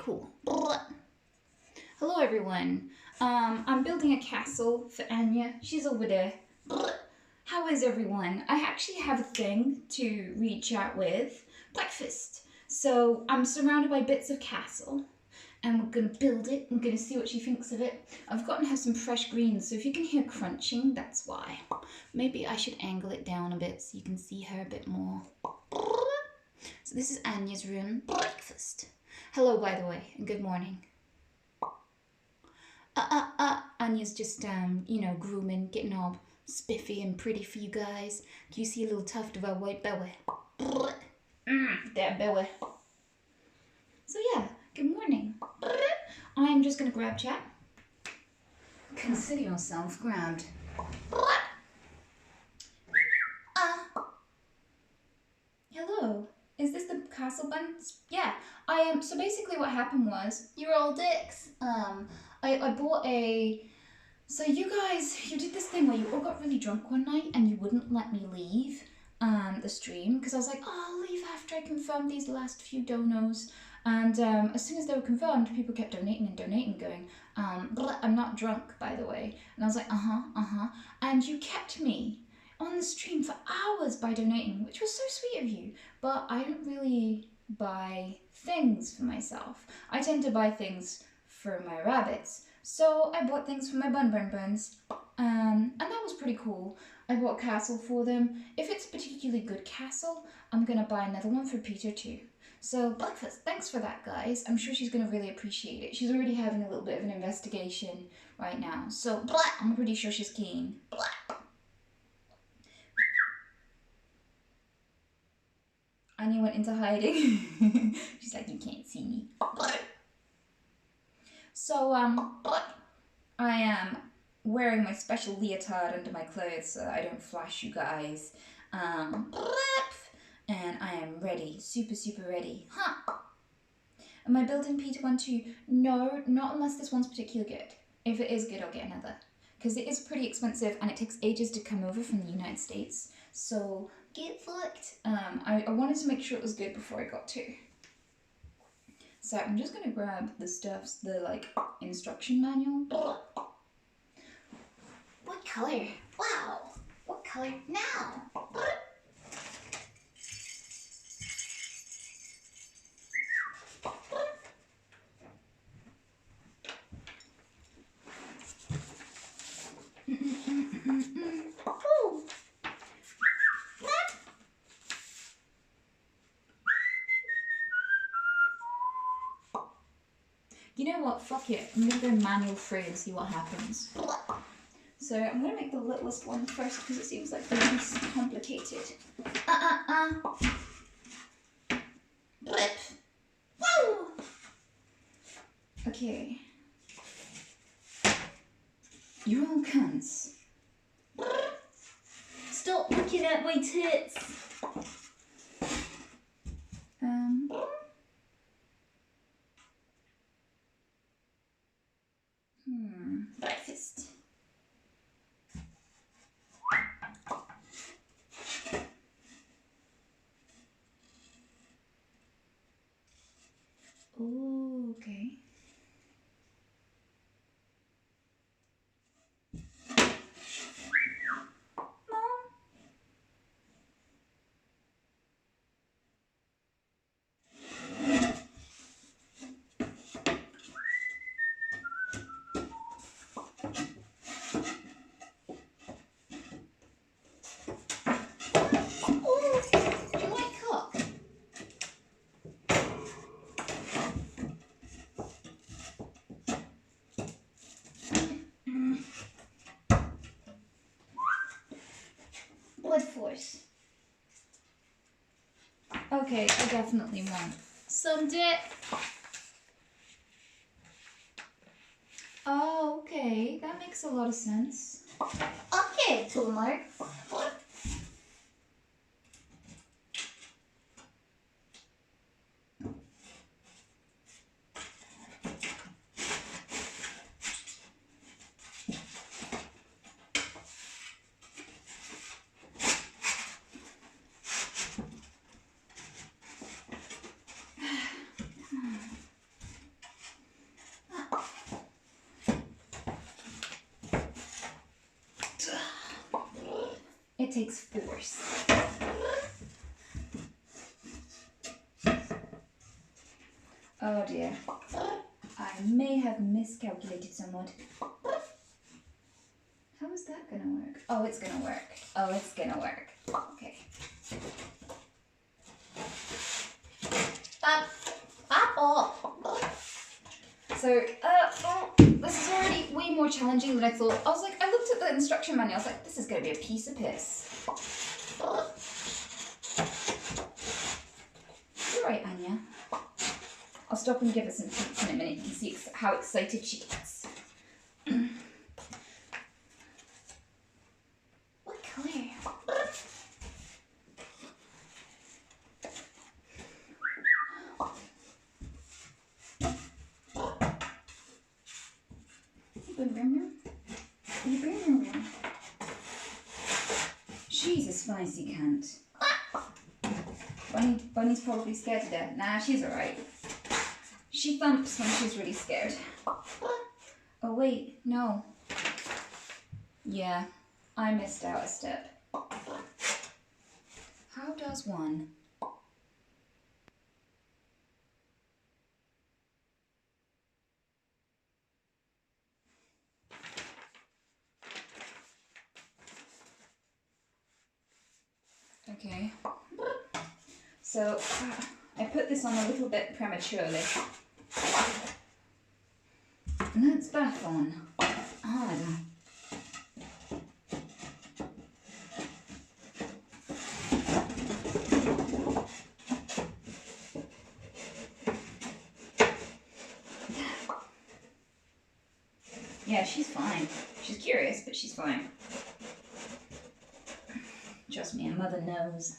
cool. Hello everyone. I'm building a castle for Anya. She's over there. How is everyone? I actually have a thing to reach out with. Breakfast. So I'm surrounded by bits of castle and we're gonna build it. I'm gonna see what she thinks of it. I've gotten her some fresh greens, so if you can hear crunching, that's why. Maybe I should angle it down a bit so you can see her a bit more. So this is Anya's room. Breakfast. Hello, by the way, and good morning. Anya's just, grooming, getting all spiffy and pretty for you guys. Do you see a little tuft of her white belly? That belly. So yeah, good morning. I'm just gonna grab chat. Consider yourself grabbed. Hello. Is this the castle button? Yeah, I am. So basically what happened was, you're all dicks. I bought a... So you guys, you did this thing where you all got really drunk one night and you wouldn't let me leave the stream because I was like, oh, I'll leave after I confirm these last few donos. And as soon as they were confirmed, people kept donating and donating, going, I'm not drunk, by the way. And I was like, and you kept me on the stream for hours by donating, which was so sweet of you. But I don't really buy things for myself. I tend to buy things for my rabbits. So I bought things for my buns. And that was pretty cool. I bought a castle for them. If it's a particularly good castle, I'm gonna buy another one for Peter too. So breakfast, thanks for that, guys. I'm sure she's gonna really appreciate it. She's already having a little bit of an investigation right now. So I'm pretty sure she's keen. Anya went into hiding. She's like, you can't see me. So, I am wearing my special leotard under my clothes so that I don't flash you guys. And I am ready. Super, super ready. Am I building Peter 1, 2? No, not unless this one's particularly good. If it is good, I'll get another. Because it is pretty expensive and it takes ages to come over from the United States. So, get fucked. I wanted to make sure it was good before I got to. So I'm just gonna grab the stuffs, the instruction manual. What color? Wow. What color now? You know what, fuck it. I'm gonna go manual free and see what happens. So I'm gonna make the littlest one first because it seems like the least complicated. Woo! Okay. You're all cunts. Stop looking at my tits! Breakfast. Oh, okay. Force. Okay, I definitely want some dip. Oh, okay, that makes a lot of sense. Okay, Tulmark. takes force. Oh dear. I may have miscalculated somewhat. How is that gonna work? Oh, it's gonna work. Oh, it's gonna work. Okay. Apple! So, this is already way more challenging than I thought. I was like, I looked at the instruction manual, I was like, this is gonna be a piece of piss. You're right, Anya. I'll stop and give her some treats in a minute. You can see how excited she gets. What color? She's a spicy cunt. Bunny's probably scared to death. Nah, she's alright. She thumps when she's really scared. Oh wait, no. Yeah, I missed out a step. How does one? Okay. So, I put this on a little bit prematurely. And that's back on. Hard. Yeah, she's fine. She's curious, but she's fine. Trust me, a mother knows.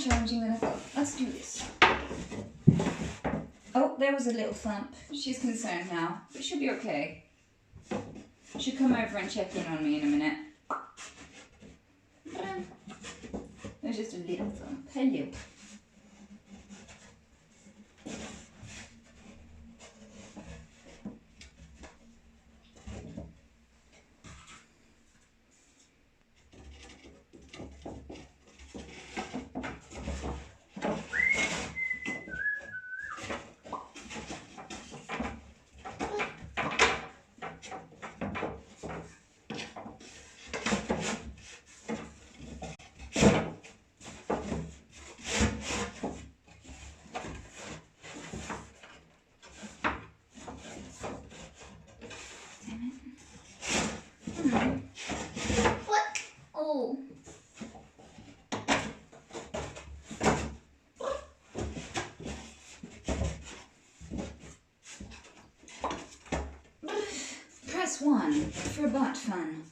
Challenging than I thought. Let's do this. Oh, there was a little thump. She's concerned now, but she'll be okay. She'll come over and check in on me in a minute. There's just a little thump. Hello. Press 1 for butt fun.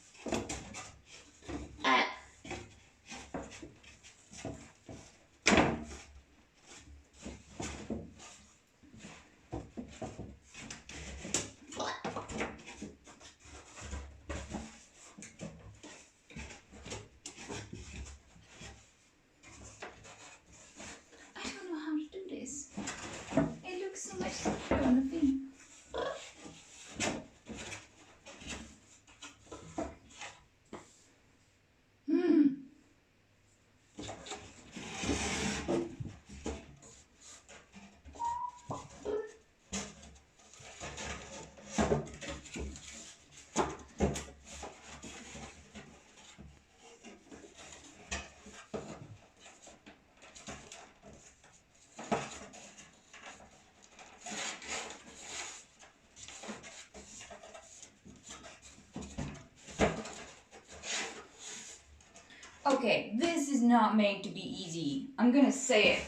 Okay, this is not made to be easy. I'm gonna say it.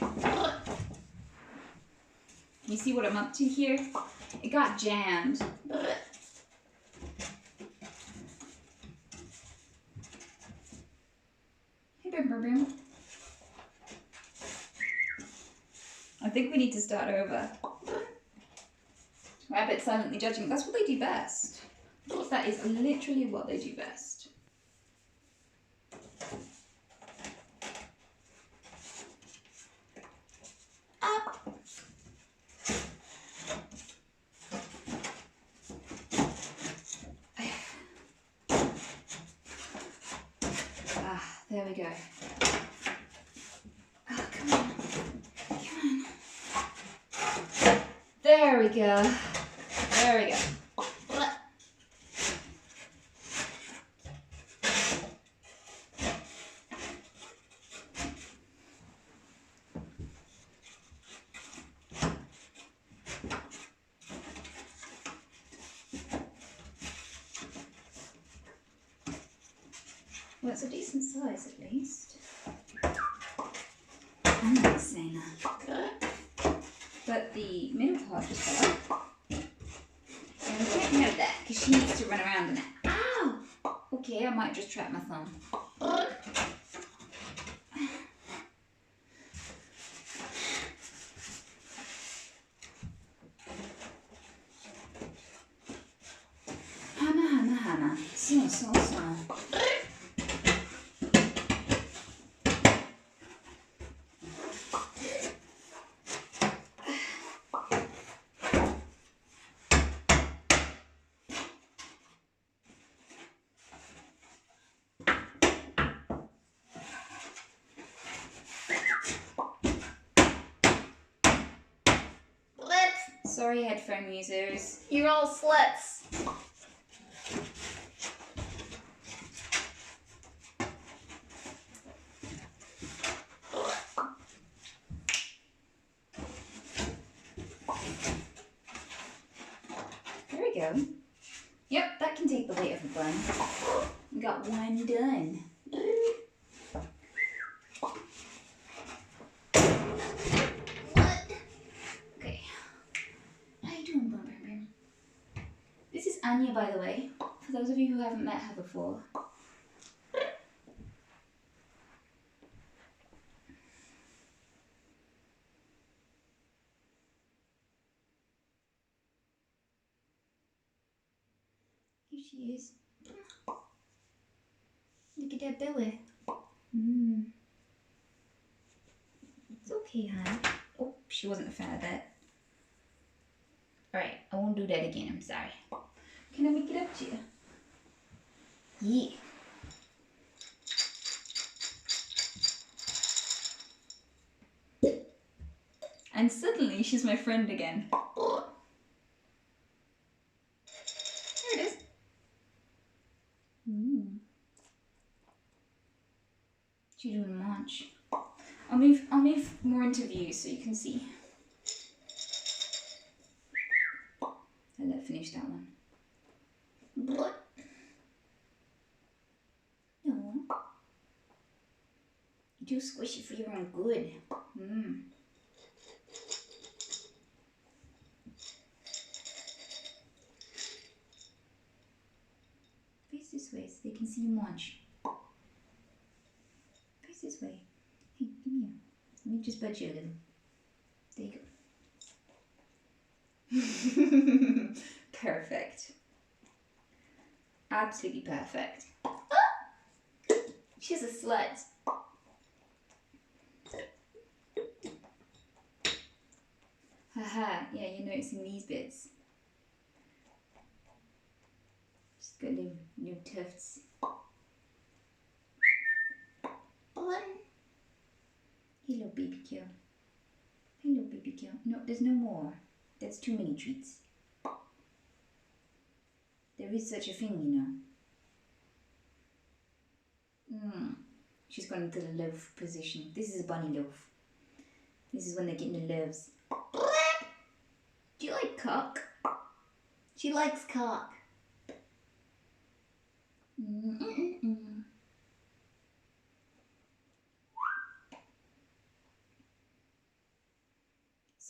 You see what I'm up to here? It got jammed. Hey, Brim Brim Brim. I think we need to start over. Rabbit silently judging. That's what they do best. That is literally what they do best. Up. Ah, there we go. Oh, come on. Come on. There we go. There we go. Well, it's a decent size at least. I'm not saying that. But the middle part just fell off. And we can't have that because she needs to run around in it. Ow! Okay, I might just trap my thumb. Hammer, hammer, hammer. Snoo, snoo, snoo. Sorry, headphone users. You're all sluts. There we go. Yep, that can take the weight of a bun. We got one done. Okay. How you doing, Bum Bum Bum? This is Anya, by the way, for those of you who haven't met her before. Here she is. Look at that belly. It's okay, hon. Oh, she wasn't a fan of that. Alright, I won't do that again, I'm sorry. Can I make it up to you? Yeah. And suddenly she's my friend again. There it is. She's doing a munch. I'll move more into view so you can see. I'll let finish that one. What? No. You're too squishy for your own good. Face this way so they can see you munch. Face this way. Hey, come here. Let me just budge you a little. There you go. Perfect. Absolutely perfect. Ah! She's a slut. Haha, yeah, you're noticing these bits. She's got little tufts. Hello, baby girl. Hello, baby girl. No, there's no more. That's too many treats. There is such a thing, you know. She's gone into the loaf position. This is a bunny loaf. This is when they're getting the loaves. Do you like cock? She likes cock.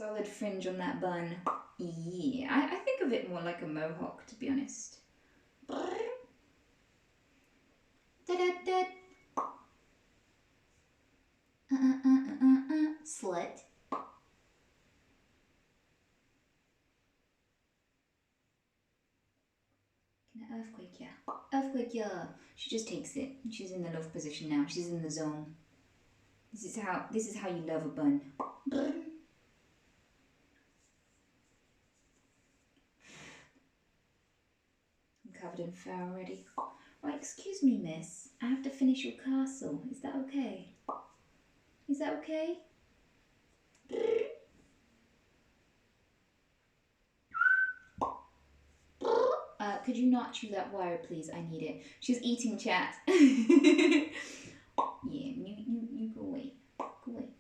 Solid fringe on that bun. Yeah, I think of it more like a mohawk, to be honest. Da-da-da. Slut. Can I earthquake ya? Earthquake ya. She just takes it. She's in the love position now. She's in the zone. This is how you love a bun. I'm covered in fur already. Right, excuse me, miss. I have to finish your castle. Is that okay? Is that okay? Could you not chew that wire, please? I need it. She's eating, chat. Yeah, you go away. Go away.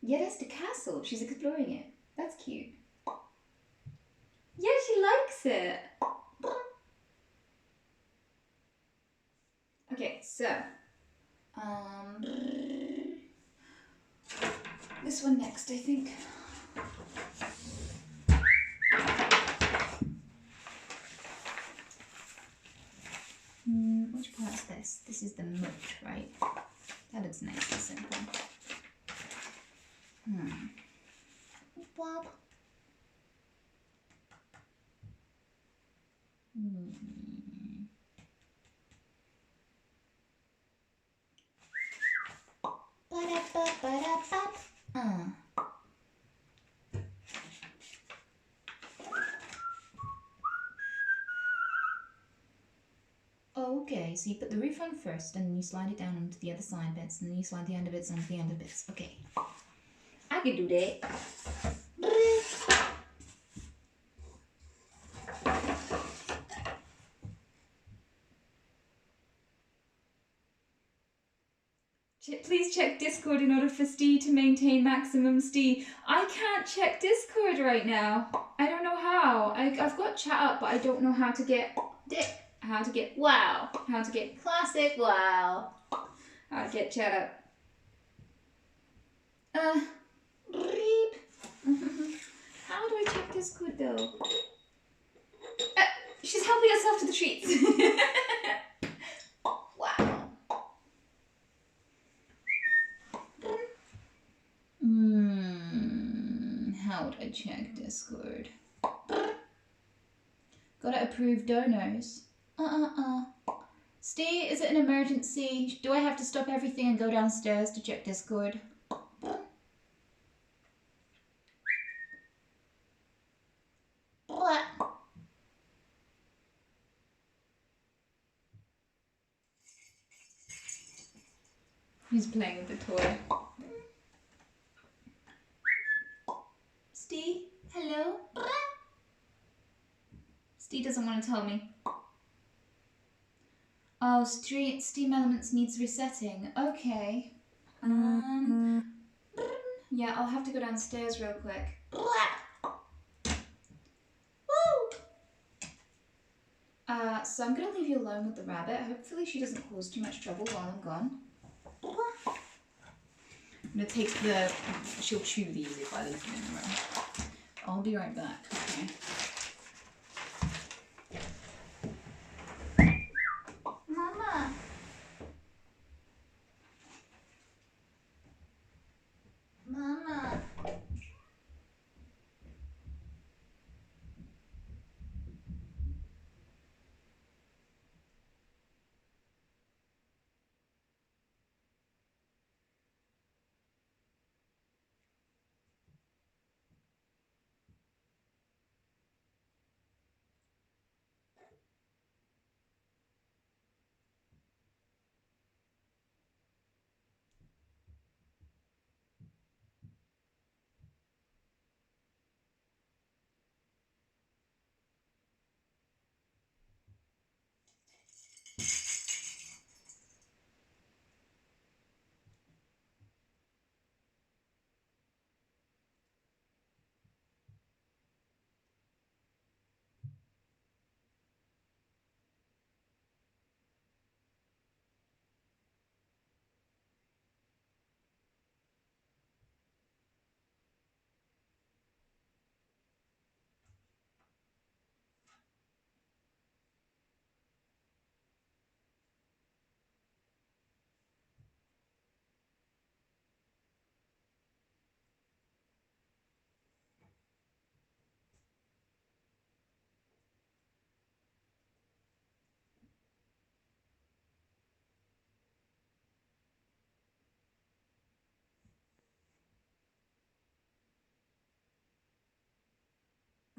Yeah, that's the castle. She's exploring it. That's cute. Yeah, she likes it. Okay, so this one next, I think. Which part's this? This is the moat, right? That looks nice and simple. Bob. Okay, so you put the roof on first, and then you slide it down onto the other side bits, and then you slide the under bits onto the under bits. Okay. I can do that. Please check Discord in order for Stee to maintain maximum Stee. I can't check Discord right now. I don't know how. I've got chat up, but I don't know how to get wow. How to get classic wow. How to get chat up. Reap. How do I check Discord though? She's helping herself to the treats. Wow. How would I check Discord? Gotta approve donors. Steve, is it an emergency? Do I have to stop everything and go downstairs to check Discord? What? He's playing with the toy. Steve, hello? Steve doesn't want to tell me. Oh, Steam Elements needs resetting. Okay. Yeah, I'll have to go downstairs real quick. So I'm gonna leave you alone with the rabbit. Hopefully she doesn't cause too much trouble while I'm gone. I'm gonna take the... She'll chew these if I leave them in the room. I'll be right back, okay? Mama! Mama!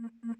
Fancy that.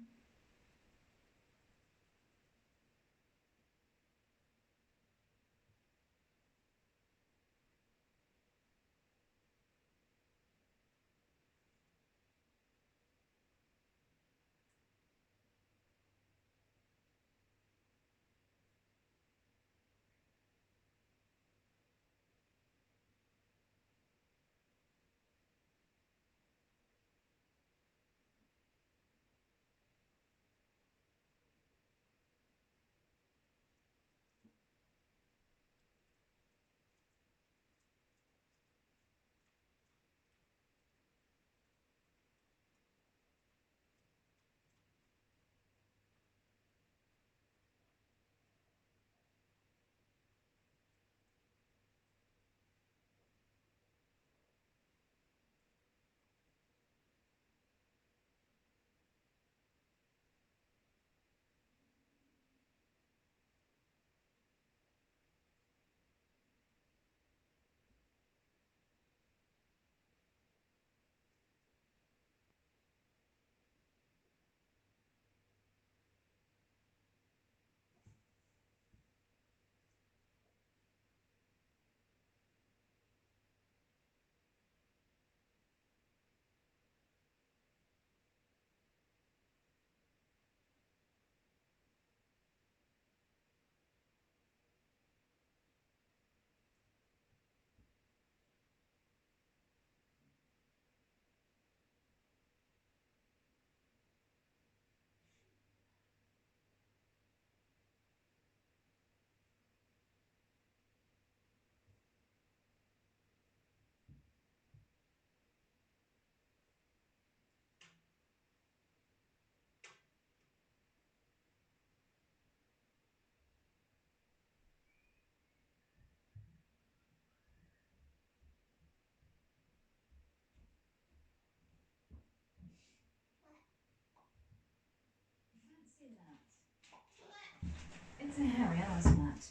It's a Harry Alice mat.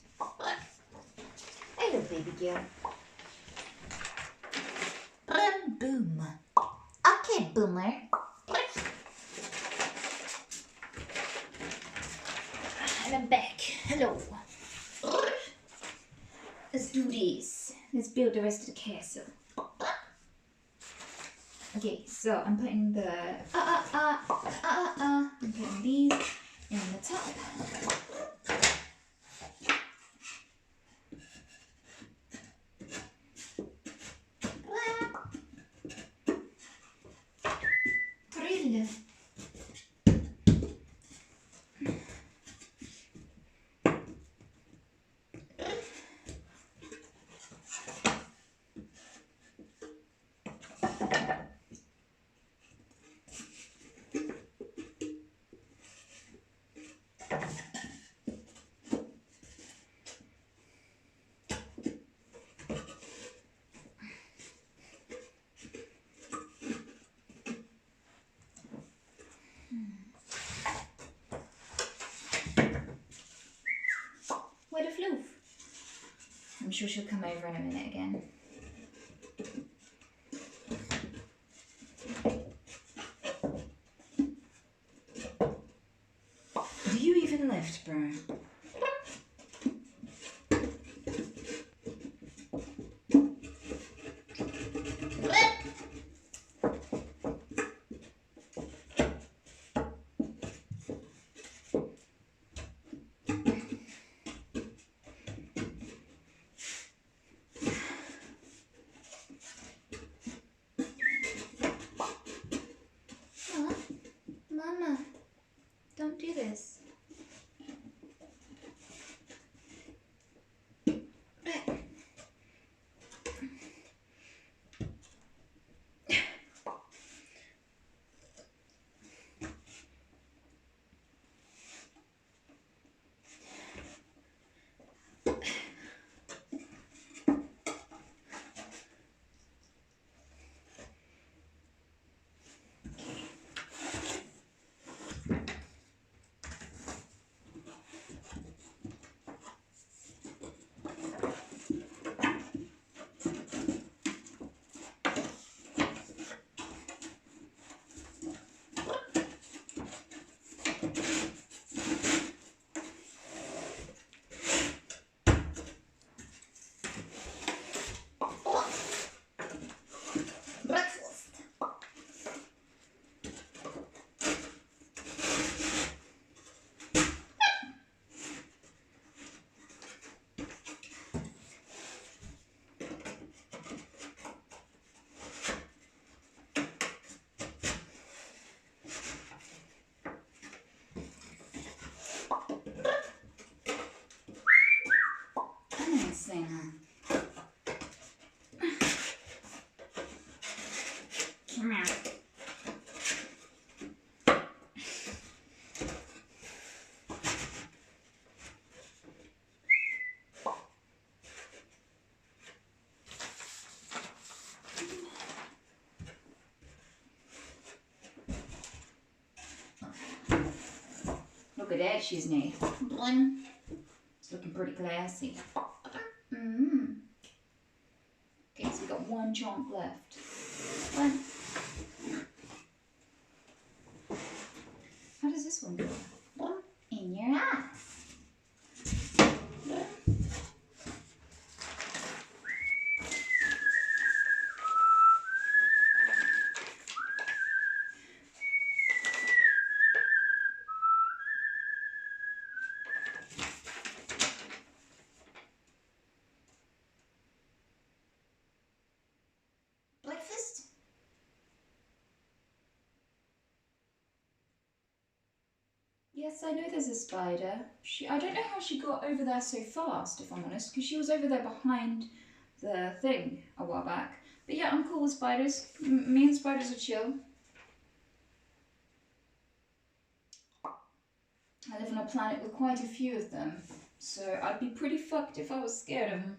Hello, baby girl. Boom. Okay, boomer. And I'm back. Hello. Let's do this. Let's build the rest of the castle. Okay, so I'm putting the I'm putting these in the top. Drill. Where the floof? I'm sure she'll come over in a minute again. Do you even lift, bro? Mama, don't do this. Look at that, she's neat. It's looking pretty classy. Okay, so we've got one chunk left. One. How does this one go? In your eye. Breakfast? Yes, I know there's a spider. I don't know how she got over there so fast, if I'm honest, because she was over there behind the thing a while back. But yeah, I'm cool with spiders. Me and spiders are chill. I live on a planet with quite a few of them, so I'd be pretty fucked if I was scared of them.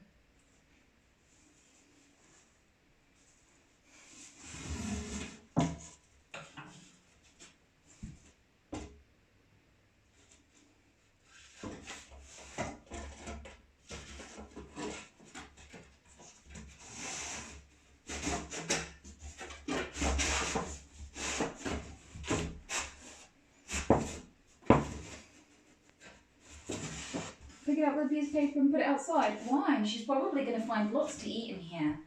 Pick it up with a piece of paper and put it outside. Why? She's probably going to find lots to eat in here.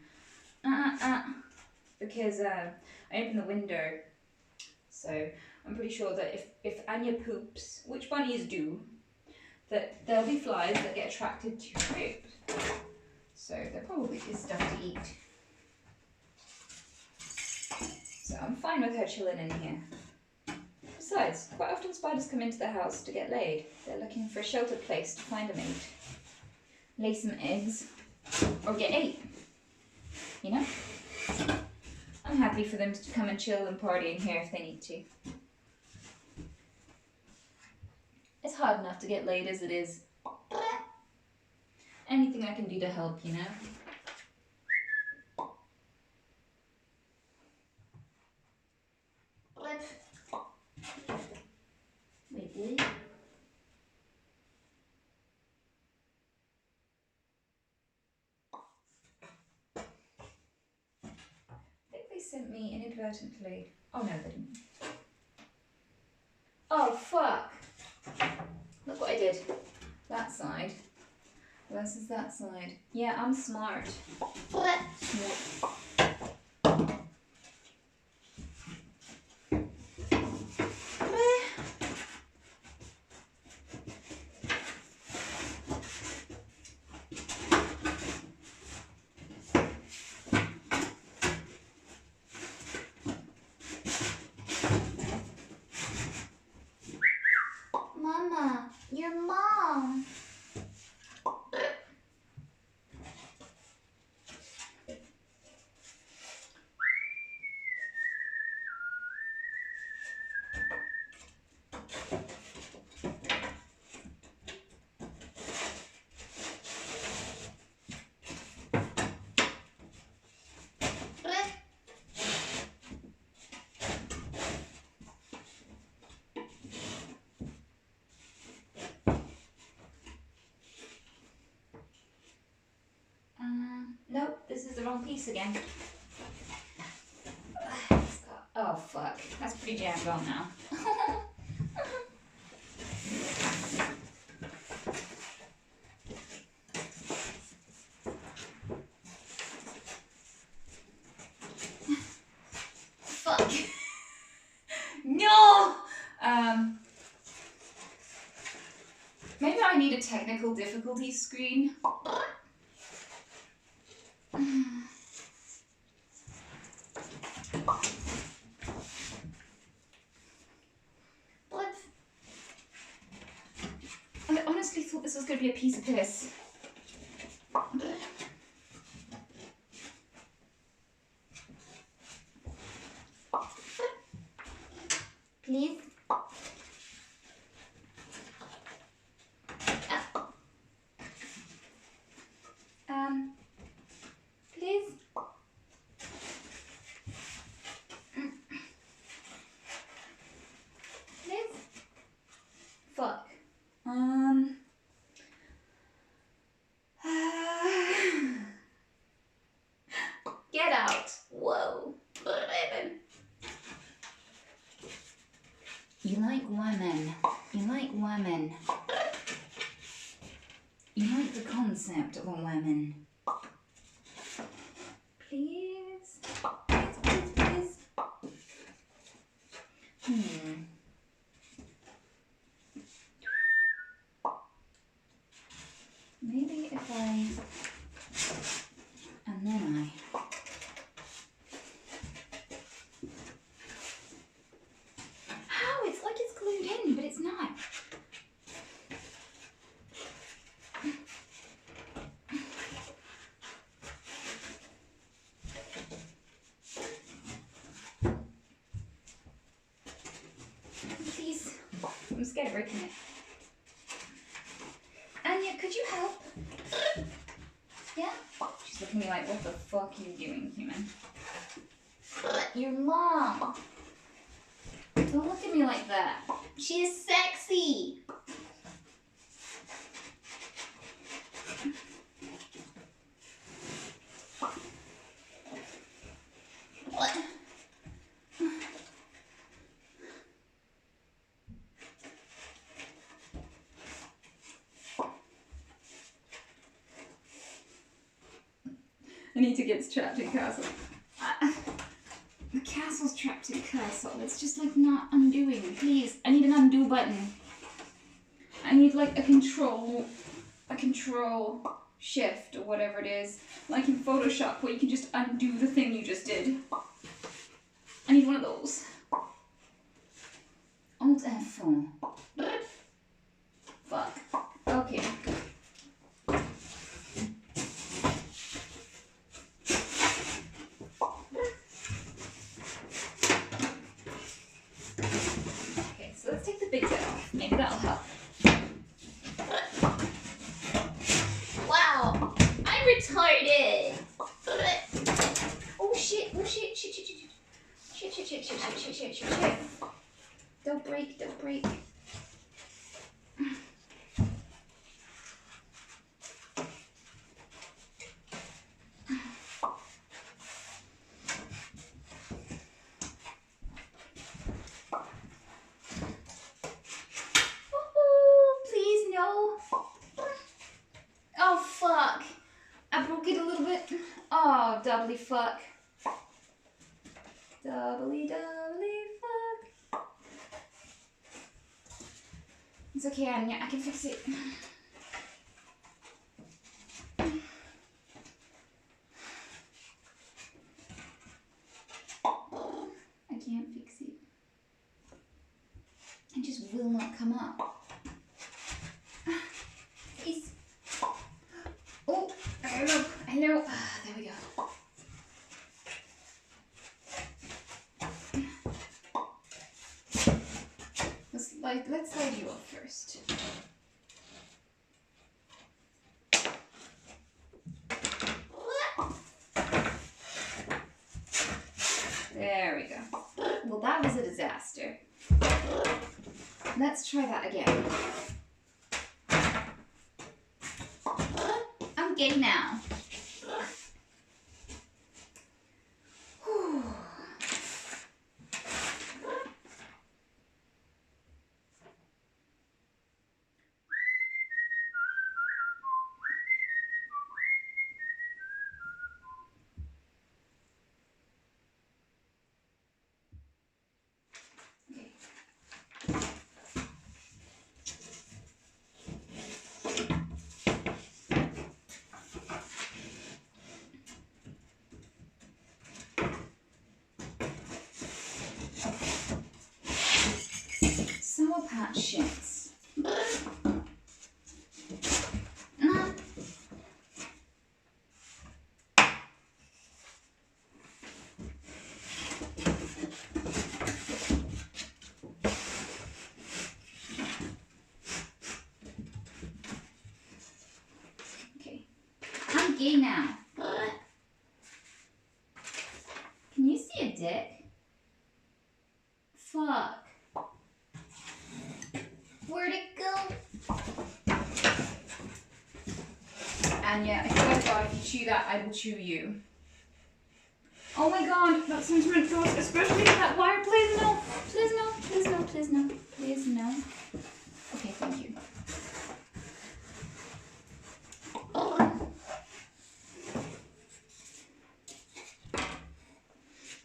Because I opened the window, so I'm pretty sure that if Anya poops, which bunnies do, that there'll be flies that get attracted to poop. So there probably is stuff to eat. So I'm fine with her chilling in here. Besides, quite often spiders come into the house to get laid. They're looking for a sheltered place to find a mate. Lay some eggs, or get ate. You know? I'm happy for them to come and chill and party in here if they need to. It's hard enough to get laid as it is. Anything I can do to help, you know? Wait. I think they sent me inadvertently. Oh no, they didn't. Oh fuck! Look what I did. That side versus that side. Yeah, I'm smart. Yeah. Mama, your mom. Nope, this is the wrong piece again. Oh fuck, that's pretty jammed on now. Fuck. No! Maybe I need a technical difficulty screen. I honestly thought this was going to be a piece of piss. Please? Please? Please? Fuck. women. You like women. You like the concept of a woman. Please? Please, please, please. Maybe if I... And then I... How? It's like it's glued in, but it's not. Please. I'm scared of breaking it. Anya, could you help? Yeah? She's looking at me like, what the fuck are you doing, human? Your mom. Don't look at me like that. She is sexy. What? Anita gets trapped in castle. The castle's trapped in castle. It's just like not undoing. Please, I need an undo button. I need like a control shift or whatever it is. Like in Photoshop where you can just undo the thing you just did. I need one of those. Alt F4. Fuck. Okay. Let's take the big bit off. Maybe that'll help. Wow, I'm retarded. Oh shit! Oh shit! Shit! Shit! Shit! Shit! Shit! Shit! Shit! Shit! Shit! Shit! Shit! Shit! Don't break! Don't break! Oh fuck! I broke it a little bit. Oh, doubly fuck. Doubly fuck. It's okay, Anya. I can fix it. I can't fix it. It just will not come up. Please. Oh, hello. Ah, there we go. Let's slide you off first. There we go. Well, that was a disaster. Let's try that again. I'm gay now. Whew. Sour Patch shits. Okay, I'm gay now. Can you see a dick? Fuck. Where'd it go? Anya, I swear to God, if you chew that, I will chew you. Oh my God, that sentiment goes, especially if that wire. Please no, please no, please no, please no. please? No? Okay, thank you.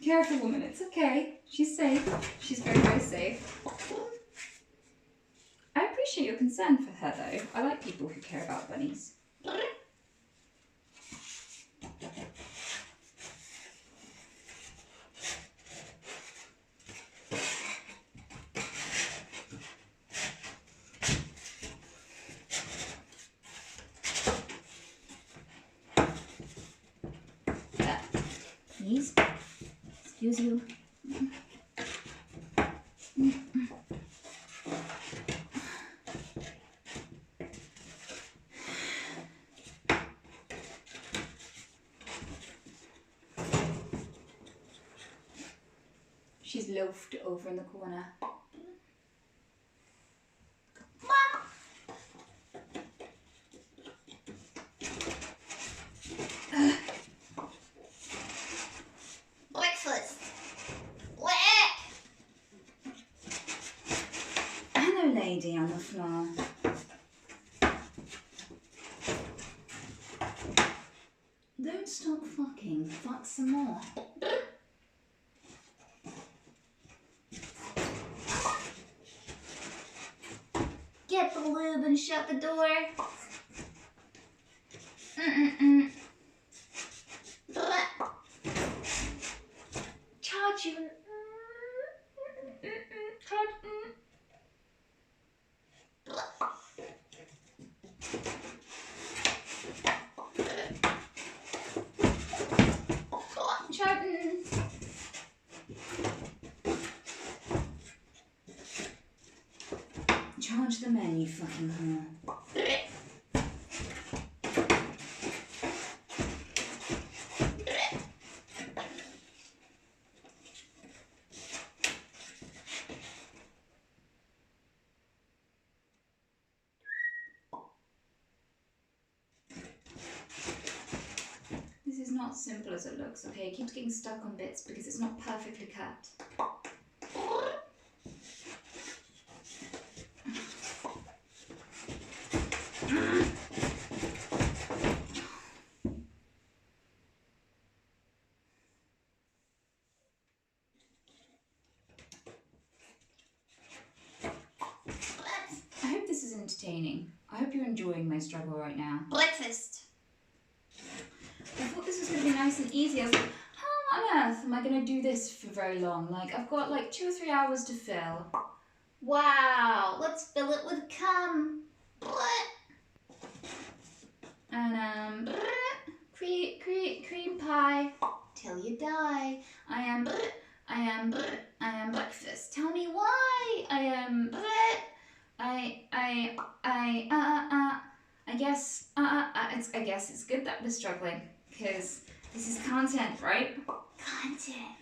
Careful, woman, it's okay. She's safe. She's very, very safe. I appreciate your concern for her, though. I like people who care about bunnies. Please. Excuse you. She's loafed over in the corner. Mom! Breakfast! Hello, lady on the floor. Don't stop fucking. Fuck some more. Get the lube and shut the door. Charge you. Charge the men, you fucking whore. This is not as simple as it looks, okay? It keeps getting stuck on bits because it's not perfectly cut. I hope this is entertaining. I hope you're enjoying my struggle right now. Breakfast! I thought this was going to be nice and easy. I was like, how on earth am I going to do this for very long? Like, I've got like 2 or 3 hours to fill. Wow, let's fill it with cum. And cream pie till you die. I am breakfast. Tell me why I am I guess it's good that we're struggling because this is content, right? Content.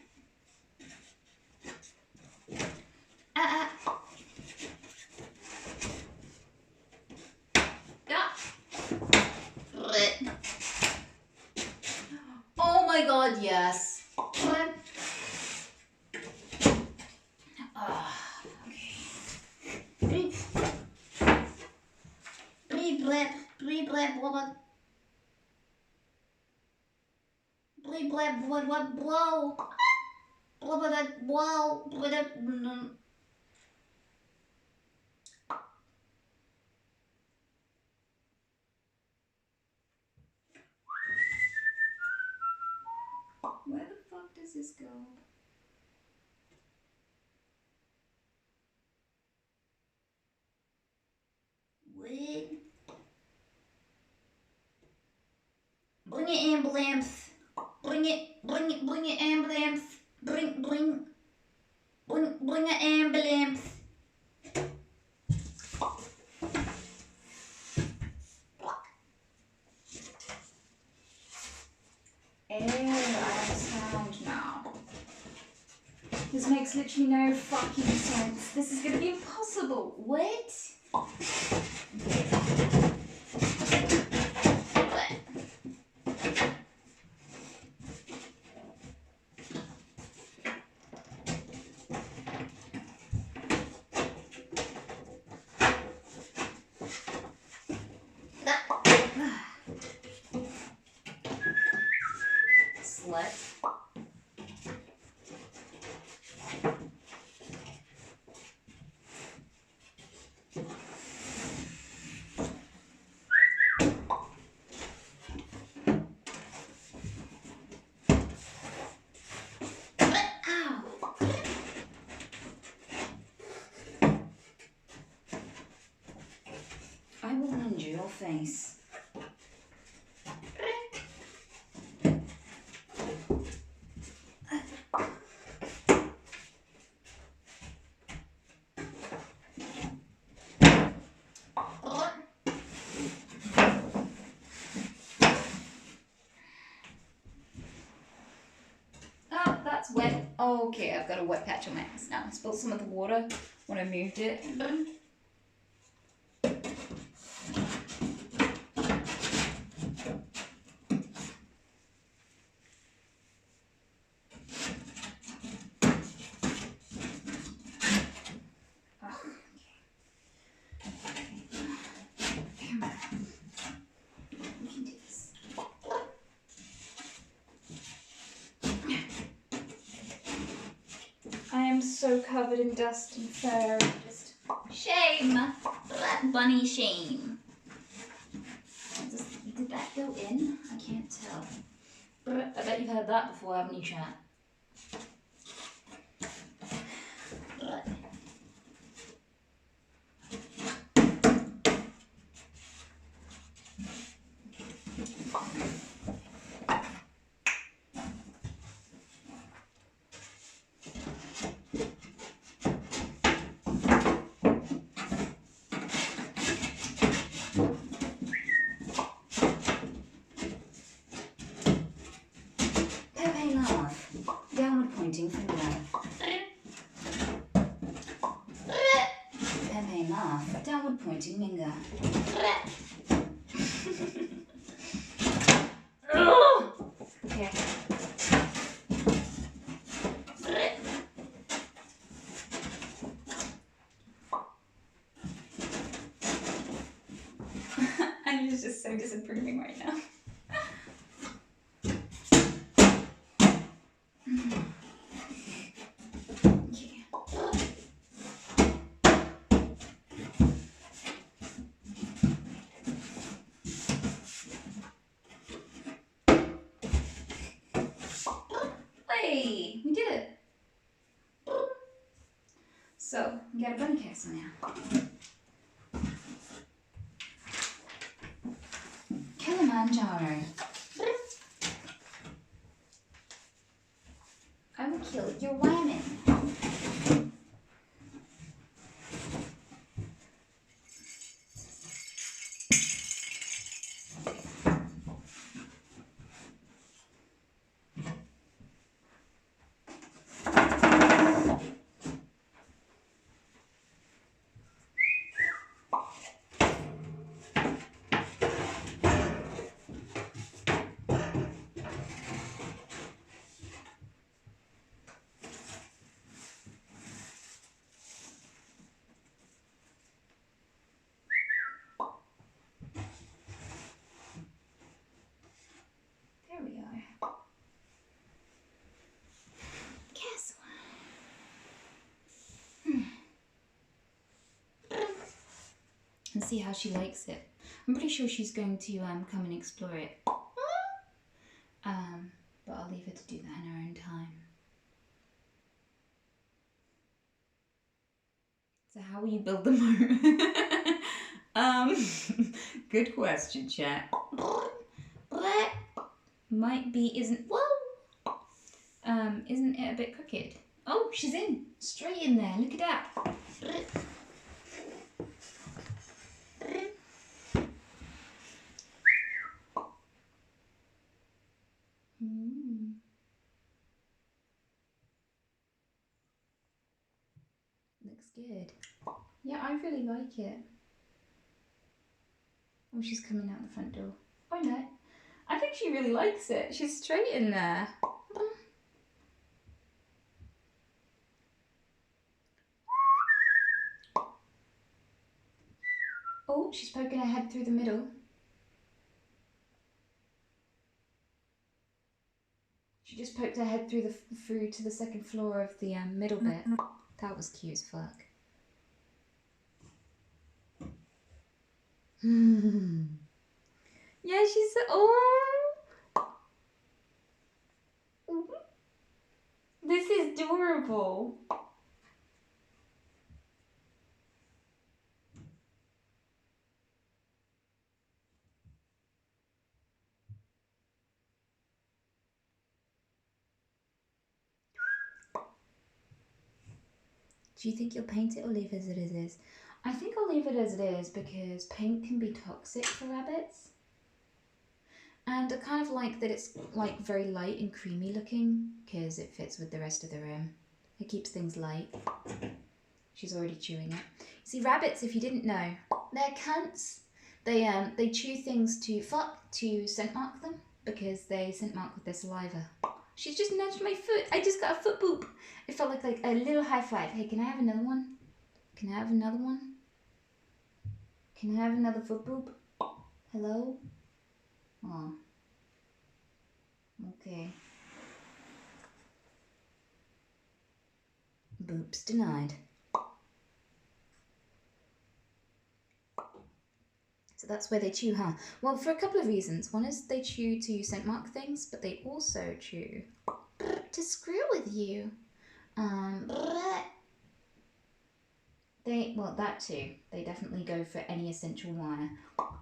Oh my god, yes. Okay. Where the fuck does this go? What? Bring it, ambulance. Bring it, ambulance. Bring an ambulance. I understand now. This makes literally no fucking sense. This is gonna be impossible. What? your face. Oh, that's wet. Okay, I've got a wet patch on my ass now. I spilled some of the water when I moved it. I am so covered in dust and fur. Just shame. Bunny shame. Did that go in? I can't tell. I bet you've heard that before, haven't you, chat? Pepe laugh. Downward pointing finger. Pepe laugh. Downward pointing finger. Okay. Anita's just so disapproving right now. Hey, we did it. So, we got a bunny castle now. Kilimanjaro. I will kill your women. There we are. Castle. And see how she likes it. I'm pretty sure she's going to come and explore it. But I'll leave her to do that in her own time. So how will you build the moat? Good question, chat. Might be, isn't it a bit crooked? Oh, she's in. Straight in there. Look at that. Looks good. Yeah, I really like it. Oh, she's coming out the front door. Oh no. I think she really likes it. She's straight in there. Oh, she's poking her head through the middle. She just poked her head through to the second floor of the middle bit. That was cute as fuck. Yeah, she's oh. This is adorable. Do you think you'll paint it or leave it as it is? I think I'll leave it as it is because paint can be toxic for rabbits. And I kind of like that it's like very light and creamy looking because it fits with the rest of the room. It keeps things light. She's already chewing it. See, rabbits, if you didn't know, they're cunts. They chew things to scent mark them because they scent mark with their saliva. She's just nudged my foot. I just got a foot boop. It felt like a little high five. Hey, can I have another one? Can I have another one? Can I have another foot boop? Hello? Oh. Okay. Boops denied. So that's where they chew, huh? Well, for a couple of reasons. One is they chew to scent mark things, but they also chew to screw with you. Well, that too. They definitely go for any essential wire.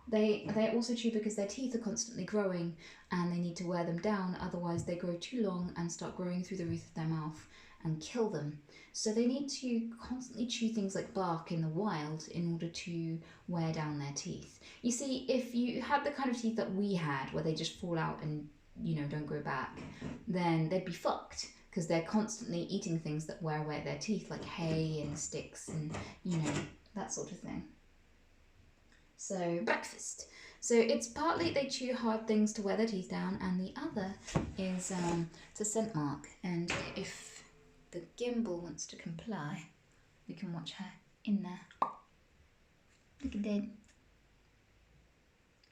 They also chew because their teeth are constantly growing and they need to wear them down, otherwise they grow too long and start growing through the roof of their mouth and kill them. So they need to constantly chew things like bark in the wild in order to wear down their teeth. You see, if you had the kind of teeth that we had, where they just fall out and, you know, don't grow back, then they'd be fucked because they're constantly eating things that wear away their teeth, like hay and sticks and, you know, that sort of thing. So, breakfast. So it's partly they chew hard things to wear their teeth down, and the other is to scent mark. And if the gimbal wants to comply, we can watch her in there. Look at that.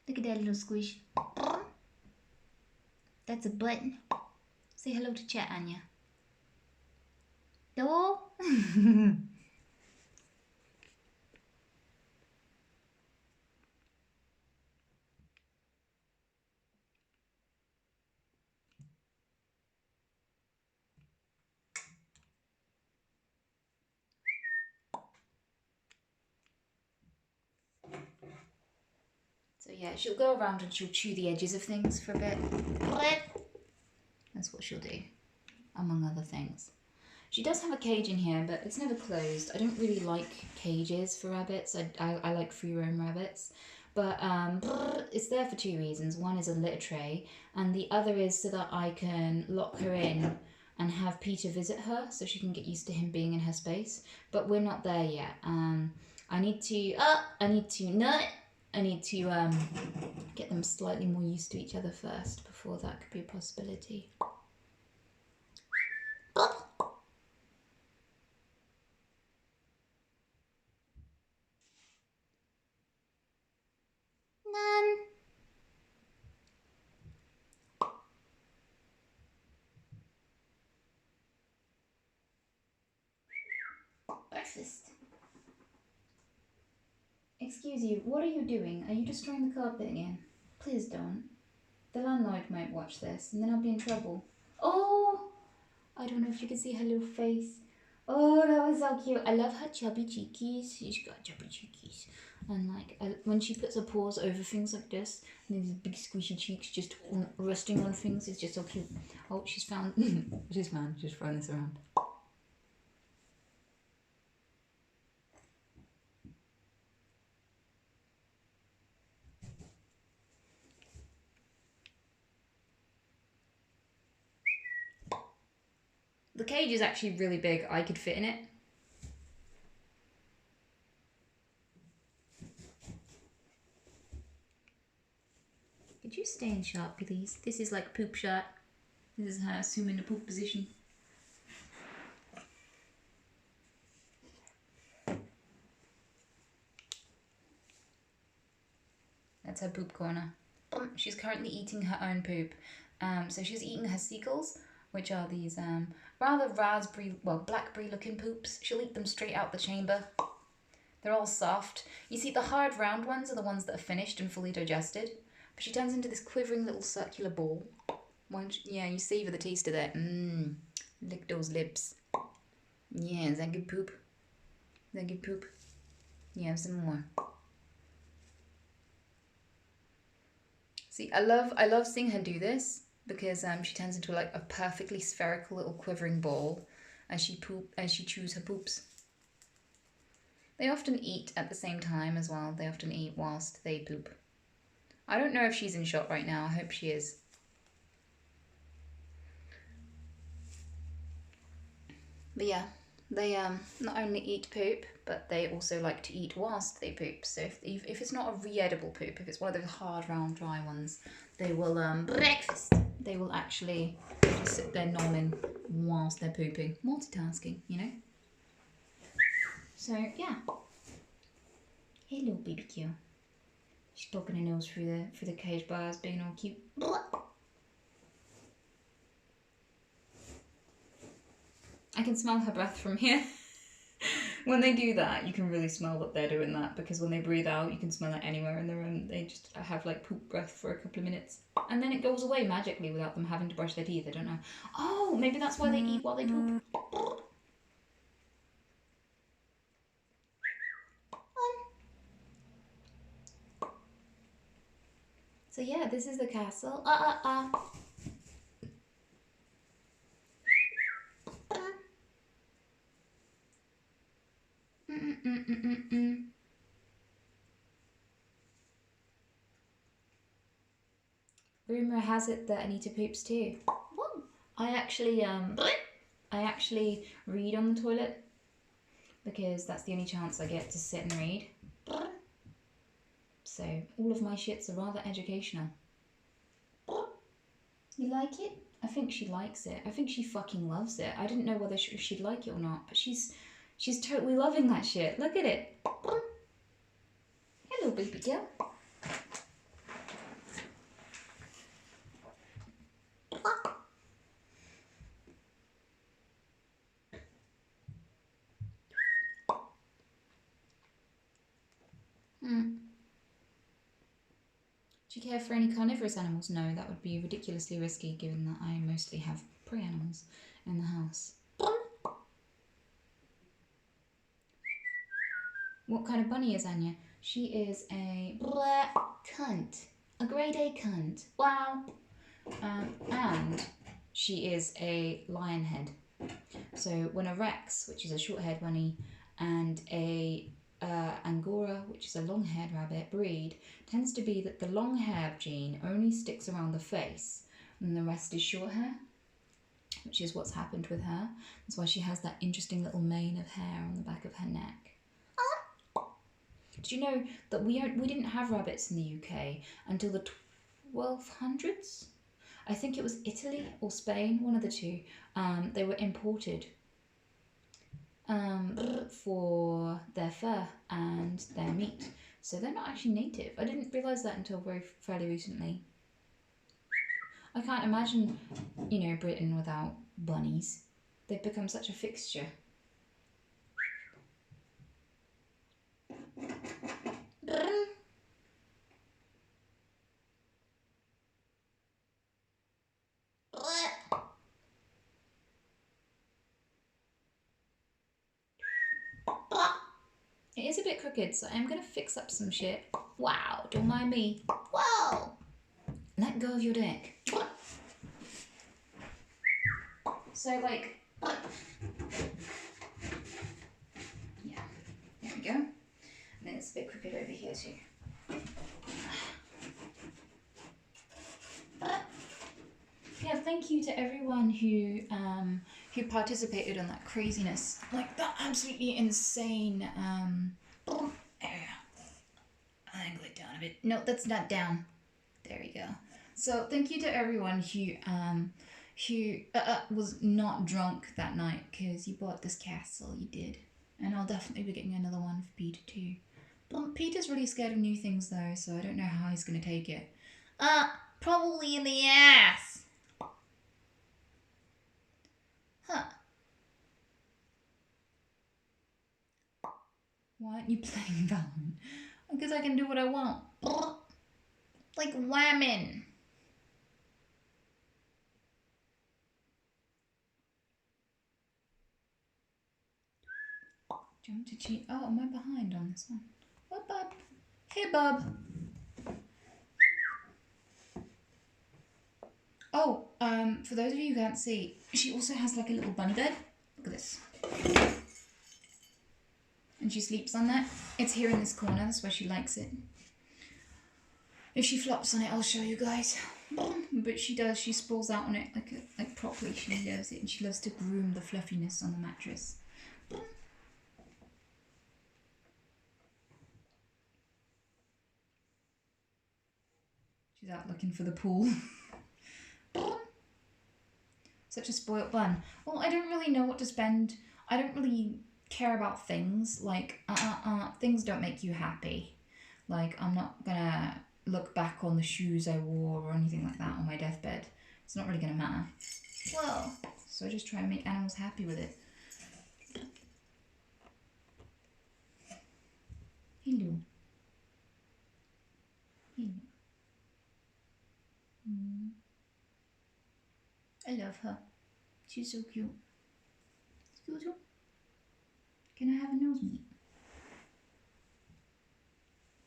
Look at that little squish. That's a button. Say hello to chat, Anya. Hello? So yeah, she'll go around and she'll chew the edges of things for a bit. That's what she'll do, among other things. She does have a cage in here, but it's never closed. I don't really like cages for rabbits. I like free roam rabbits. But it's there for two reasons. One is a litter tray, and the other is so that I can lock her in and have Peter visit her so she can get used to him being in her space. But we're not there yet. I need to get them slightly more used to each other first before that could be a possibility. None. Breakfast. Excuse you, what are you doing? Are you destroying the carpet again? Please don't. The landlord might watch this and then I'll be in trouble. Oh! I don't know if you can see her little face. Oh, that was so cute. I love her chubby cheekies. She's got chubby cheekies. And like, when she puts her paws over things like this, and these big squishy cheeks just resting on things, it's just so cute. Oh, she's found, she's throwing this around. The cage is actually really big. I could fit in it. Could you stand sharp, please? This is like poop shot. This is her assuming the poop position. That's her poop corner. She's currently eating her own poop. So she's eating her seagulls, which are these rather blackberry looking poops. She'll eat them straight out the chamber. They're all soft. You see, the hard round ones are the ones that are finished and fully digested. But she turns into this quivering little circular ball. Yeah, you savor the taste of that. Lick those lips. Yeah, is that good poop? Is that good poop? Yeah, have some more. See, I love seeing her do this because she turns into like a perfectly spherical little quivering ball as she chews her poops. They often eat at the same time as well. They often eat whilst they poop. I don't know if she's in shot right now. I hope she is. But yeah, they not only eat poop, but they also like to eat whilst they poop. So if it's not a re-edible poop, if it's one of those hard, round, dry ones, they will breakfast. They will actually just sit there nomming whilst they're pooping, multitasking, you know. So yeah. Hello, baby Q. She's poking her nose through the cage bars, being all cute. I can smell her breath from here. When they do that, you can really smell that they're doing that, because when they breathe out, you can smell it anywhere in the room. They just have like poop breath for a couple of minutes, and then it goes away magically without them having to brush their teeth. I don't know. Oh, maybe that's why they eat while they poop. So yeah, this is the castle. Rumor has it that Anita poops too. I actually read on the toilet, because that's the only chance I get to sit and read. So all of my shits are rather educational. You like it? I think she likes it. I think she fucking loves it. I didn't know whether she'd like it or not, but she's totally loving that shit. Look at it. Hello, baby girl. Do you care for any carnivorous animals? No, that would be ridiculously risky, given that I mostly have prey animals in the house. What kind of bunny is Anya? She is a black cunt. A grade A cunt. Wow. And she is a lion head. So when a Rex, which is a short-haired bunny, and a Angora, which is a long-haired rabbit, breed, tends to be that the long hair gene only sticks around the face and the rest is short hair, which is what's happened with her. That's why she has that interesting little mane of hair on the back of her neck. Did you know that we didn't have rabbits in the UK until the 1200s? I think it was Italy or Spain, one of the two. They were imported for their fur and their meat. So they're not actually native. I didn't realise that until fairly recently. I can't imagine, Britain without bunnies. They've become such a fixture. It is a bit crooked, so I'm going to fix up some shit. Wow, don't mind me. Whoa! Let go of your dick. So, like... Yeah, there we go. And then it's a bit crooked over here too. Yeah, thank you to everyone who participated in that craziness, like that absolutely insane. I'll angle it down a bit. No, that's not down. There we go. So thank you to everyone who was not drunk that night, because you bought this castle, you did, and I'll definitely be getting another one for Peter too. But Peter's really scared of new things though, so I don't know how he's gonna take it. Probably in the ass. Huh. Why aren't you playing Valorant? Because I can do what I want. Like whamming. Do you want to cheat? Oh, am I behind on this one? What, bub? Hey, bub. Oh, for those of you who can't see, she also has like a little bunny bed. Look at this. and she sleeps on that. It's here in this corner, that's where she likes it. If she flops on it, I'll show you guys. But she does, she sprawls out on it like properly. She loves it, and she loves to groom the fluffiness on the mattress. She's out looking for the pool. Such a spoilt bun. Well, I don't really know what to spend. I don't really care about things. Like, things don't make you happy. Like, I'm not gonna look back on the shoes I wore or anything like that on my deathbed. It's not really gonna matter. Well, so I just try to make animals happy with it. Hello. Hello. I love her. She's so cute. Excuse you. Can I have a nose meat?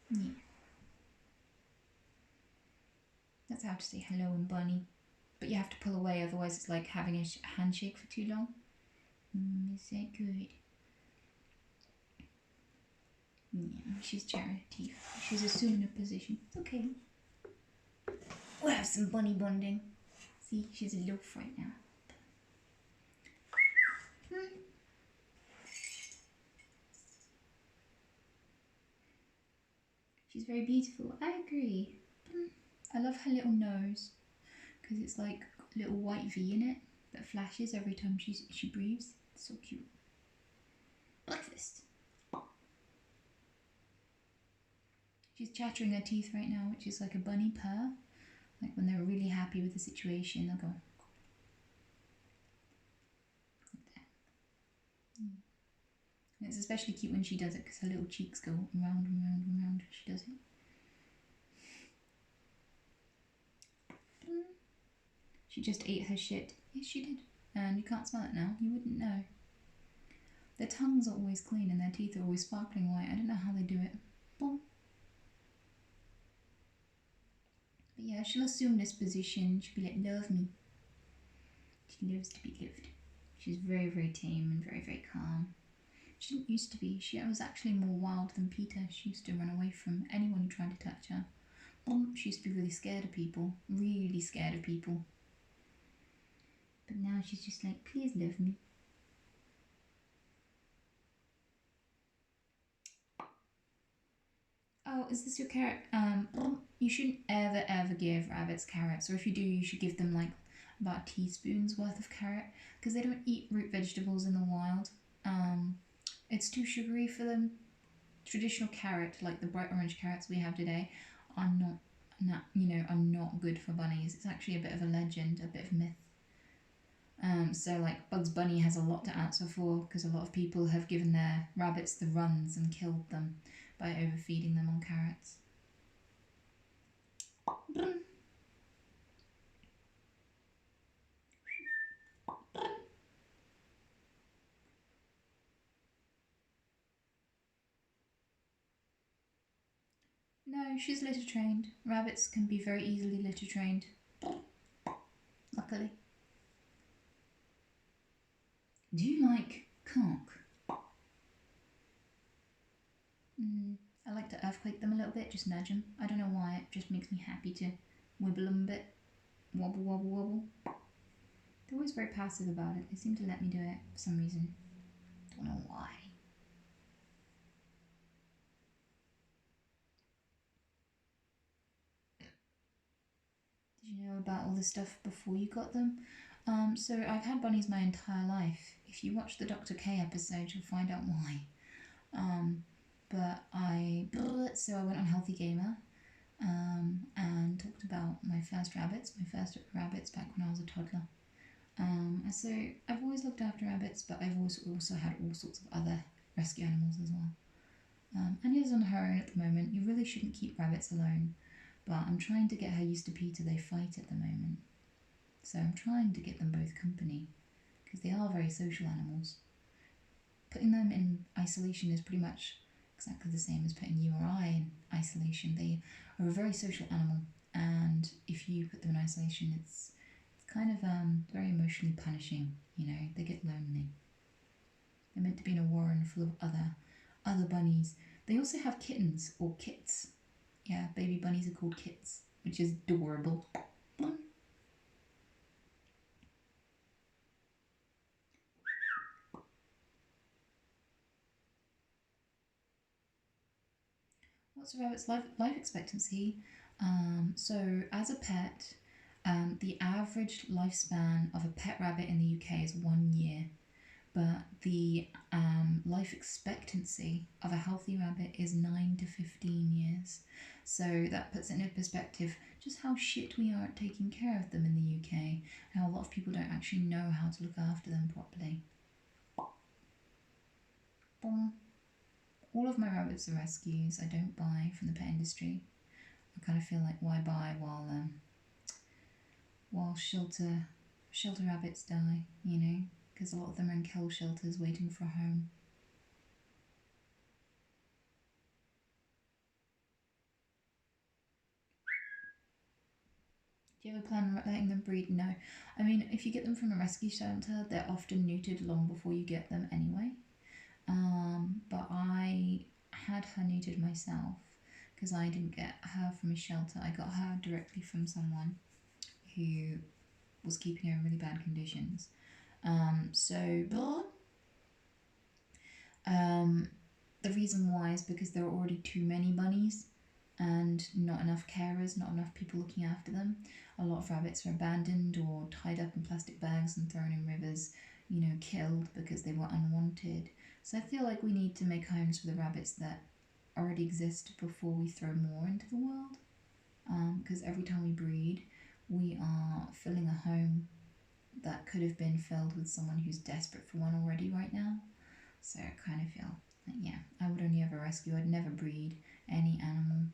Yeah. That's how to say hello in bunny. But you have to pull away, otherwise it's like having a handshake for too long. Is that good? Yeah, she's charing her teeth. She's assuming a position. It's okay. We'll have some bunny bonding. See, she's a loaf right now. She's very beautiful. I agree. I love her little nose because it's like a little white V in it that flashes every time she breathes. It's so cute. Breakfast. She's chattering her teeth right now, which is like a bunny purr. Like when they're really happy with the situation, they'll go. Like that. And it's especially cute when she does it because her little cheeks go round and round and round as she does it. She just ate her shit. Yes, she did. And you can't smell it now. You wouldn't know. Their tongues are always clean and their teeth are always sparkling white. I don't know how they do it. Boom. But yeah, she'll assume this position. She'll be like, love me. She loves to be loved. She's very, very tame and very, very calm. She didn't used to be. She was actually more wild than Peter. She used to run away from anyone who tried to touch her. She used to be really scared of people. Really scared of people. But now she's just like, please love me. Oh, is this your carrot? You shouldn't ever give rabbits carrots. Or if you do, you should give them like about a teaspoon's worth of carrot. Because they don't eat root vegetables in the wild. It's too sugary for them. Traditional carrot, like the bright orange carrots we have today, are not good for bunnies. It's actually a bit of a legend, a bit of myth. So like Bugs Bunny has a lot to answer for because a lot of people have given their rabbits the runs and killed them by overfeeding them on carrots. No, she's litter trained. Rabbits can be very easily litter trained. Luckily. Do you like conch? I like to earthquake them a little bit, just nudge them. I don't know why, it just makes me happy to wibble them a bit. Wobble, wobble, wobble. They're always very passive about it. They seem to let me do it for some reason. Don't know why. Did you know about all this stuff before you got them? So I've had bunnies my entire life. If you watch the Dr. K episode, you'll find out why. So I went on Healthy Gamer and talked about my first rabbits back when I was a toddler. So I've always looked after rabbits, but I've also had all sorts of other rescue animals as well. Anya's on her own at the moment. You really shouldn't keep rabbits alone, but I'm trying to get her used to Peter. They fight at the moment. So I'm trying to get them both company, because they are very social animals. Putting them in isolation is pretty much exactly the same as putting you or I in isolation. They are a very social animal, and if you put them in isolation, it's kind of very emotionally punishing. You know, they get lonely. They're meant to be in a warren full of other bunnies. They also have kittens or kits. Yeah, baby bunnies are called kits, which is adorable. What's a rabbit's life expectancy? So as a pet, the average lifespan of a pet rabbit in the UK is 1 year, but the life expectancy of a healthy rabbit is 9 to 15 years. So that puts it into perspective just how shit we are at taking care of them in the UK, and how a lot of people don't actually know how to look after them properly. Boom. All of my rabbits are rescues. I don't buy from the pet industry. I kind of feel like why buy while shelter rabbits die, you know, because a lot of them are in kill shelters waiting for a home. Do you ever plan on letting them breed? No. I mean, if you get them from a rescue shelter, they're often neutered long before you get them anyway. But I had her neutered myself because I didn't get her from a shelter. I got her directly from someone who was keeping her in really bad conditions. The reason why is because there are already too many bunnies and not enough carers, not enough people looking after them. A lot of rabbits are abandoned or tied up in plastic bags and thrown in rivers, you know, killed because they were unwanted. So I feel like we need to make homes for the rabbits that already exist before we throw more into the world. Because every time we breed, we are filling a home that could have been filled with someone who's desperate for one already right now. So I kind of feel like, yeah, I would only ever rescue. I'd never breed any animal,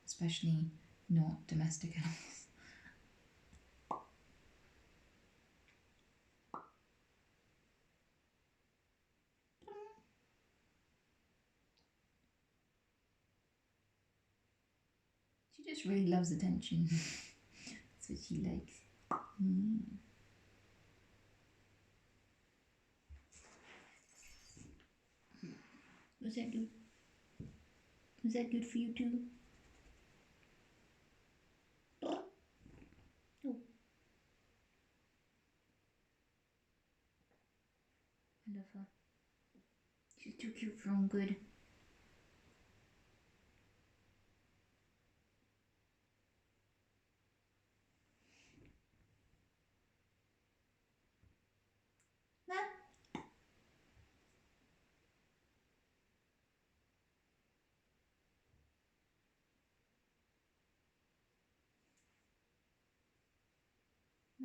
especially not domestic animals. She just really loves attention. That's what she likes. Was that good? Was that good for you too? Oh. I love her. She's too cute for own good.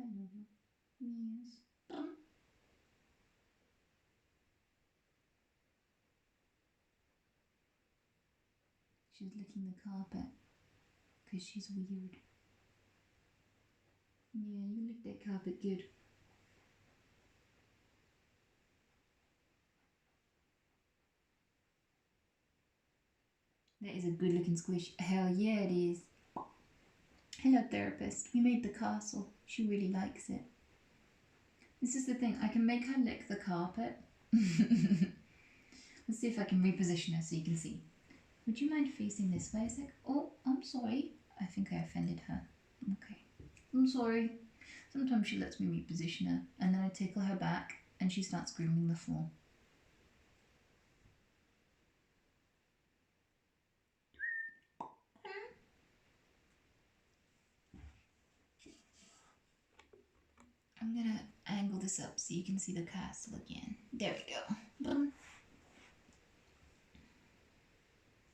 I love her. Yes. She's licking the carpet because she's weird. Yeah, you lick that carpet good. That is a good looking squish. Hell yeah, it is. Hello, therapist. We made the castle. She really likes it. This is the thing. I can make her lick the carpet. Let's see if I can reposition her so you can see. Would you mind facing this way a sec? Oh, I'm sorry. I think I offended her. Okay. I'm sorry. Sometimes she lets me reposition her, and then I tickle her back, and she starts grooming the floor. I'm gonna angle this up so you can see the castle again. There we go. Boom.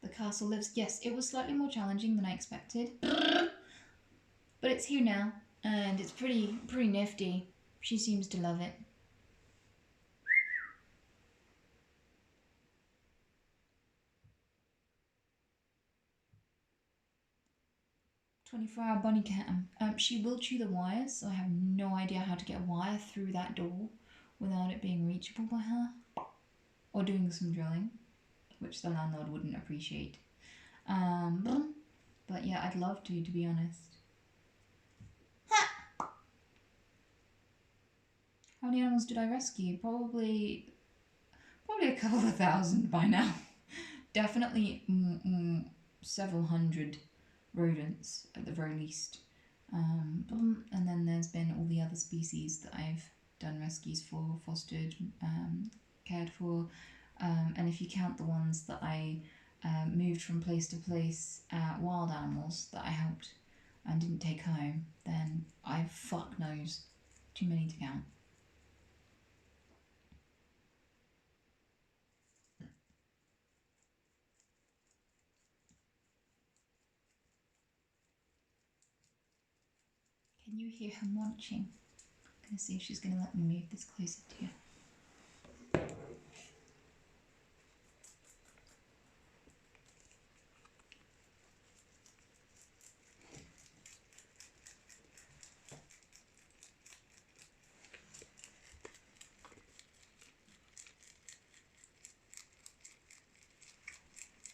The castle lives. Yes, it was slightly more challenging than I expected, but it's here now, and it's pretty nifty. She seems to love it. 24-hour bunny cam. She will chew the wires, so I have no idea how to get a wire through that door without it being reachable by her, or doing some drilling, which the landlord wouldn't appreciate. But yeah, I'd love to be honest. Ha! How many animals did I rescue? Probably Probably a couple of thousand by now. Definitely several hundred rodents at the very least. And then there's been all the other species that I've done rescues for, fostered, cared for. And if you count the ones that I moved from place to place, wild animals that I helped and didn't take home, then I fuck knows. Too many to count. Can you hear her munching? I'm gonna see if she's gonna let me move this closer to you.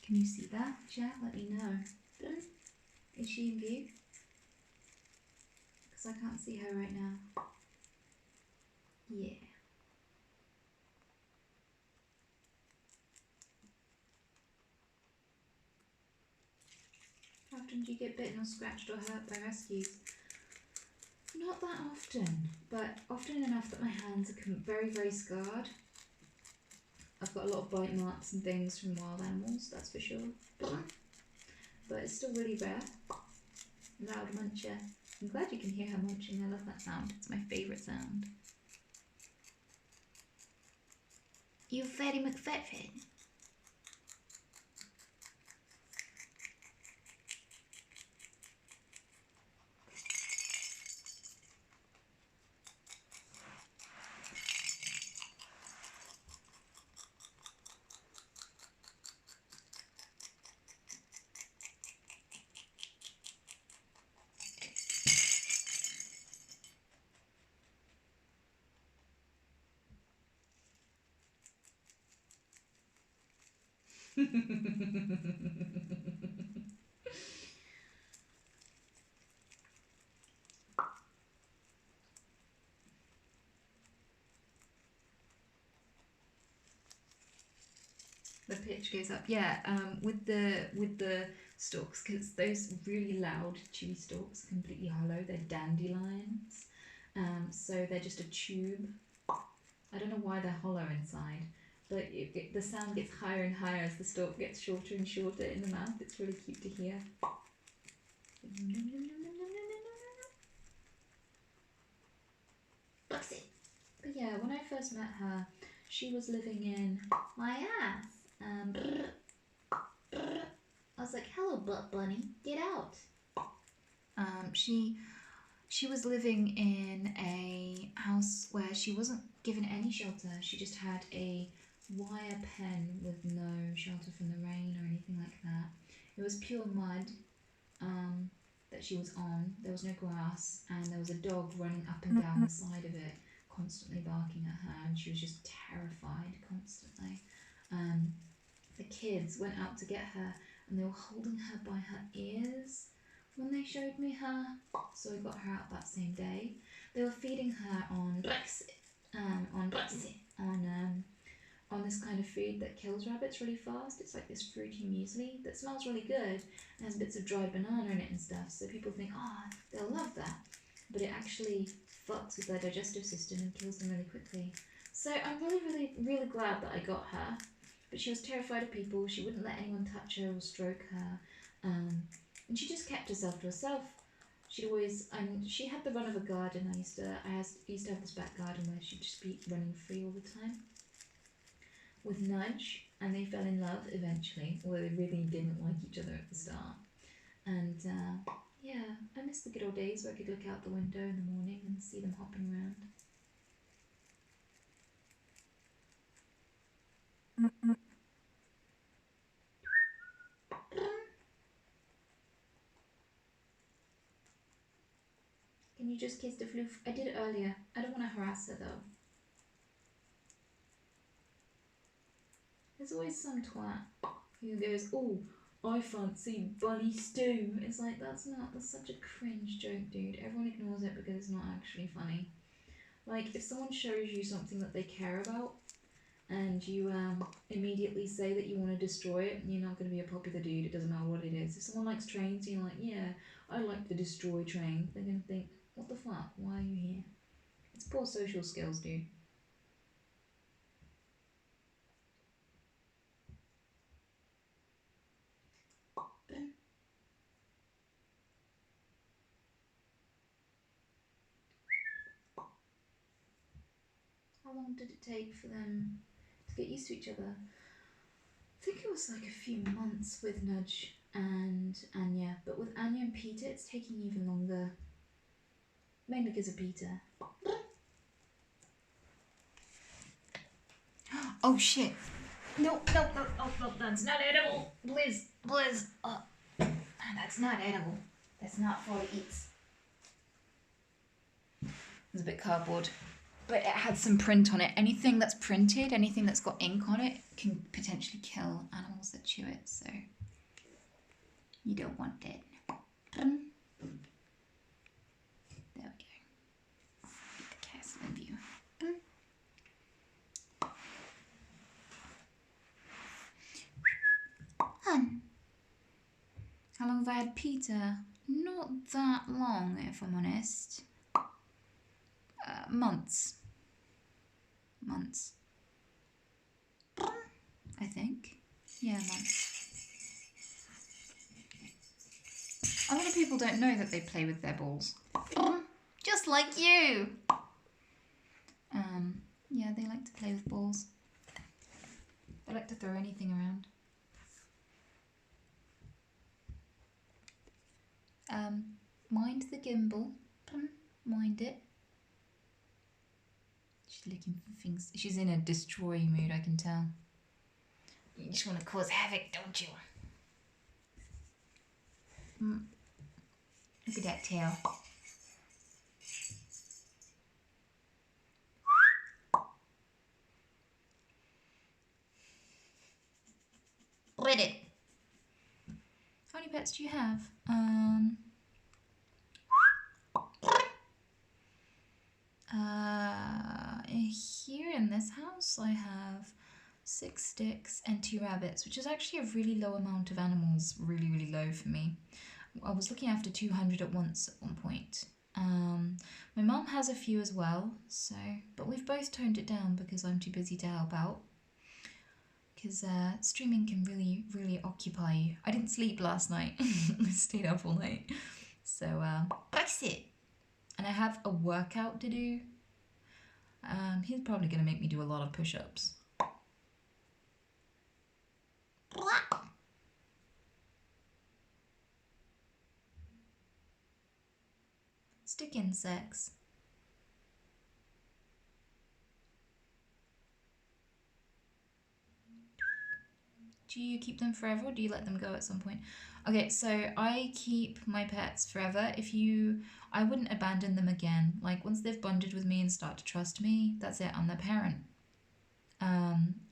Can you see that, chat? Let me know. Is she in view? Because I can't see her right now. Yeah. How often do you get bitten or scratched or hurt by rescues? Not that often, but often enough that my hands are very, very scarred. I've got a lot of bite marks and things from wild animals, that's for sure. But it's still really rare. Loud muncher. I'm glad you can hear her munching. I love that sound. It's my favourite sound. You fatty McFetfit. The pitch goes up, yeah. With the stalks, because those really loud chewy stalks, completely hollow. They're dandelions, so they're just a tube. I don't know why they're hollow inside, but the sound gets higher and higher as the stalk gets shorter and shorter in the mouth. It's really cute to hear. But yeah, when I first met her, she was living in my ass. I was like, "Hello, butt bunny, get out." She was living in a house where she wasn't given any shelter. She just had a wire pen with no shelter from the rain or anything like that. It was pure mud that she was on. There was no grass, and there was a dog running up and down the side of it, constantly barking at her, and she was just terrified constantly. The kids went out to get her, and they were holding her by her ears when they showed me her, so I got her out that same day. They were feeding her on on this kind of food that kills rabbits really fast. It's like this fruity muesli that smells really good and has bits of dried banana in it and stuff, so people think, oh, they'll love that, but it actually fucks with their digestive system and kills them really quickly. So I'm really glad that I got her, but she was terrified of people. She wouldn't let anyone touch her or stroke her, and she just kept herself to herself. She'd always, she had the run of a garden. I used to have this back garden where she'd just be running free all the time with Nudge, and they fell in love eventually, although they really didn't like each other at the start. And yeah, I miss the good old days where I could look out the window in the morning and see them hopping around. Can you just kiss the floof? I did it earlier. I don't want to harass her though. There's always some twat who goes, "Oh, I fancy bunny stew." It's like, that's such a cringe joke, dude. Everyone ignores it because it's not actually funny. Like, if someone shows you something that they care about and you immediately say that you want to destroy it, and you're not going to be a popular dude. It doesn't matter what it is. If someone likes trains, and you're like, yeah, I like to destroy train, they're going to think, what the fuck? Why are you here? It's poor social skills, dude. How long did it take for them to get used to each other? I think it was like a few months with Nudge and Anya, but with Anya and Peter, it's taking even longer. Mainly because of Peter. Oh shit. No, that's not edible. Blizz. That's not edible. That's not for eats. It's a bit cardboard. But it had some print on it. Anything that's printed, anything that's got ink on it, can potentially kill animals that chew it, so you don't want it. There we go. Get the castle in view. Hun, how long have I had Peter? Not that long, if I'm honest. Months. I think. Yeah, months. A lot of people don't know that they play with their balls. Just like you! Yeah, they like to play with balls. They like to throw anything around. Mind the gimbal. Mind it. She's looking for things. She's in a destroy mood, I can tell. You just want to cause havoc, don't you? Look at that tail. Lit it. How many pets do you have? Here in this house I have 6 sticks and 2 rabbits, which is actually a really low amount of animals, really low for me. I was looking after 200 at once at one point. My mum has a few as well, so but we've both toned it down because I'm too busy to help out. Because streaming can really occupy you. I didn't sleep last night. I stayed up all night. So that's it. And I have a workout to do. He's probably going to make me do a lot of push-ups. Stick insects. Do you keep them forever or do you let them go at some point? Okay, so I keep my pets forever. I wouldn't abandon them again. Like once they've bonded with me and start to trust me, that's it, I'm their parent.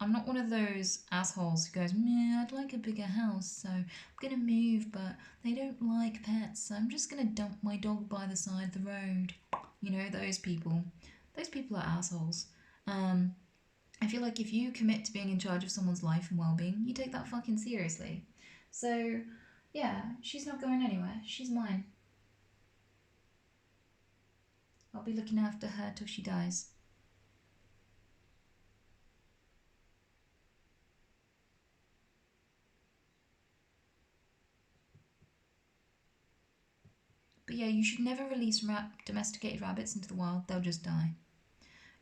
I'm not one of those assholes who goes, meh, I'd like a bigger house, so I'm gonna move, but they don't like pets, so I'm just gonna dump my dog by the side of the road. You know, those people. Those people are assholes. I feel like if you commit to being in charge of someone's life and well-being, you take that fucking seriously. So, yeah, she's not going anywhere. She's mine. I'll be looking after her till she dies. But yeah, you should never release domesticated rabbits into the wild. They'll just die.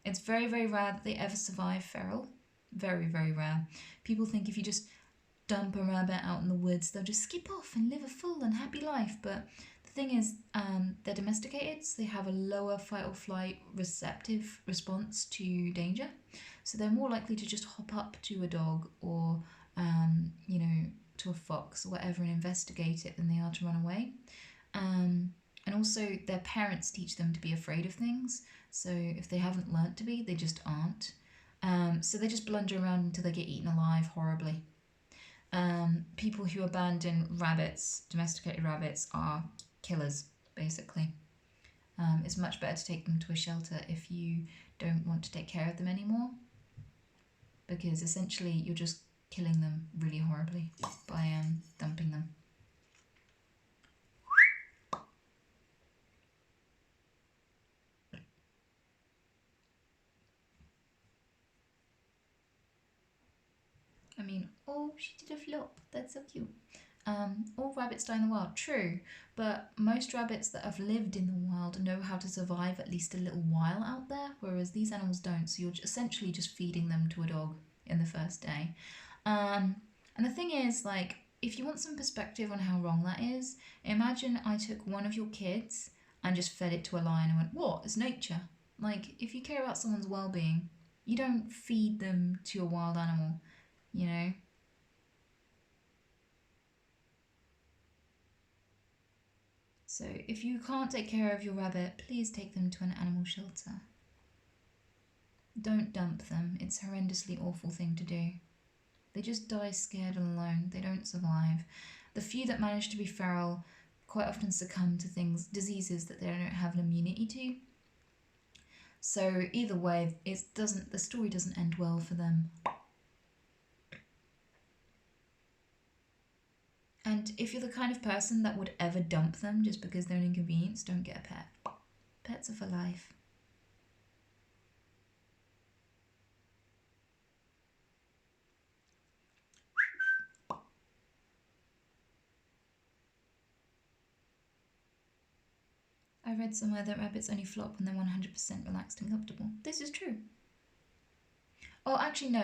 It's very rare that they ever survive feral. Very rare. People think if you just dump a rabbit out in the woods, they'll just skip off and live a full and happy life. But the thing is, they're domesticated, so they have a lower fight or flight receptive response to danger. So they're more likely to just hop up to a dog or, to a fox or whatever and investigate it than they are to run away. And also their parents teach them to be afraid of things. So if they haven't learnt to be, they just aren't. So they just blunder around until they get eaten alive horribly. People who abandon rabbits, domesticated rabbits, are killers, basically. It's much better to take them to a shelter if you don't want to take care of them anymore. because essentially you're just killing them really horribly by dumping them. I mean, oh, she did a flop. That's so cute. All rabbits die in the wild. True, but most rabbits that have lived in the wild know how to survive at least a little while out there, whereas these animals don't. So you're essentially just feeding them to a dog in the first day. And the thing is, like, if you want some perspective on how wrong that is, imagine I took one of your kids and just fed it to a lion and went, "What? It's nature." Like, if you care about someone's well-being, you don't feed them to a wild animal, you know? So if you can't take care of your rabbit, please take them to an animal shelter. Don't dump them. It's a horrendously awful thing to do. They just die scared and alone. They don't survive. The few that manage to be feral quite often succumb to diseases that they don't have an immunity to. So either way, the story doesn't end well for them. And if you're the kind of person that would ever dump them just because they're an inconvenience, don't get a pet. Pets are for life. I read somewhere that rabbits only flop when they're 100% relaxed and comfortable. This is true. Oh, actually, no.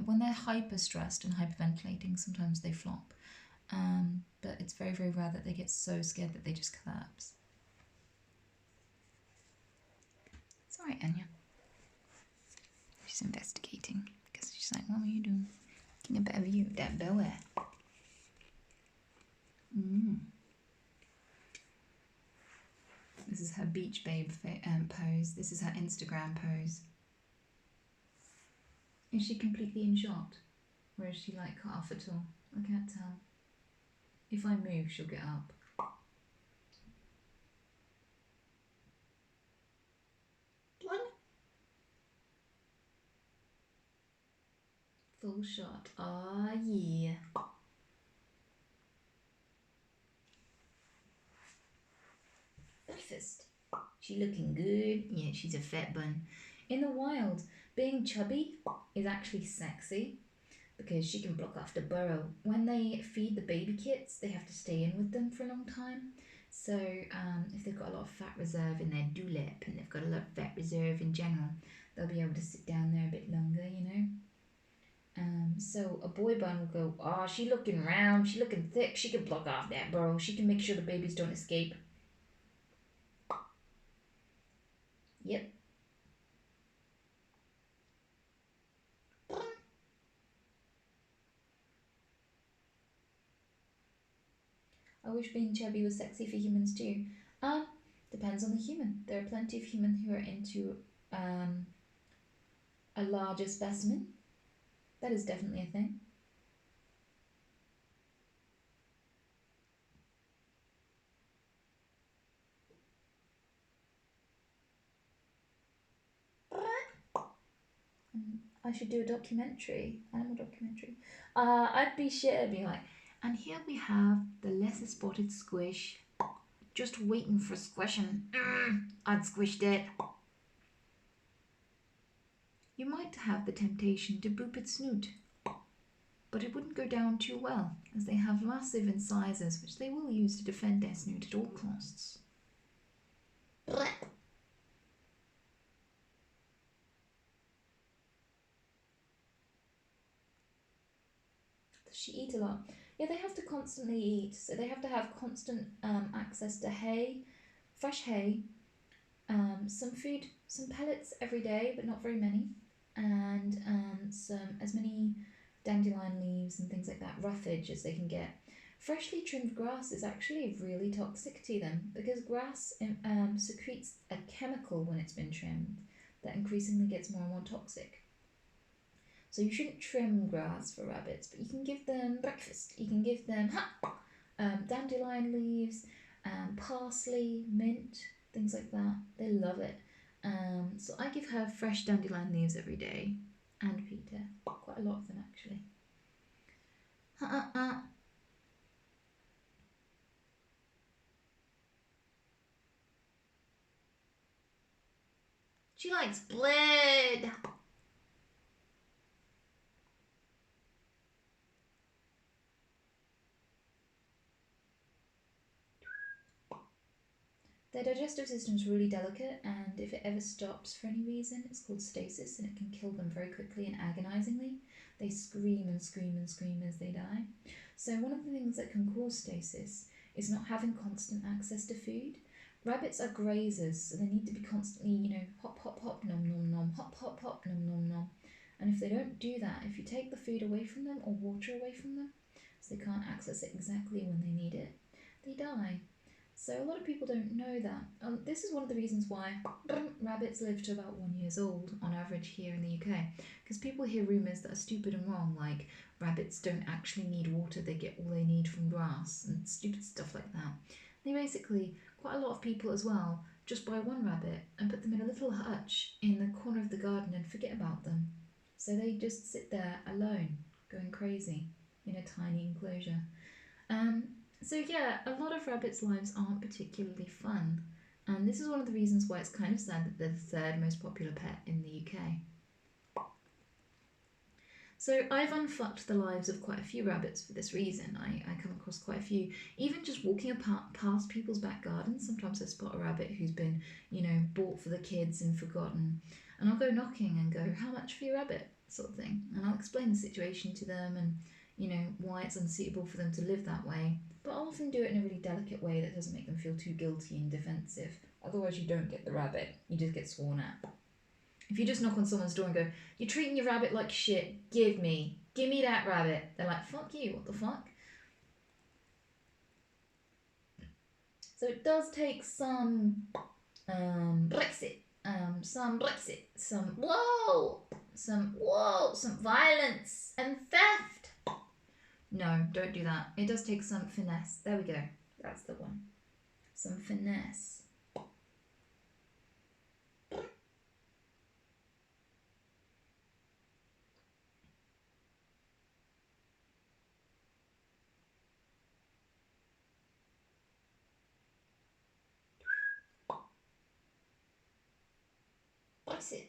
When they're hyper stressed and hyperventilating, sometimes they flop. But it's very, very rare that they get so scared that they just collapse. It's alright, Anya. She's investigating because she's like, "What are you doing? Getting a better view of that boa." This is her beach babe pose. This is her Instagram pose. Is she completely in shot? Or is she like cut off at all? I can't tell. If I move, she'll get up. One. Full shot. Ah, yeah. Breakfast. She looking good? Yeah, she's a fat bun. In the wild, being chubby is actually sexy because she can block off the burrow. When they feed the baby kits, they have to stay in with them for a long time. So if they've got a lot of fat reserve in their dewlap and they've got a lot of fat reserve in general, they'll be able to sit down there a bit longer, you know. So a boy bun will go, "Oh, she looking round, she looking thick, she can block off that burrow, she can make sure the babies don't escape." Yep. I wish being chubby was sexy for humans too. Depends on the human. There are plenty of humans who are into a larger specimen. That is definitely a thing. I should do a documentary, animal documentary. I'd be shit. I'd be like, "And here we have the lesser spotted squish, just waiting for squishing. I'd squished it." You might have the temptation to boop its snoot, but it wouldn't go down too well, as they have massive incisors which they will use to defend their snoot at all costs. Does she eat a lot? Yeah, they have to constantly eat, so they have to have constant access to hay, fresh hay, some food, some pellets every day, but not very many, and as many dandelion leaves and things like that, roughage as they can get. Freshly trimmed grass is actually really toxic to them because grass secretes a chemical when it's been trimmed that increasingly gets more and more toxic. So you shouldn't trim grass for rabbits, but you can give them breakfast. You can give them dandelion leaves, parsley, mint, things like that. They love it. So I give her fresh dandelion leaves every day. and Peter. Quite a lot of them actually. She likes blood. Their digestive system is really delicate, and if it ever stops for any reason, it's called stasis, and it can kill them very quickly and agonizingly. They scream and scream and scream as they die. So, one of the things that can cause stasis is not having constant access to food. Rabbits are grazers, so they need to be constantly, hop, hop, hop, nom, nom, nom, hop, hop, hop, nom, nom, nom. And if they don't do that, if you take the food away from them or water away from them, so they can't access it exactly when they need it, they die. So a lot of people don't know that. This is one of the reasons why rabbits live to about 1 year old on average here in the UK. Because people hear rumours that are stupid and wrong, like rabbits don't actually need water, they get all they need from grass and stupid stuff like that. They basically, quite a lot of people as well, just buy one rabbit and put them in a little hutch in the corner of the garden and forget about them. So they just sit there alone, going crazy in a tiny enclosure. Um, so yeah, a lot of rabbits' lives aren't particularly fun, and this is one of the reasons why it's kind of sad that they're the third most popular pet in the UK. So I've unfucked the lives of quite a few rabbits for this reason. I come across quite a few, even just walking past people's back gardens. Sometimes I spot a rabbit who's been, bought for the kids and forgotten, and I'll go knocking and go, "How much for your rabbit?" sort of thing, and I'll explain the situation to them and why it's unsuitable for them to live that way. But I'll often do it in a really delicate way that doesn't make them feel too guilty and defensive. Otherwise, you don't get the rabbit. You just get sworn at. If you just knock on someone's door and go, "You're treating your rabbit like shit, give me that rabbit," they're like, "Fuck you, what the fuck?" So it does take some Brexit, some violence and theft. No, don't do that. It does take some finesse. There we go. That's the one. Some finesse. Brexit.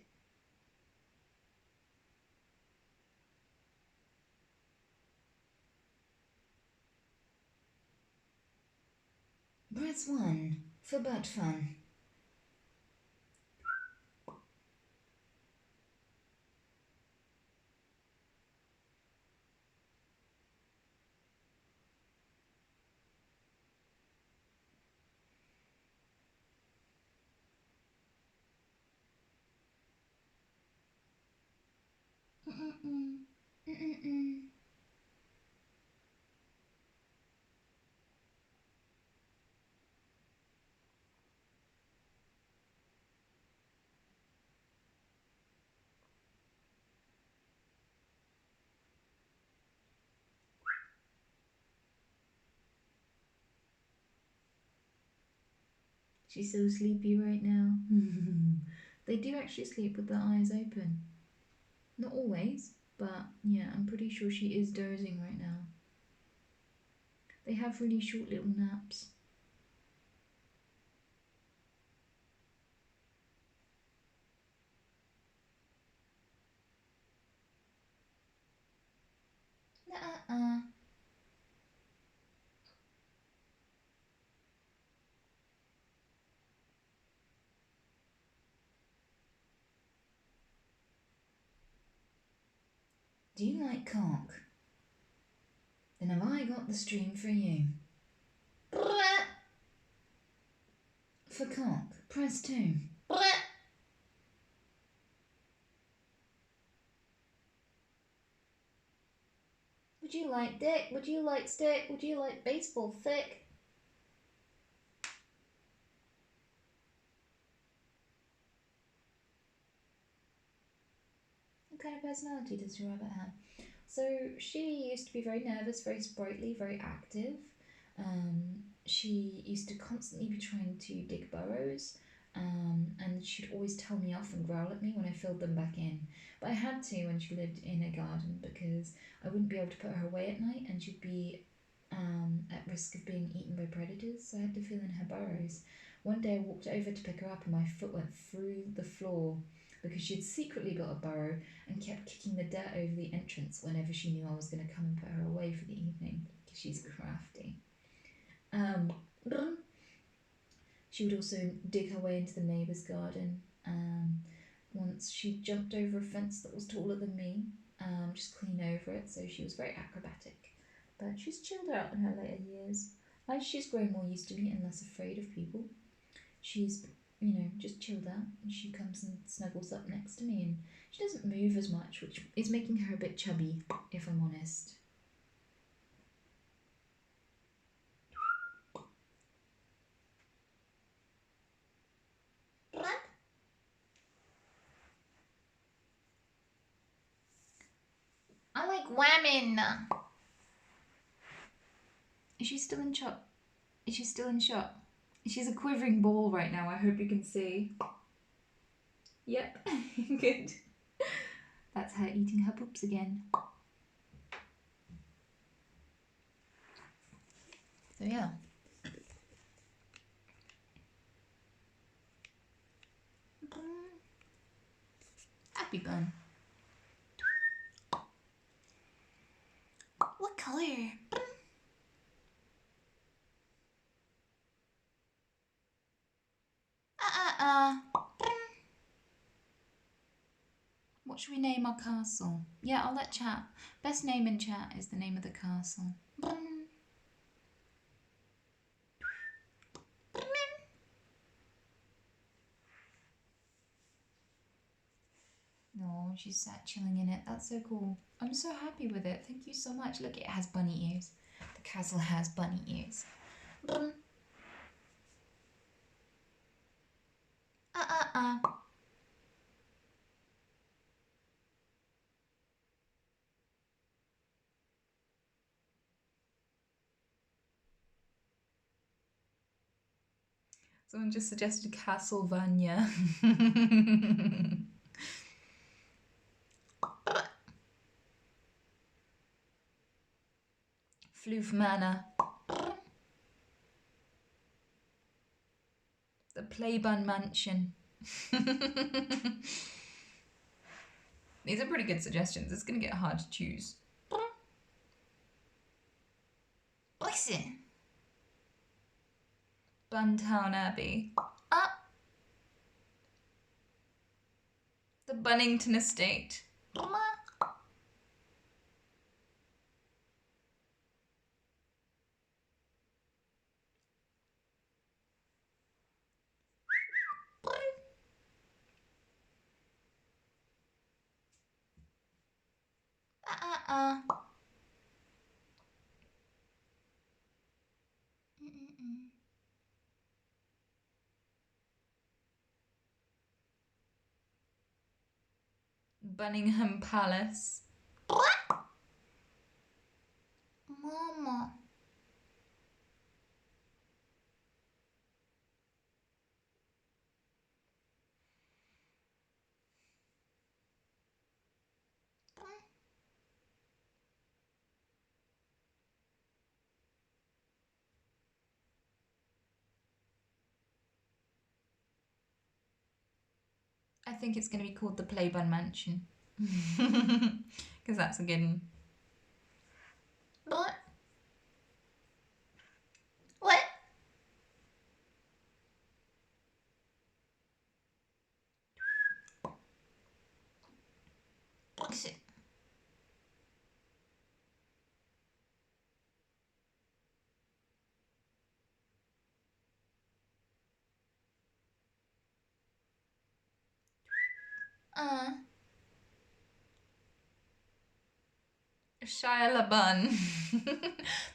Press 1 for butt fun. Mm-mm-mm. Mm-mm-mm. She's so sleepy right now. They do actually sleep with their eyes open. Not always, but yeah, I'm pretty sure she is dozing right now. They have really short little naps. Nuh-uh. Do you like cock? Then have I got the stream for you. For cock, press 2. Would you like dick? Would you like stick? Would you like baseball thick? What kind of personality does your rabbit have? So she used to be very nervous, very sprightly, very active. She used to constantly be trying to dig burrows and she'd always tell me off and growl at me when I filled them back in. But I had to when she lived in a garden because I wouldn't be able to put her away at night and she'd be at risk of being eaten by predators, so I had to fill in her burrows. One day I walked over to pick her up and my foot went through the floor because she had secretly got a burrow and kept kicking the dirt over the entrance whenever she knew I was going to come and put her away for the evening because she's crafty. She would also dig her way into the neighbour's garden. Once she jumped over a fence that was taller than me, just clean over it, so she was very acrobatic. But she's chilled out in her later years. As she's grown more used to me and less afraid of people, she's, just chilled out and she comes and snuggles up next to me and she doesn't move as much, which is making her a bit chubby, if I'm honest. I like whamming. Is she still in shot? Is she still in shot? She's a quivering ball right now, I hope you can see. Yep, good. That's her eating her poops again. So yeah. Happy bun. What color? What should we name our castle? Yeah, I'll let chat. Best name in chat is the name of the castle. No, she's sat chilling in it. That's so cool. I'm so happy with it. Thank you so much. Look, it has bunny ears. The castle has bunny ears. Someone just suggested Castlevania. Floof Manor. The Playbun Mansion. These are pretty good suggestions. It's going to get hard to choose. Listen. Buntown Abbey. The Bunnington Estate. Bunningham Palace. Mama. I think it's going to be called the Playbun Mansion. Because that's a good one. What? What? What's it? Shia LaBun.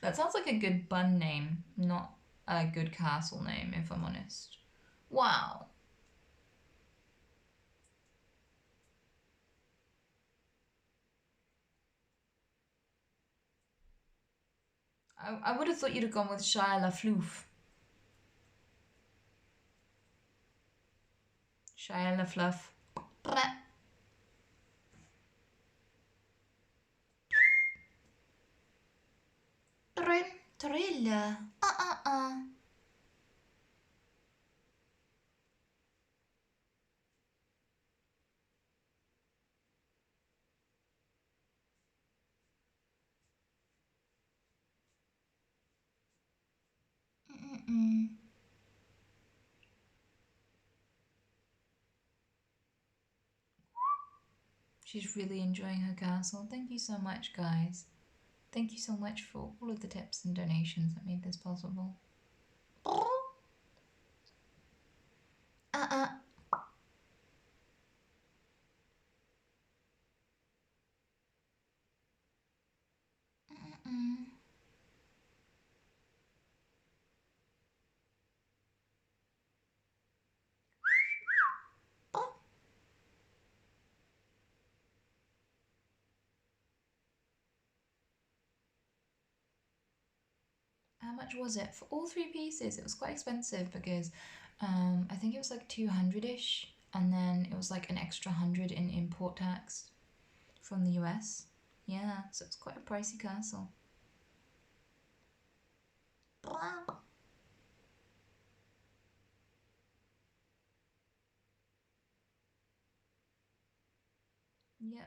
That sounds like a good bun name, not a good castle name, if I'm honest. Wow. I would have thought you'd have gone with Shia LaFloof. Shia LaFluff. Torilla. She's really enjoying her castle. Thank you so much, guys. Thank you so much for all of the tips and donations that made this possible. How much was it? For all 3 pieces, it was quite expensive because I think it was like 200-ish, and then it was like an extra 100 in import tax from the US. Yeah, so it's quite a pricey castle. Yeah.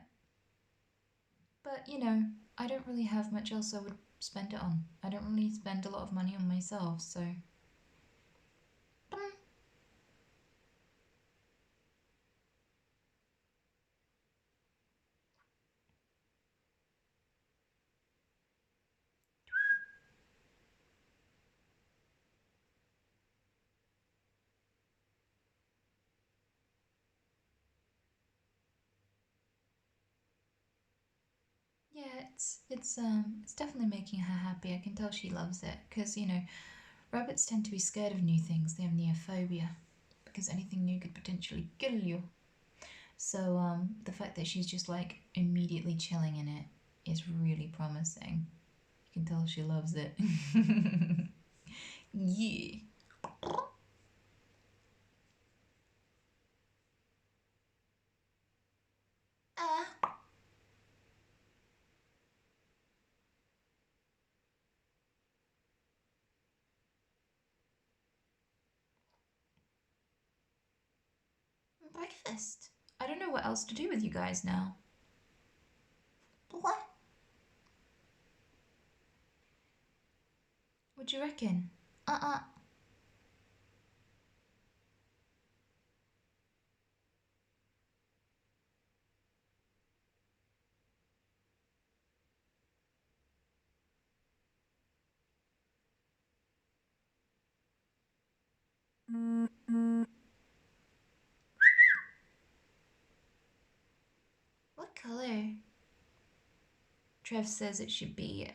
But, you know, I don't really have much else I would spend it on. I don't really spend a lot of money on myself, so. Yeah, it's definitely making her happy. I can tell she loves it because, you know, rabbits tend to be scared of new things. They have neophobia because anything new could potentially kill you. So the fact that she's just like immediately chilling in it is really promising. You can tell she loves it. Yeah. Breakfast. I don't know what else to do with you guys now. What? What do you reckon? Uh-uh. What colour? Trev says it should be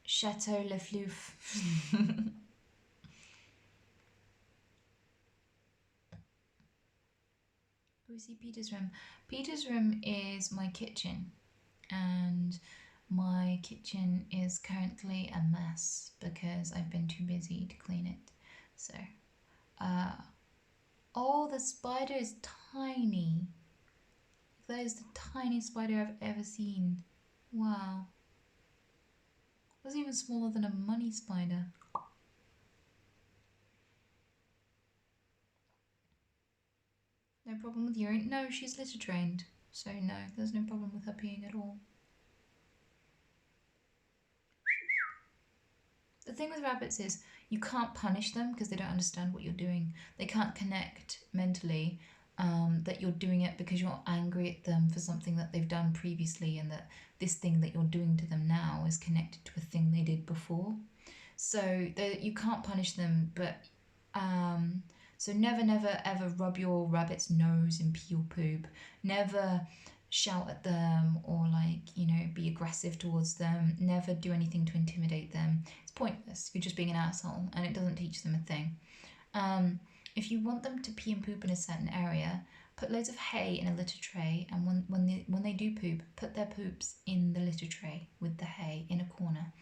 Chateau Le Flouf. We see Peter's room. Peter's room is my kitchen, and my kitchen is currently a mess because I've been too busy to clean it. So, oh, the spider is tiny. That is the tiniest spider I've ever seen. Wow. It was even smaller than a money spider. No problem with urine? No, she's litter trained. So no, there's no problem with her peeing at all. The thing with rabbits is you can't punish them because they don't understand what you're doing. They can't connect mentally that you're doing it because you're angry at them for something that they've done previously, and that this thing that you're doing to them now is connected to a thing they did before. So you can't punish them, but so never, never, ever rub your rabbit's nose in pee or poop. Never shout at them or, like, you know, be aggressive towards them. Never do anything to intimidate them. It's pointless. You're just being an asshole, and it doesn't teach them a thing. If you want them to pee and poop in a certain area, put loads of hay in a litter tray, and when they do poop, put their poops in the litter tray with the hay in a corner.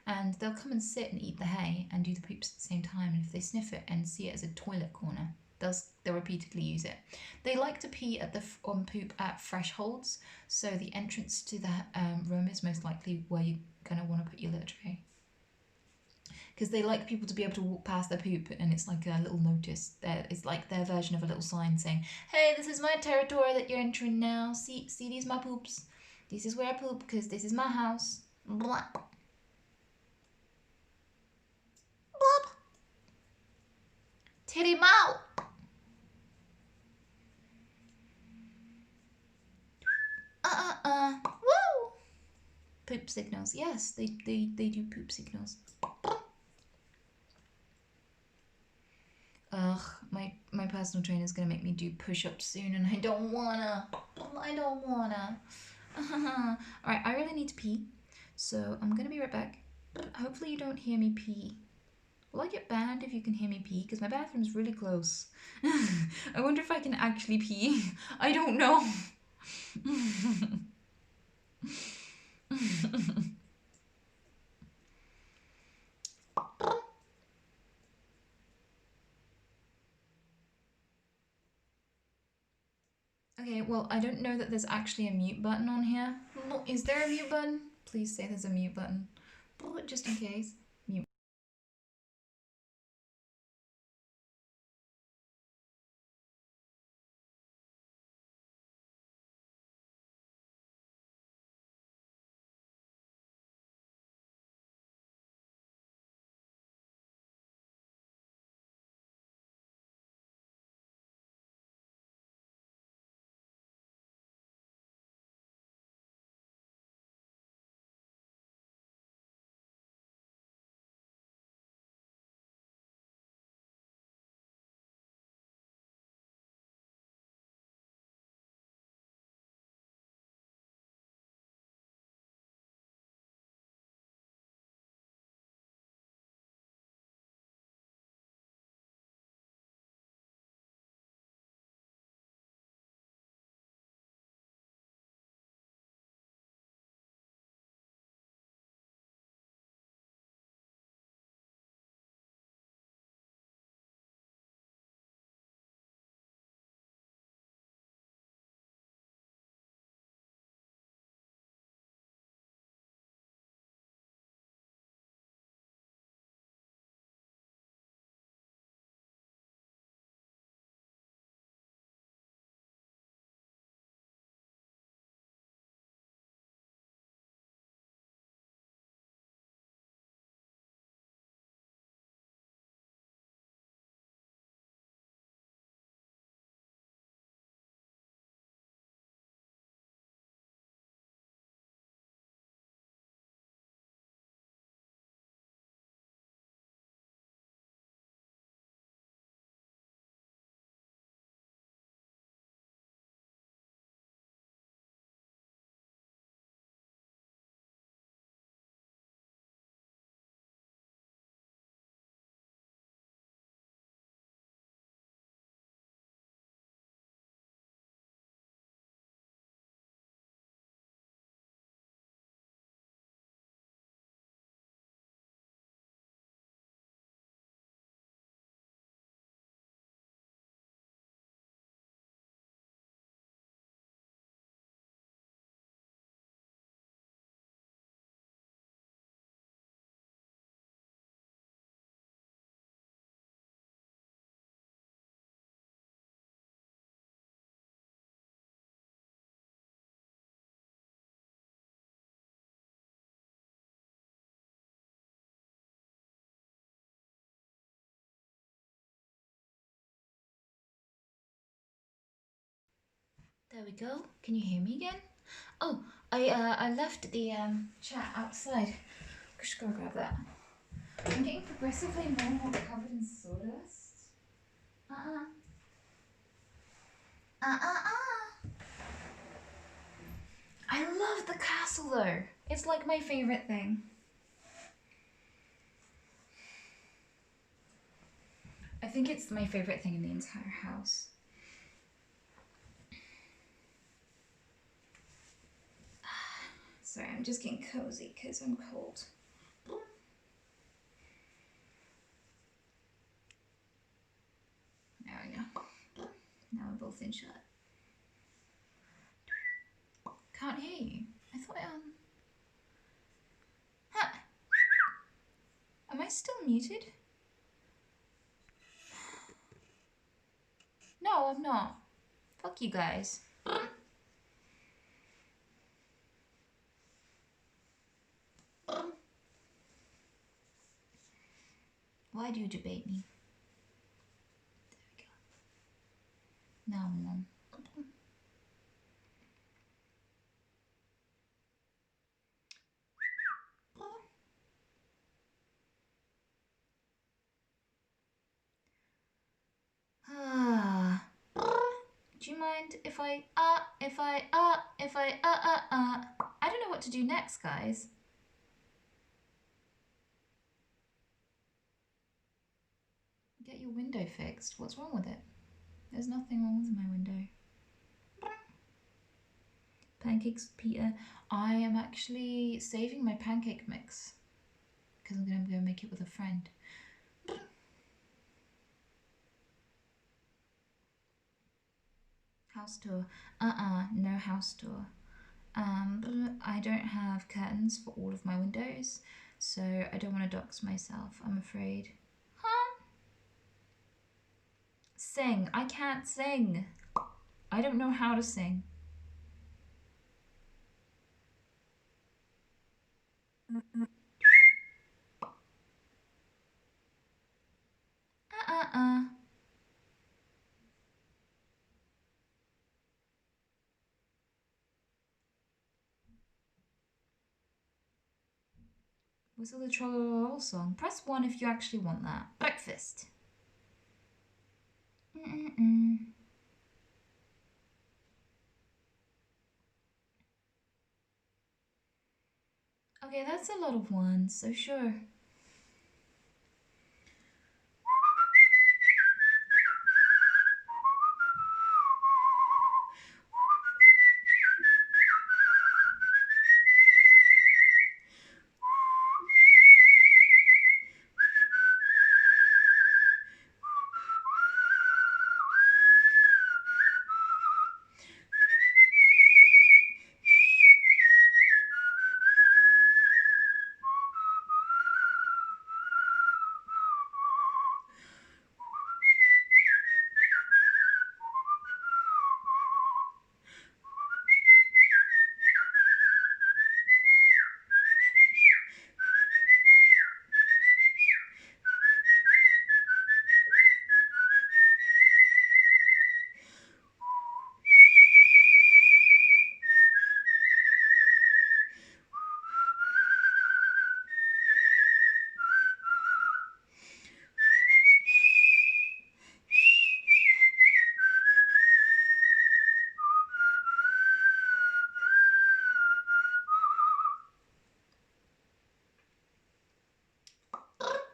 And they'll come and sit and eat the hay and do the poops at the same time. And if they sniff it and see it as a toilet corner, they'll repeatedly use it. They like to pee on poop at thresholds, so the entrance to the room is most likely where you're gonna want to put your litter tray. Because they like people to be able to walk past their poop, and it's like a little notice. It's like their version of a little sign saying, "Hey, this is my territory that you're entering now. See these my poops. This is where I poop because this is my house." Blah. Blop. Titty mouth. Woo. Poop signals. Yes, they do poop signals. Ugh, my personal trainer is gonna make me do push-ups soon, and I don't wanna. Alright, I really need to pee, so I'm gonna be right back. Hopefully you don't hear me pee. Will I get banned if you can hear me pee? Because my bathroom's really close. I wonder if I can actually pee. I don't know. Okay, well, I don't know that there's actually a mute button on here. Is there a mute button? Please say there's a mute button. Just in case. Mute. There we go. Can you hear me again? Oh, I left the chat outside. Just go grab that. I'm getting progressively more and more covered in sawdust. I love the castle though. It's like my favorite thing. I think it's my favorite thing in the entire house. Sorry, I'm just getting cozy because I'm cold. There we go. thin shirt. Can't hear you. I thought Huh. Am I still muted? No, I'm not. Fuck you guys. Why do you debate me? There we go. Now I'm on. Do you mind if I I don't know what to do next, guys. Get your window fixed. What's wrong with it? There's nothing wrong with my window. Pancakes, Peter. I am actually saving my pancake mix because I'm gonna go make it with a friend. House tour. No house tour. I don't have curtains for all of my windows, so I don't want to dox myself, I'm afraid. Huh? Sing. I can't sing. I don't know how to sing. Whistle the Troll song. Press 1 if you actually want that. Breakfast. Okay, that's a lot of ones, so sure.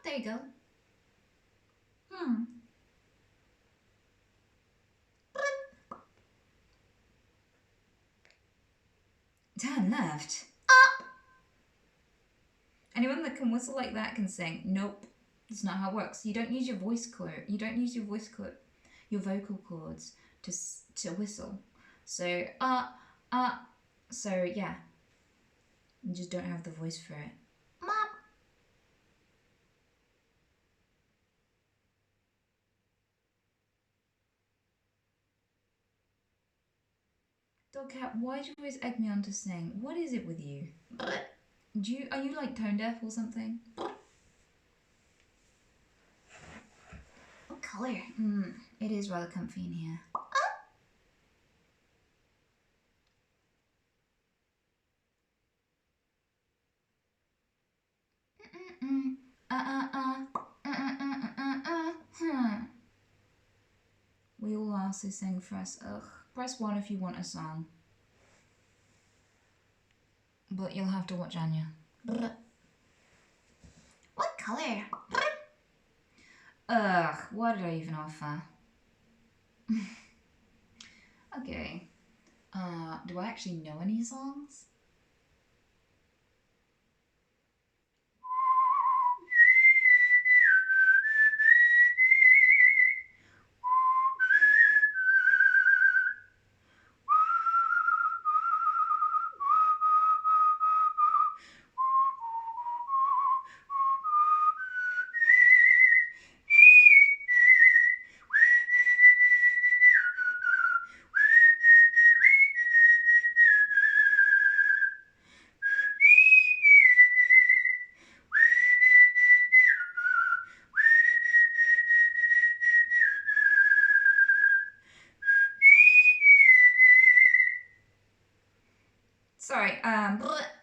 There you go. Turn left. Up. Anyone that can whistle like that can sing. Nope. That's not how it works. You don't use your voice cord. You don't use your your vocal cords to whistle. So so yeah. You just don't have the voice for it. Mom. Dog cat, why do you always egg me on to sing? What is it with you? Are you like tone deaf or something? What colour? It is rather comfy in here. We all ask to sing for us. Ugh. Press 1 if you want a song. But you'll have to watch Anya. What colour? Ugh, what did I even offer? Okay. Do I actually know any songs? Sorry.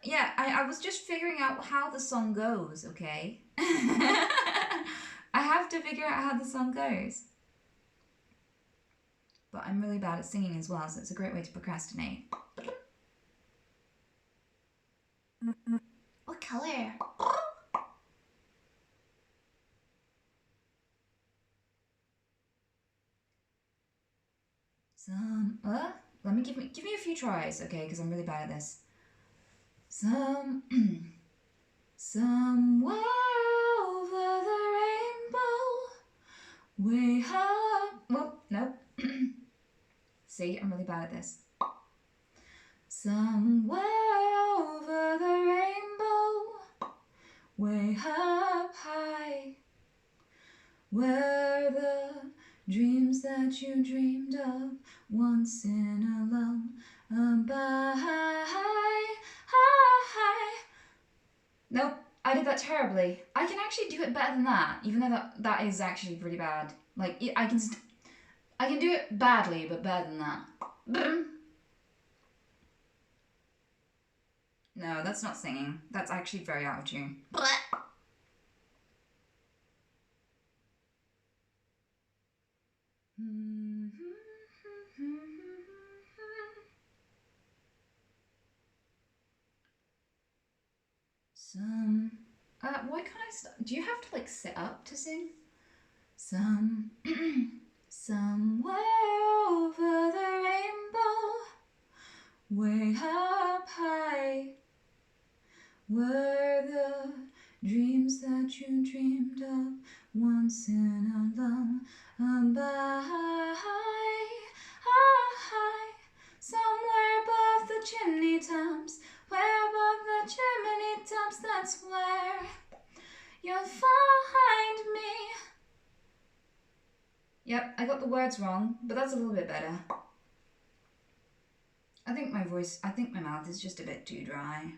Yeah, I was just figuring out how the song goes, okay? I have to figure out how the song goes. But I'm really bad at singing as well, so it's a great way to procrastinate. What color? Let me give me a few tries, okay? Because I'm really bad at this. Somewhere over the rainbow, way up. Well, nope. See, I'm really bad at this. Somewhere over the rainbow, way up high, where the dreams that you dreamed of once in a lullaby. Nope, I did that terribly. I can actually do it better than that, even though that is actually pretty bad. Like, I can do it badly, but better than that. No, that's not singing. That's actually very out of tune. Why can't I stop? Do you have to like sit up to sing? Somewhere over the rainbow, way up high, were the dreams that you dreamed of once in a lullaby. Somewhere above the chimney tops, way above the chimney tops, that's where you'll find me. Yep, I got the words wrong, but that's a little bit better. I think my mouth is just a bit too dry.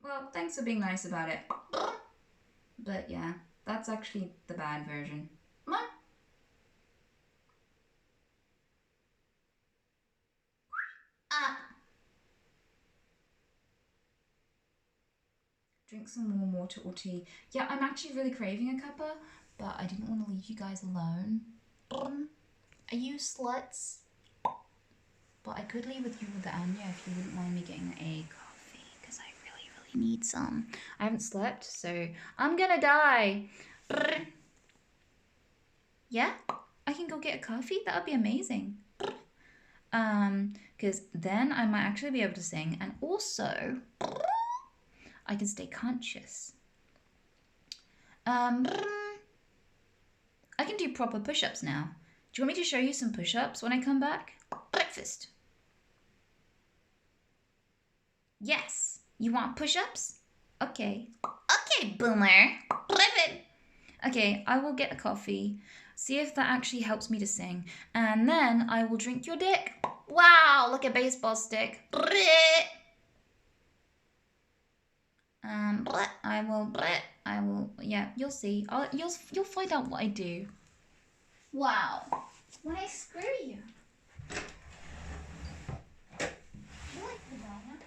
Well, thanks for being nice about it. But yeah, that's actually the bad version. Drink some warm water or tea. Yeah, I'm actually really craving a cuppa, but I didn't want to leave you guys alone. Are you sluts? But I could leave with you with Anya if you wouldn't mind me getting a coffee, because I really, really need some. I haven't slept, so I'm gonna die. Yeah, I can go get a coffee. That would be amazing. Because then I might actually be able to sing, and also I can stay conscious. I can do proper push-ups now. Do you want me to show you some push-ups when I come back? Breakfast. Yes. You want push-ups? Okay. Okay, boomer. Breakfast. Okay, I will get a coffee, see if that actually helps me to sing, and then I will drink your dick. Wow, look at baseball stick. I will, yeah, you'll see. You'll find out what I do. Wow. When I screw you. You like banana?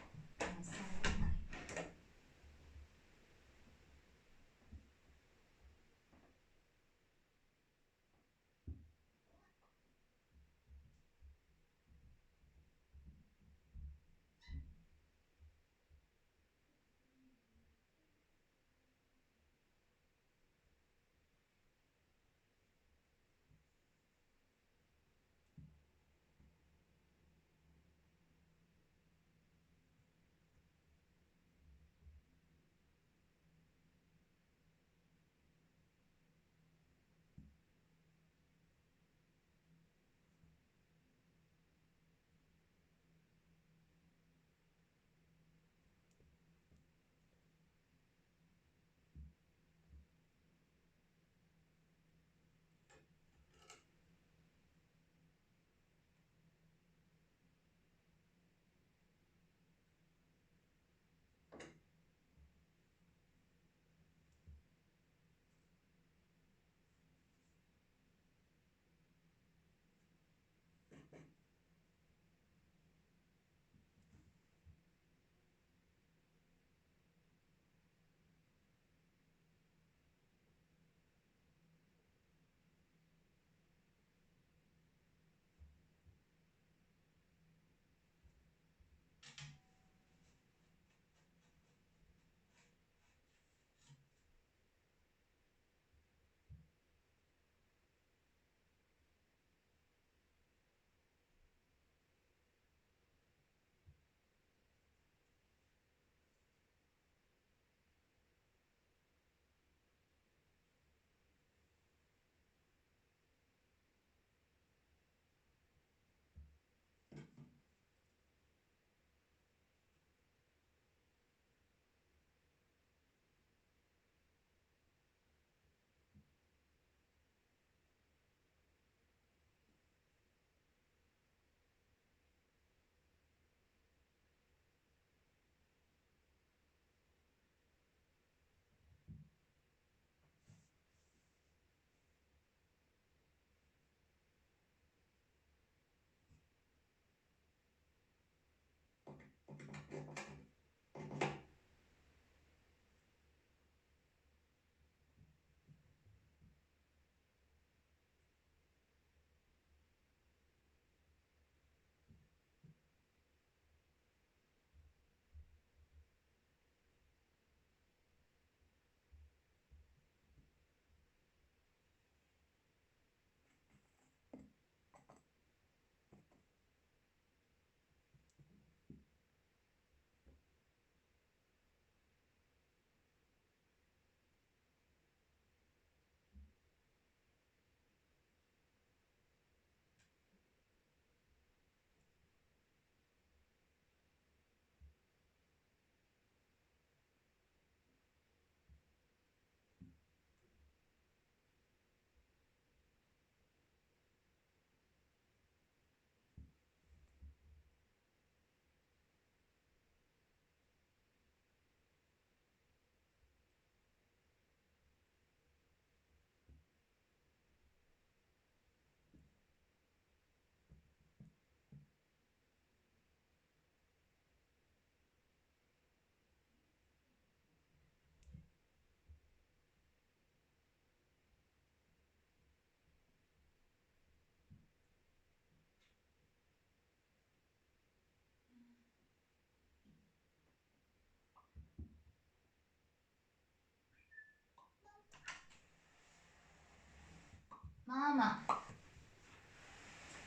Mama.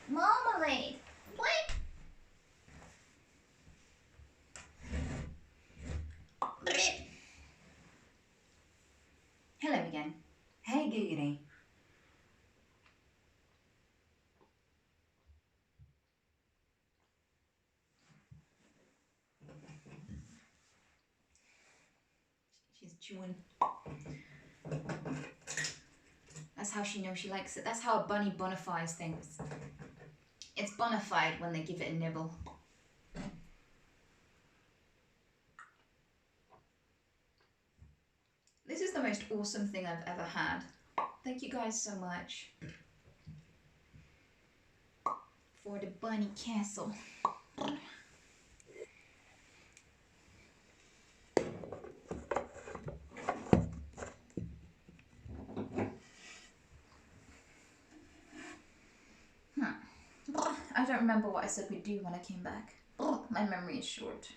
Marmalade. What? Hello again. Hey, Giggity. She's chewing. That's how she knows she likes it. That's how a bunny bonifies things. It's bonified when they give it a nibble. This is the most awesome thing I've ever had. Thank you guys so much for the bunny castle. I don't remember what I said we'd do when I came back. My memory is short.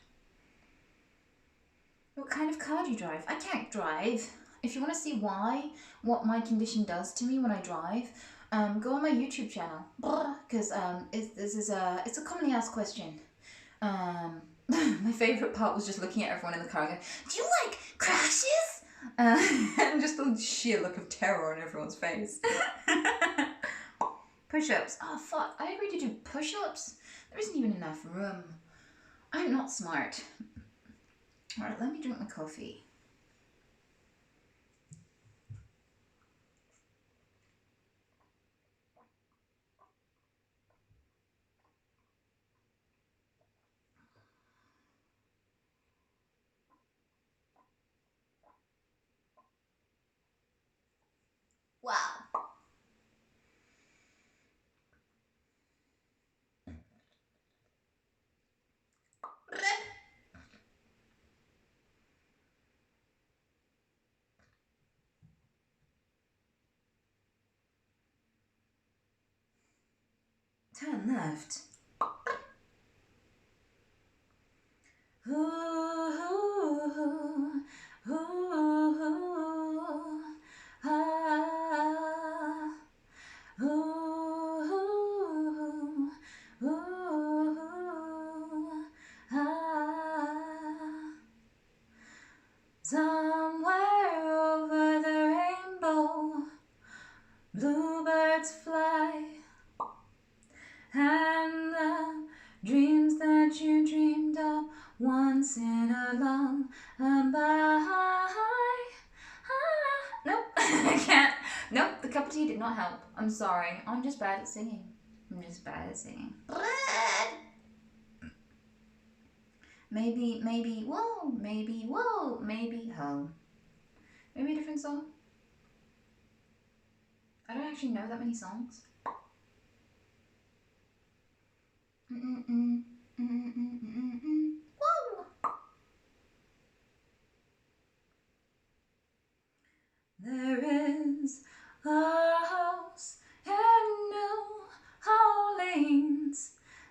What kind of car do you drive? I can't drive. If you want to see what my condition does to me when I drive, go on my YouTube channel. Because it's a commonly asked question. My favourite part was just looking at everyone in the car and going, do you like crashes? And just the sheer look of terror on everyone's face. Push-ups. Oh fuck, I agreed to do push-ups? There isn't even enough room. I'm not smart. Alright, let me drink my coffee. Wow. Turn left. Ooh, ooh, ooh, ooh, ah, ooh, ooh, ooh, ah. Somewhere over the rainbow, bluebirds fly, and the dreams that you dreamed of once in a lullaby. Nope, I can't. Nope, the cup of tea did not help. I'm sorry. I'm just bad at singing. I'm just bad at singing. Maybe, whoa, maybe home. Maybe a different song. I don't actually know that many songs. Whoa! There is a house in New Orleans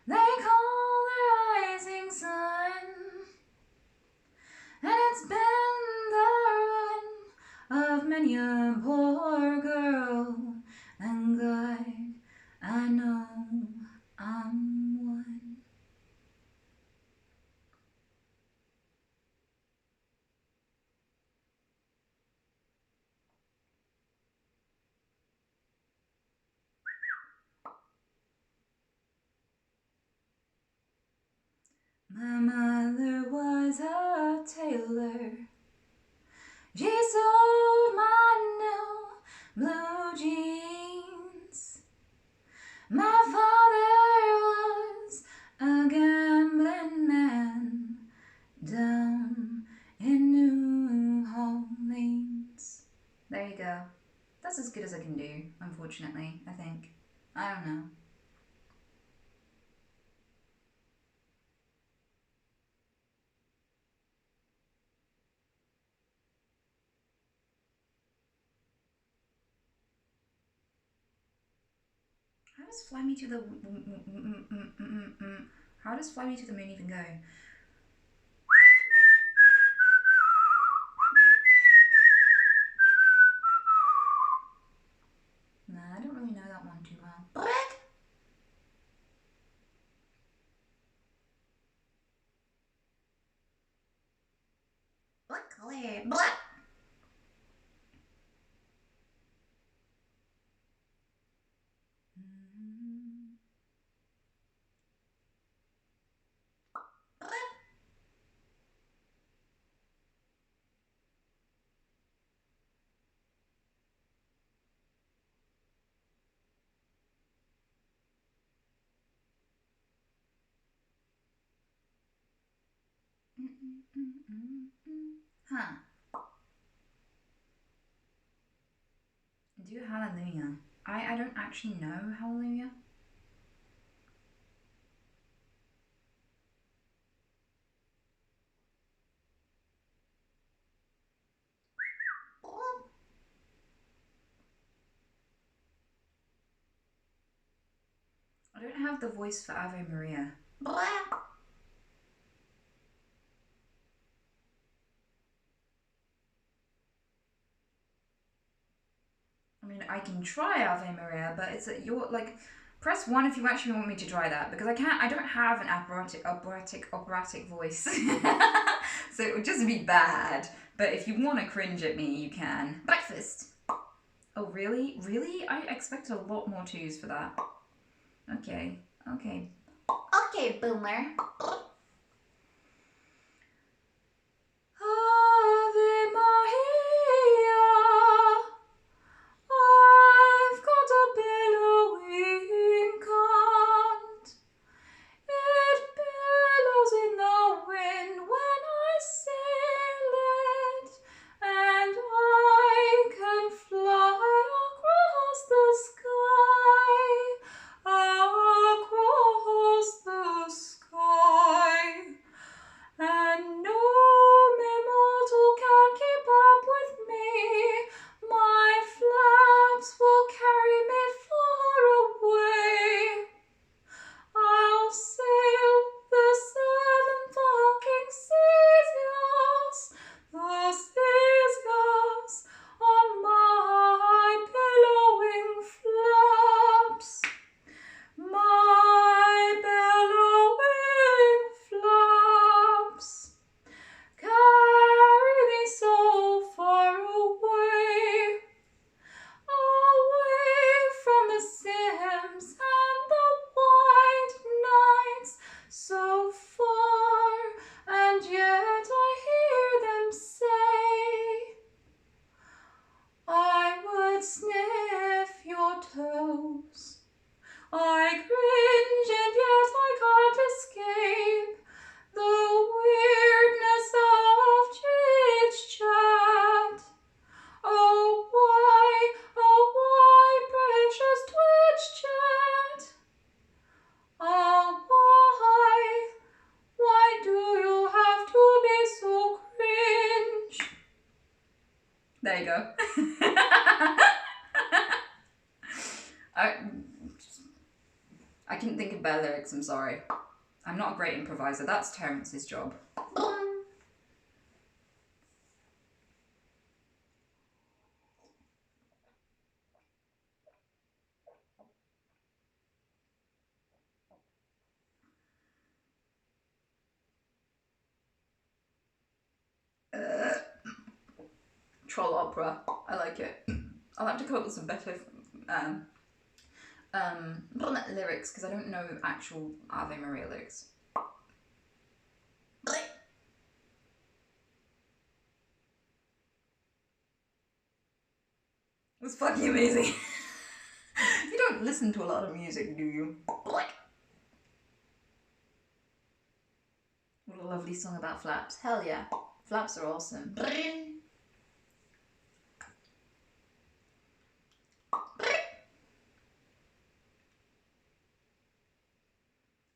they call the rising sun, and it's been the ruin of many a poor girl and God, I know I'm one. My mother was a tailor. She sewed my new blue jeans. My father was a gambling man down in New Orleans. There you go. That's as good as I can do, unfortunately, I think. I don't know. How does Fly Me to the How does Fly Me to the Moon even go? Nah, I don't really know. Okay. Blah. Huh. Do Hallelujah. I don't actually know Hallelujah. I don't have the voice for Ave Maria. Blah. I mean, I can try Ave Maria, but it's you're like, press one if you actually want me to try that, because I can't. I don't have an operatic voice, so it would just be bad. But if you want to cringe at me, you can. Breakfast. Oh really? Really? I expected a lot more twos for that. Okay. Okay. Okay, boomer. Ave Maria. I've got a billowing cant. It billows in the wind when I sail it, and I can fly across the sky, across the sky. And no mortal can keep up with me. My flaps will carry me far away. I'll sail the seven fucking seas, yes, the seas, yes, on my billowing flaps. My billowing flaps carry me so far away, away from the Sims and the white nights, so far, and yet I hear them say, I would sniff your toes. I cringe and yet I can't escape the weirdness of chit-chat. Oh why, precious Twitch chat? Oh why do you have to be so cringe? There you go. I couldn't think of better lyrics, I'm sorry. I'm not a great improviser, that's Terrence's job. Troll opera, I like it. I'll have to come up with some better lyrics, because I don't know actual Ave Maria lyrics. It was fucking amazing. You don't listen to a lot of music, do you? What a lovely song about flaps. Hell yeah. Flaps are awesome.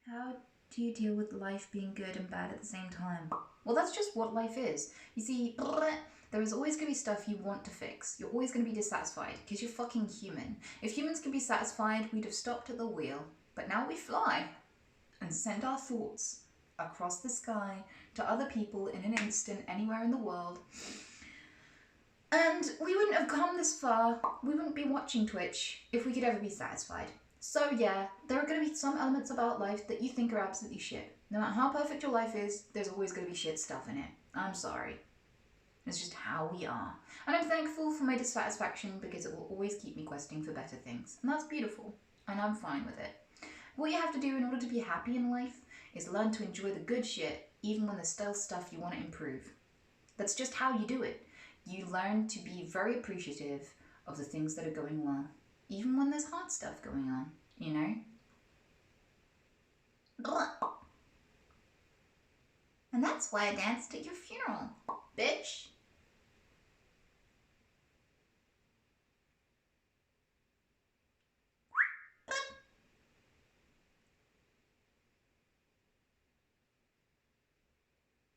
How do you deal with life being good and bad at the same time? Well, that's just what life is. You see, there is always going to be stuff you want to fix. You're always going to be dissatisfied because you're fucking human. If humans could be satisfied, we'd have stopped at the wheel. But now we fly and send our thoughts across the sky to other people in an instant anywhere in the world. And we wouldn't have come this far, we wouldn't be watching Twitch if we could ever be satisfied. So yeah, there are going to be some elements about life that you think are absolutely shit. No matter how perfect your life is, there's always going to be shit stuff in it. I'm sorry. It's just how we are. And I'm thankful for my dissatisfaction because it will always keep me questing for better things. And that's beautiful. And I'm fine with it. What you have to do in order to be happy in life is learn to enjoy the good shit, even when there's still stuff you want to improve. That's just how you do it. You learn to be very appreciative of the things that are going well, even when there's hard stuff going on, you know? And that's why I danced at your funeral, bitch.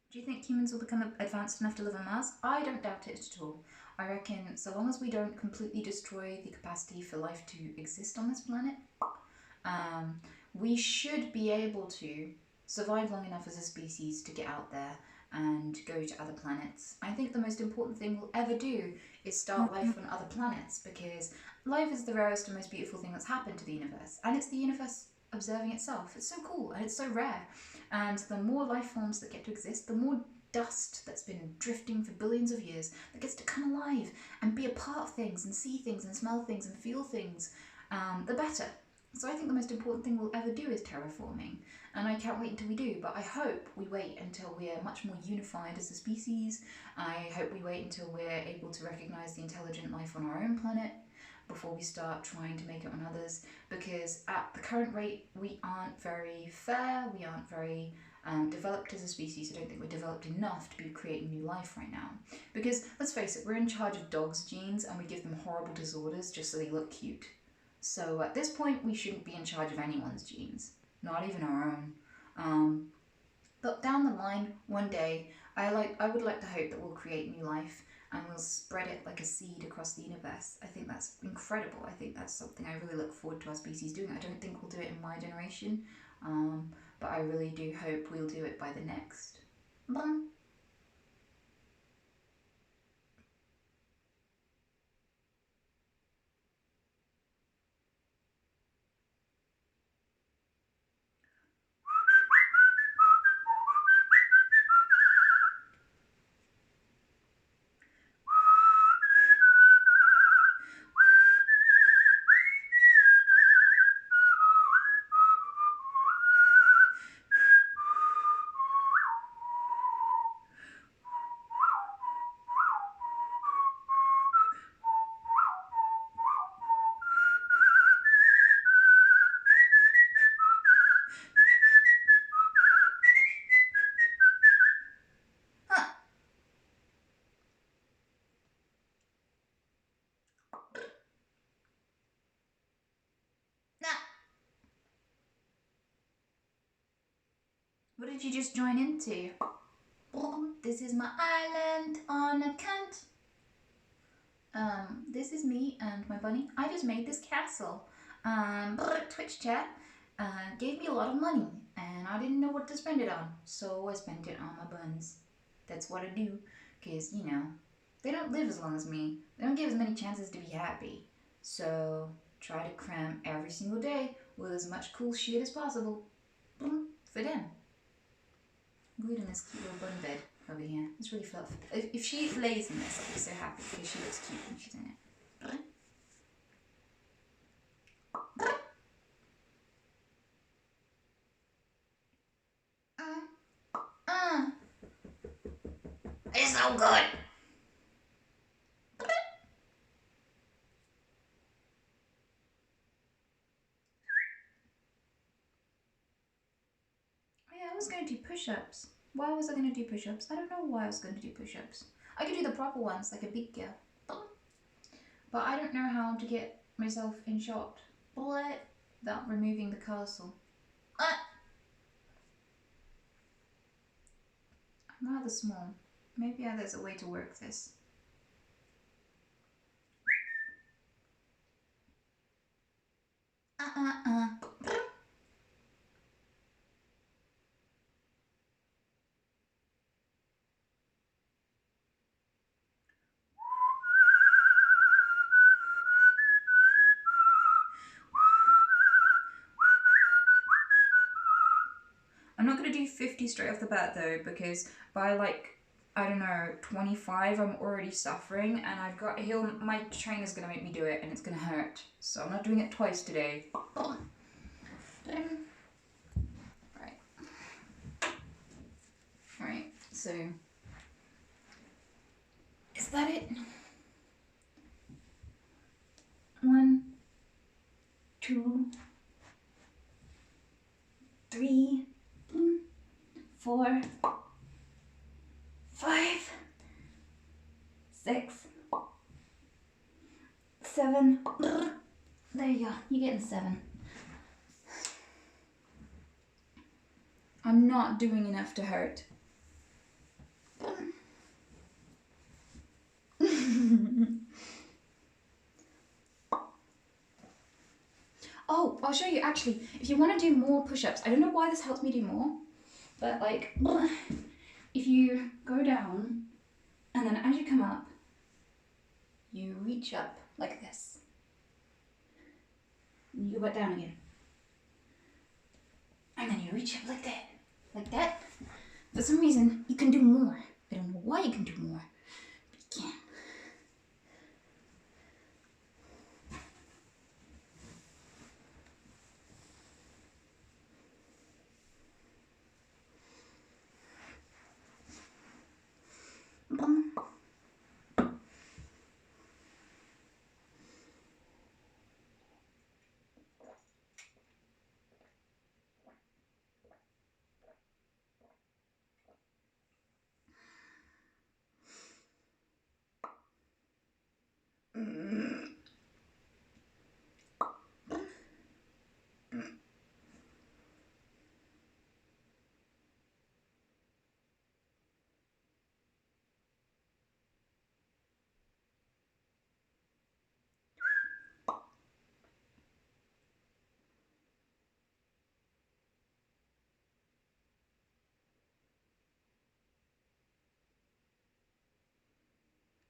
Do you think humans will become advanced enough to live on Mars? I don't doubt it at all. I reckon so long as we don't completely destroy the capacity for life to exist on this planet, we should be able to survive long enough as a species to get out there and go to other planets. I think the most important thing we'll ever do is start life on other planets, because life is the rarest and most beautiful thing that's happened to the universe, and it's the universe observing itself. It's so cool and it's so rare, and the more life forms that get to exist, the more dust that's been drifting for billions of years that gets to come alive and be a part of things and see things and smell things and feel things, the better. So I think the most important thing we'll ever do is terraforming, and I can't wait until we do, but I hope we wait until we're much more unified as a species. I hope we wait until we're able to recognise the intelligent life on our own planet before we start trying to make it on others, because at the current rate we aren't very fair, we aren't very developed as a species. I don't think we're developed enough to be creating new life right now, because let's face it, we're in charge of dogs' genes and we give them horrible disorders just so they look cute. So at this point, we shouldn't be in charge of anyone's genes, not even our own. But down the line, one day, I would like to hope that we'll create new life and we'll spread it like a seed across the universe. I think that's incredible. I think that's something I really look forward to our species doing. I don't think we'll do it in my generation, but I really do hope we'll do it by the next. Huh. Nah. What did you just join into? This is my island on a cant. This is me and my bunny. I just made this castle. Twitch chat gave me a lot of money and I didn't know what to spend it on, so I spent it on my buns. That's what I do, because, you know, they don't live as long as me. They don't give as many chances to be happy. So try to cram every single day with as much cool shit as possible for them. Glued in this cute little bun bed over here. It's really fluffy. If she lays in this, I'll be so happy because she looks cute when she's in it. It's so good. Oh yeah, I was going to do push-ups. Why was I going to do push-ups? I don't know why I was going to do push-ups. I could do the proper ones, like a big girl. But I don't know how to get myself in shot without removing the castle. I'm rather small. Maybe there's a way to work this. I'm not going to do 50 straight off the bat though, because by like I don't know, 25, I'm already suffering, and I've got my trainer's gonna make me do it, and it's gonna hurt. So I'm not doing it twice today. Right. Right, so is that it? 1, 2, 3, 4, 5, 6, 7. There you go. You're getting 7. I'm not doing enough to hurt. Oh, I'll show you actually. If you want to do more push-ups, I don't know why this helps me do more, but like, if you go down and then as you come up, you reach up like this. And you go back down again. And then you reach up like that. Like that. For some reason, you can do more. I don't know why you can do more, but you can.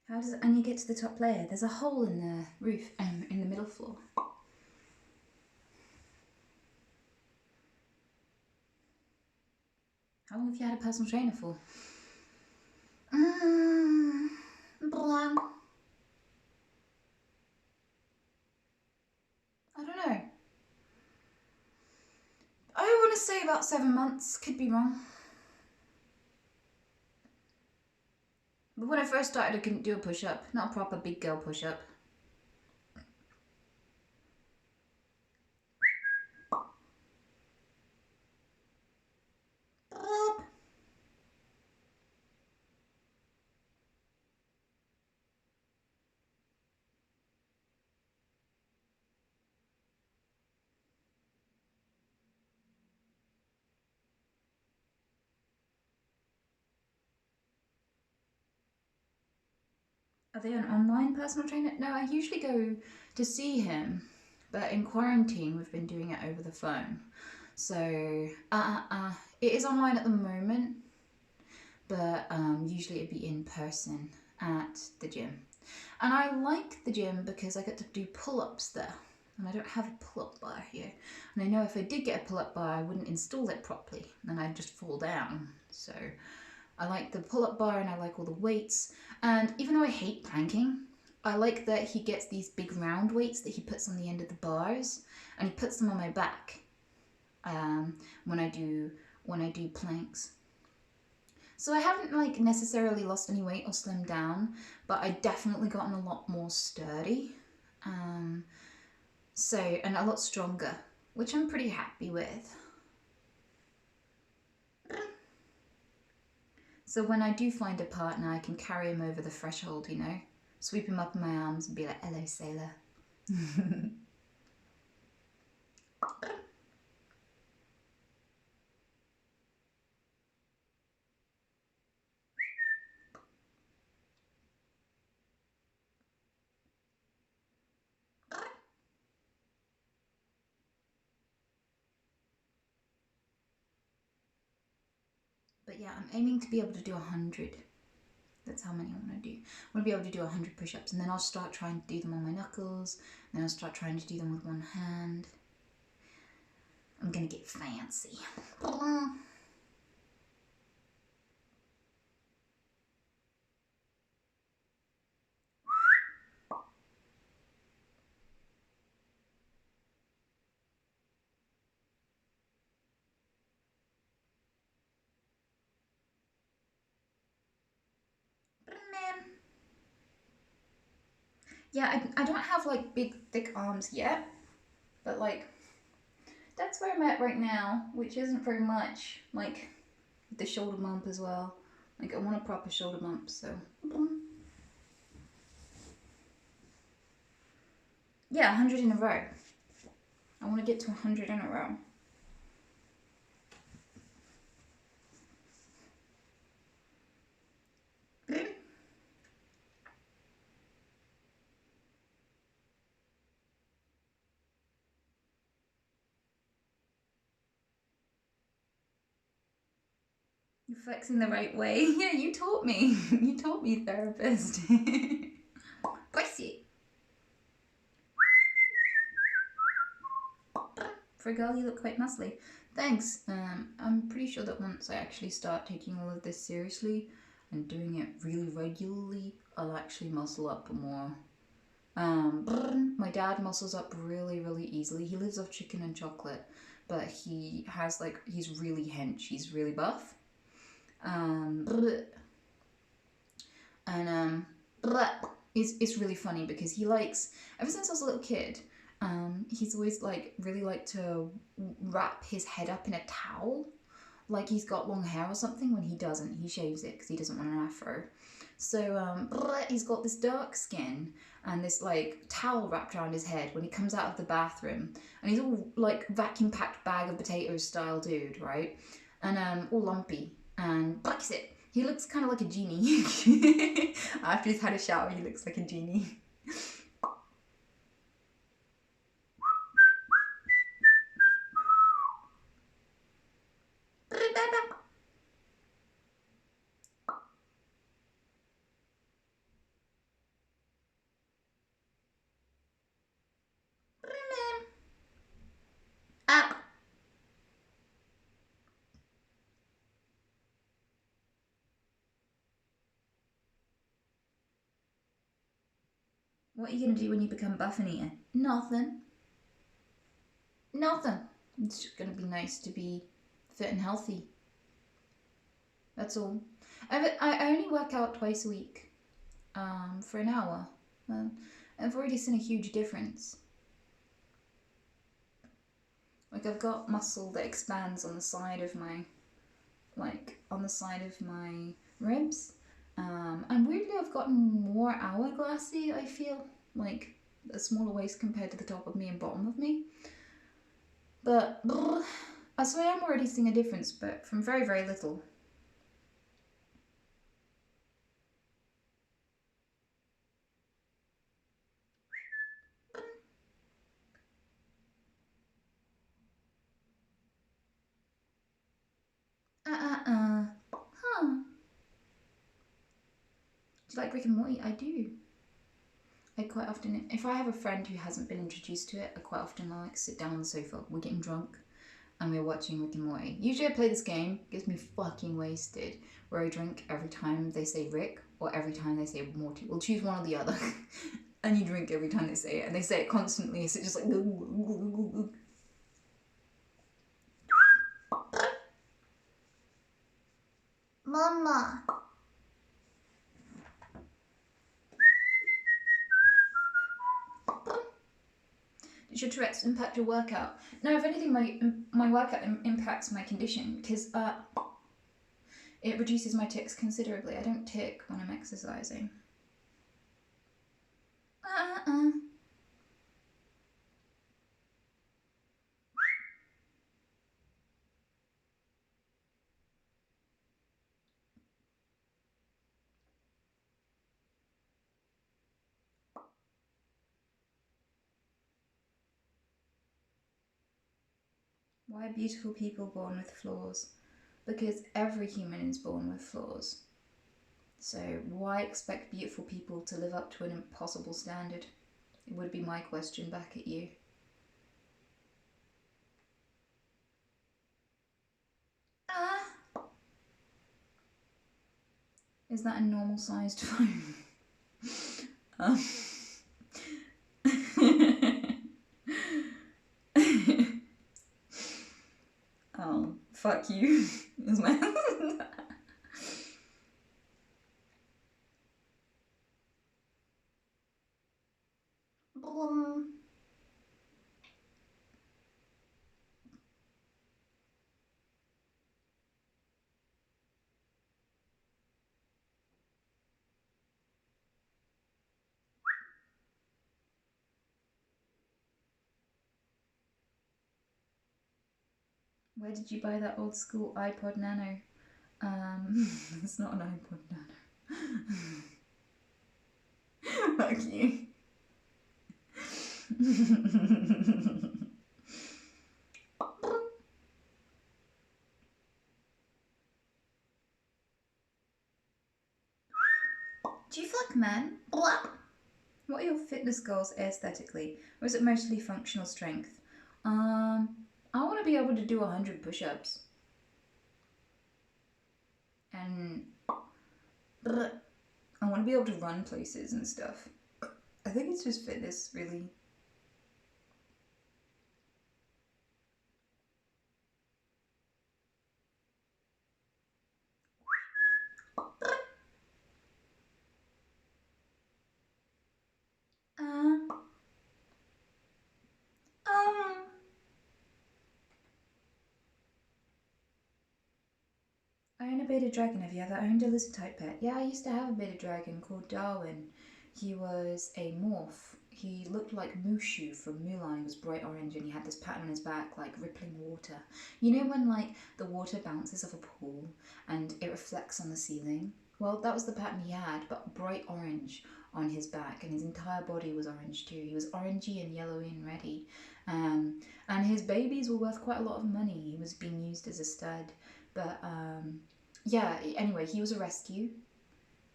How does Anya get to the top layer? There's a hole in the roof, in the middle floor. How long have you had a personal trainer for? Blah. I don't know. I want to say about 7 months. Could be wrong. But when I first started, I couldn't do a push-up. Not a proper big girl push-up. Are they an online personal trainer? No, I usually go to see him, but in quarantine we've been doing it over the phone. So, it is online at the moment, but usually it'd be in person at the gym. And I like the gym because I get to do pull-ups there. And I don't have a pull-up bar here. And I know if I did get a pull-up bar, I wouldn't install it properly. And I'd just fall down. So I like the pull-up bar and I like all the weights. And even though I hate planking, I like that he gets these big round weights that he puts on the end of the bars. And he puts them on my back when I do planks. So I haven't like necessarily lost any weight or slimmed down, but I definitely gotten a lot more sturdy. And a lot stronger, which I'm pretty happy with. So when I do find a partner, I can carry him over the threshold, you know, sweep him up in my arms and be like, "Hello, sailor." But yeah, I'm aiming to be able to do 100. That's how many I want to do. I want to be able to do 100 push-ups, and then I'll start trying to do them on my knuckles, and then I'll start trying to do them with one hand. I'm gonna get fancy. Yeah, I don't have like big thick arms yet, but like that's where I'm at right now, which isn't very much. Like the shoulder bump as well. Like I want a proper shoulder bump, so yeah, 100 in a row. I want to get to 100 in a row. You're flexing the right way. Yeah, you taught me. You taught me, therapist. Bless you. For a girl, you look quite muscly. Thanks. I'm pretty sure that once I actually start taking all of this seriously and doing it really regularly, I'll actually muscle up more. My dad muscles up really, really easily. He lives off chicken and chocolate, but he has like, he's really hench. He's really buff. And it's really funny because he likes, ever since I was a little kid, he's always like really liked to wrap his head up in a towel, like he's got long hair or something. When he doesn't, he shaves it because he doesn't want an afro. So he's got this dark skin and this like towel wrapped around his head when he comes out of the bathroom, and he's all like vacuum packed bag of potatoes style dude, right? And all lumpy and likes it. He looks kind of like a genie. After he's had a shower, he looks like a genie. Up. What are you gonna do when you become buff, Anita? Nothing. Nothing. It's just gonna be nice to be fit and healthy. That's all. I only work out twice a week, for an hour. I've already seen a huge difference. Like I've got muscle that expands on the side of my, like on the side of my ribs. And weirdly, I've gotten more hourglassy. I feel like a smaller waist compared to the top of me and bottom of me. But so I am already seeing a difference, but from very, very little. Huh. Do you like Rick and Morty? I do. I quite often, if I have a friend who hasn't been introduced to it, I quite often like sit down on the sofa. We're getting drunk and we're watching Rick and Morty. Usually I play this game, it gets me fucking wasted, where I drink every time they say Rick or every time they say Morty. We'll choose one or the other. And you drink every time they say it, and they say it constantly, so it's just like Mama. Does your Tourette's impact your workout? No, if anything, my workout impacts my condition because it reduces my tics considerably. I don't tic when I'm exercising. Why are beautiful people born with flaws? Because every human is born with flaws. So why expect beautiful people to live up to an impossible standard? It would be my question back at you. Is that a normal sized phone? Oh, fuck you. Is my Where did you buy that old school iPod Nano? It's not an iPod Nano. Fuck you. Do you feel like a man? What are your fitness goals aesthetically? Or is it mostly functional strength? I want to be able to do 100 push-ups. And I want to be able to run places and stuff. I think it's just fitness, really. Um, um, I own a bearded dragon. Have you ever owned a lizard type pet? Yeah, I used to have a bearded dragon called Darwin. He was a morph. He looked like Mushu from Mulan. He was bright orange and he had this pattern on his back like rippling water. You know when like the water bounces off a pool and it reflects on the ceiling? Well, that was the pattern he had, but bright orange on his back, and his entire body was orange too. He was orangey and yellowy and reddy. And his babies were worth quite a lot of money. He was being used as a stud. But yeah, anyway, he was a rescue.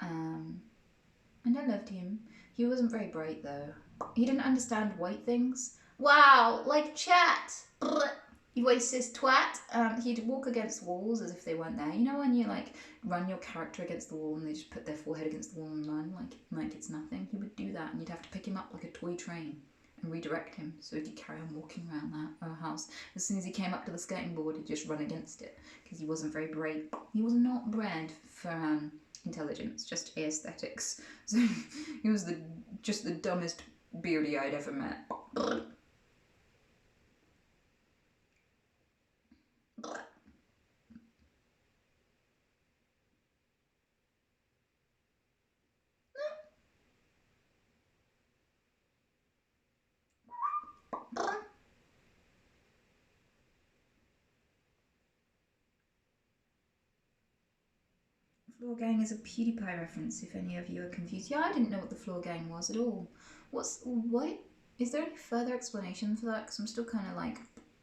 Um, and I loved him. He wasn't very bright though. He didn't understand white things. Wow, like chat. You racist twat. He'd walk against walls as if they weren't there. You know when you like run your character against the wall and they just put their forehead against the wall and run like it's nothing? He would do that and you'd have to pick him up like a toy train and redirect him so he could carry on walking around that house. As soon as he came up to the skating board, he'd just run against it because he wasn't very brave. He was not bred for intelligence, just aesthetics. So he was just the dumbest beardy I'd ever met. Floor Gang is a PewDiePie reference, if any of you are confused. Yeah, I didn't know what the Floor Gang was at all. What? Is there any further explanation for that? Because I'm still kind of like,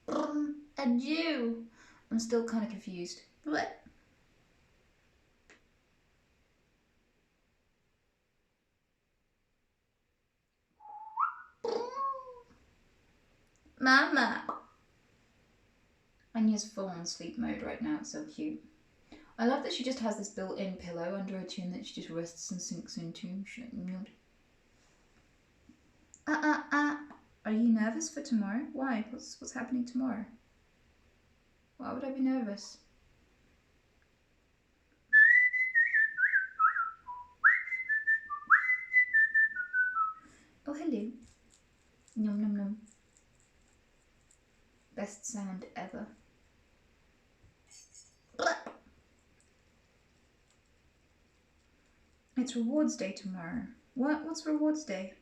a Jew. I'm still kind of confused. What? Mama. Anya's full on sleep mode right now. It's so cute. I love that she just has this built-in pillow under her chin that she just rests and sinks into. Are you nervous for tomorrow? Why? What's happening tomorrow? Why would I be nervous? Oh, hello. Nom nom nom. Best sound ever. It's rewards day tomorrow. What? What's rewards day?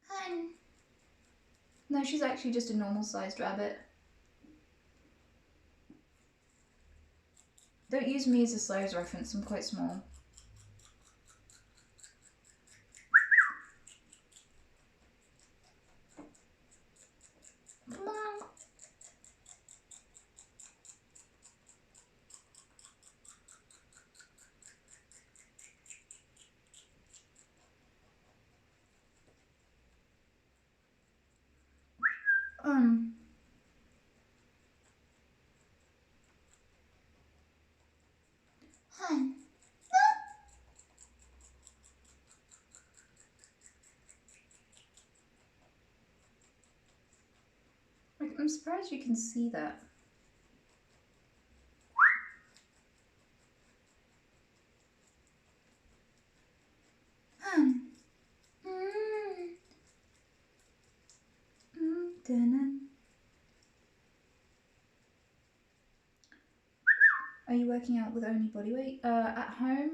Hun. No, she's actually just a normal sized rabbit. Don't use me as a size reference, I'm quite small. Come on. Hun. I'm surprised you can see that. Hun. Are you working out with only body weight? At home,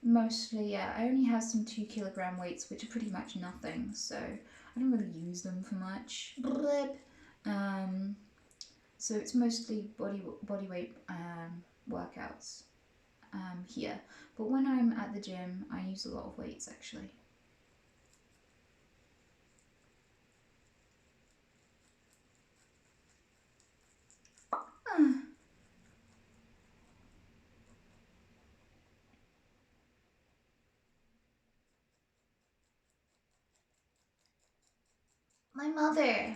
Mostly, yeah. I only have some 2 kilogram weights, which are pretty much nothing, so I don't really use them for much. Um, so it's mostly body weight workouts here. But when I'm at the gym, I use a lot of weights actually. My mother.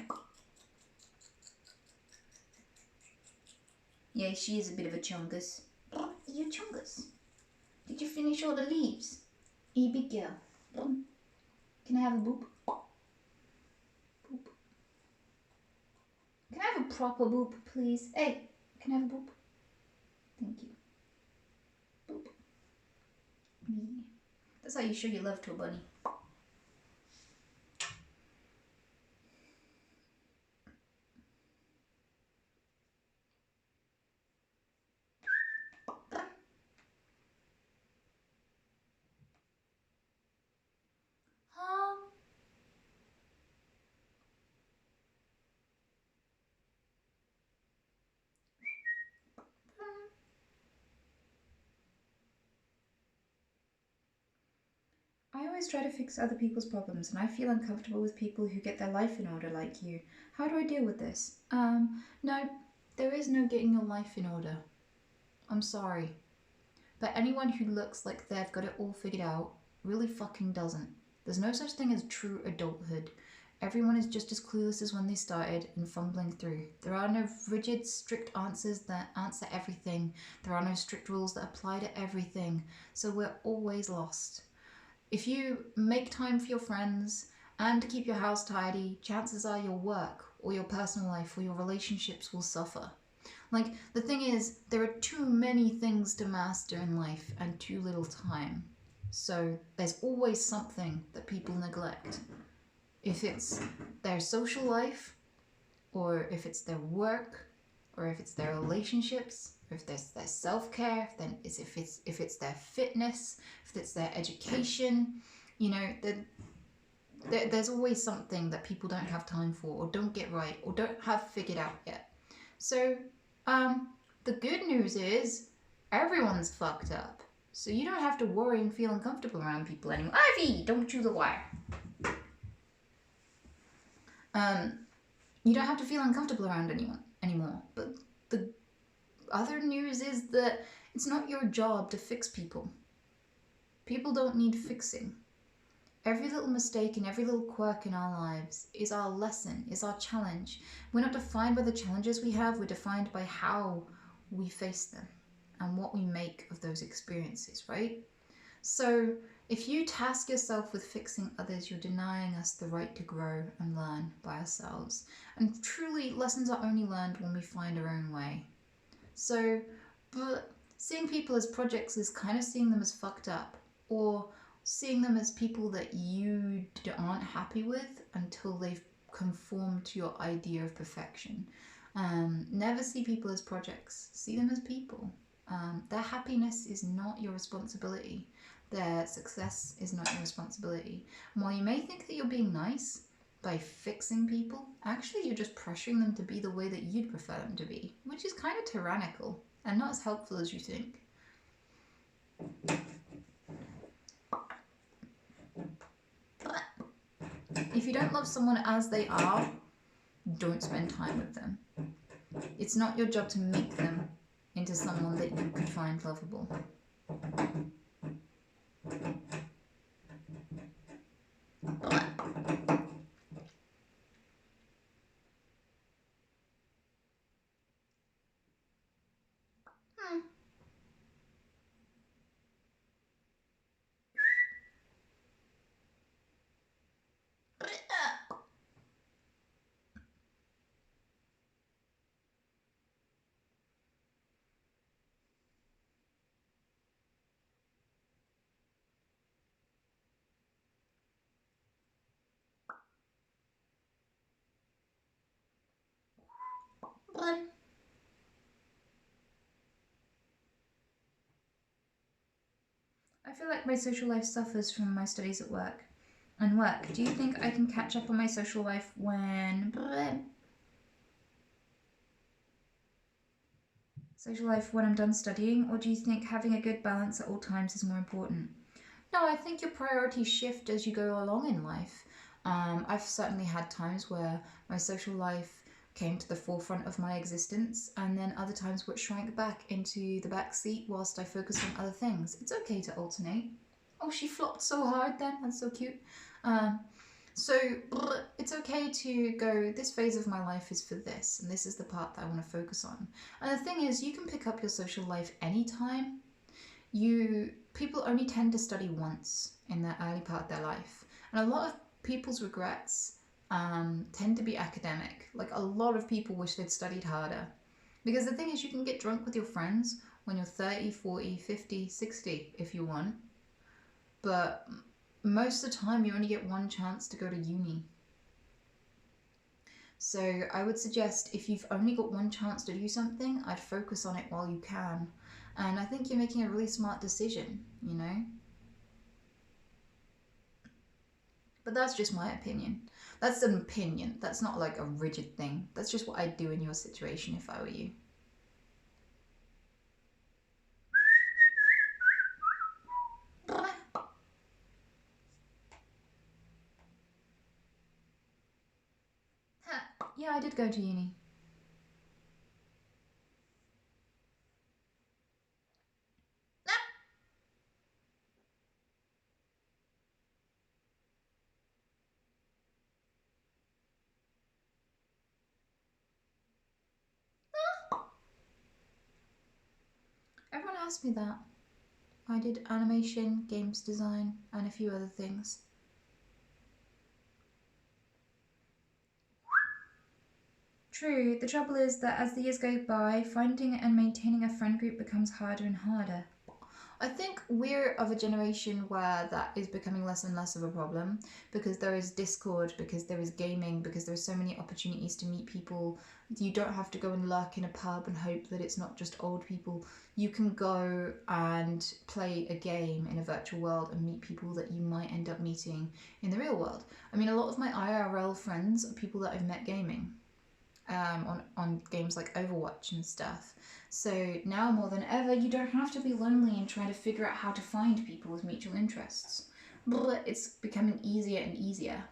Yeah, she is a bit of a chungus. You chungus. Did you finish all the leaves? You big girl. Can I have a boop? Boop. Can I have a proper boop, please? Hey, can I have a boop? Thank you. Boop. Me. That's how you show your love to a bunny. I always try to fix other people's problems, and I feel uncomfortable with people who get their life in order like you. How do I deal with this? No, there is no getting your life in order. I'm sorry. But anyone who looks like they've got it all figured out really fucking doesn't. There's no such thing as true adulthood. Everyone is just as clueless as when they started and fumbling through. There are no rigid, strict answers that answer everything. There are no strict rules that apply to everything. So we're always lost. If you make time for your friends and keep your house tidy, chances are your work or your personal life or your relationships will suffer. Like, the thing is, there are too many things to master in life and too little time. So there's always something that people neglect. If it's their social life, or if it's their work, or if it's their relationships, or if there's their self-care, then if it's their fitness, if it's their education, you know, there's always something that people don't have time for, or don't get right, or don't have figured out yet. So the good news is everyone's fucked up, so you don't have to worry and feel uncomfortable around people anymore. Ivy, don't chew the wire. You don't have to feel uncomfortable around anyone anymore. But the other news is that it's not your job to fix people. People don't need fixing. Every little mistake and every little quirk in our lives is our lesson, is our challenge. We're not defined by the challenges we have, we're defined by how we face them and what we make of those experiences, right? So if you task yourself with fixing others, you're denying us the right to grow and learn by ourselves. And truly, lessons are only learned when we find our own way. So, but seeing people as projects is kind of seeing them as fucked up, or seeing them as people that you aren't happy with until they've conformed to your idea of perfection. Never see people as projects. See them as people. Their happiness is not your responsibility. Their success is not your responsibility. And while you may think that you're being nice by fixing people, actually you're just pressuring them to be the way that you'd prefer them to be, which is kind of tyrannical and not as helpful as you think. If you don't love someone as they are, don't spend time with them. It's not your job to make them into someone that you could find lovable. I feel like my social life suffers from my studies at work. And work. Do you think I can catch up on my social life when social life when I'm done studying, or do you think having a good balance at all times is more important? No, I think your priorities shift as you go along in life. I've certainly had times where my social life came to the forefront of my existence, and then other times which shrank back into the back seat whilst I focused on other things. It's okay to alternate. Oh, she flopped so hard then. That's so cute. Um, so it's okay to go, this phase of my life is for this, and this is the part that I want to focus on. And the thing is, you can pick up your social life anytime. People only tend to study once in the early part of their life, and a lot of people's regrets tend to be academic. Like a lot of people wish they'd studied harder, because the thing is, you can get drunk with your friends when you're 30, 40, 50, 60 if you want, but most of the time you only get one chance to go to uni. So I would suggest if you've only got one chance to do something, I'd focus on it while you can. And I think you're making a really smart decision, you know? But that's just my opinion. That's an opinion. That's not like a rigid thing. That's just what I'd do in your situation if I were you. Yeah, I did go to uni. Everyone asked me that. I did animation, games design, and a few other things. True, the trouble is that as the years go by, finding and maintaining a friend group becomes harder and harder. I think we're of a generation where that is becoming less and less of a problem because there is Discord, because there is gaming, because there are so many opportunities to meet people. You don't have to go and lurk in a pub and hope that it's not just old people. You can go and play a game in a virtual world and meet people that you might end up meeting in the real world. I mean, a lot of my IRL friends are people that I've met gaming. On games like Overwatch and stuff. So now more than ever, you don't have to be lonely and try to figure out how to find people with mutual interests. But it's becoming easier and easier.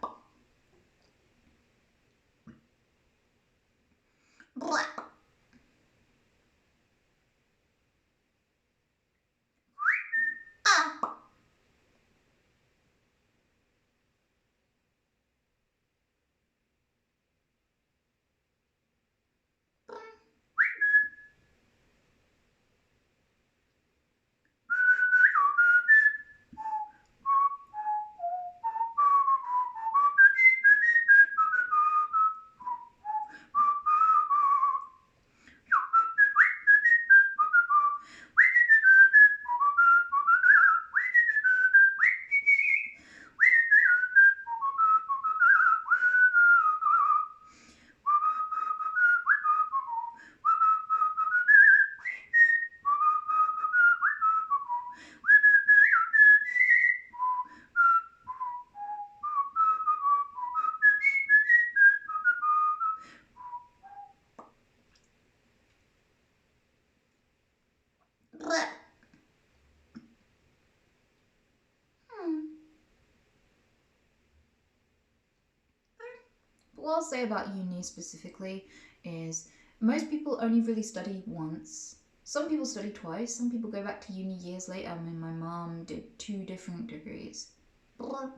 What I'll say about uni specifically is most people only really study once. Some people study twice, some people go back to uni years later. I mean, my mom did 2 different degrees. One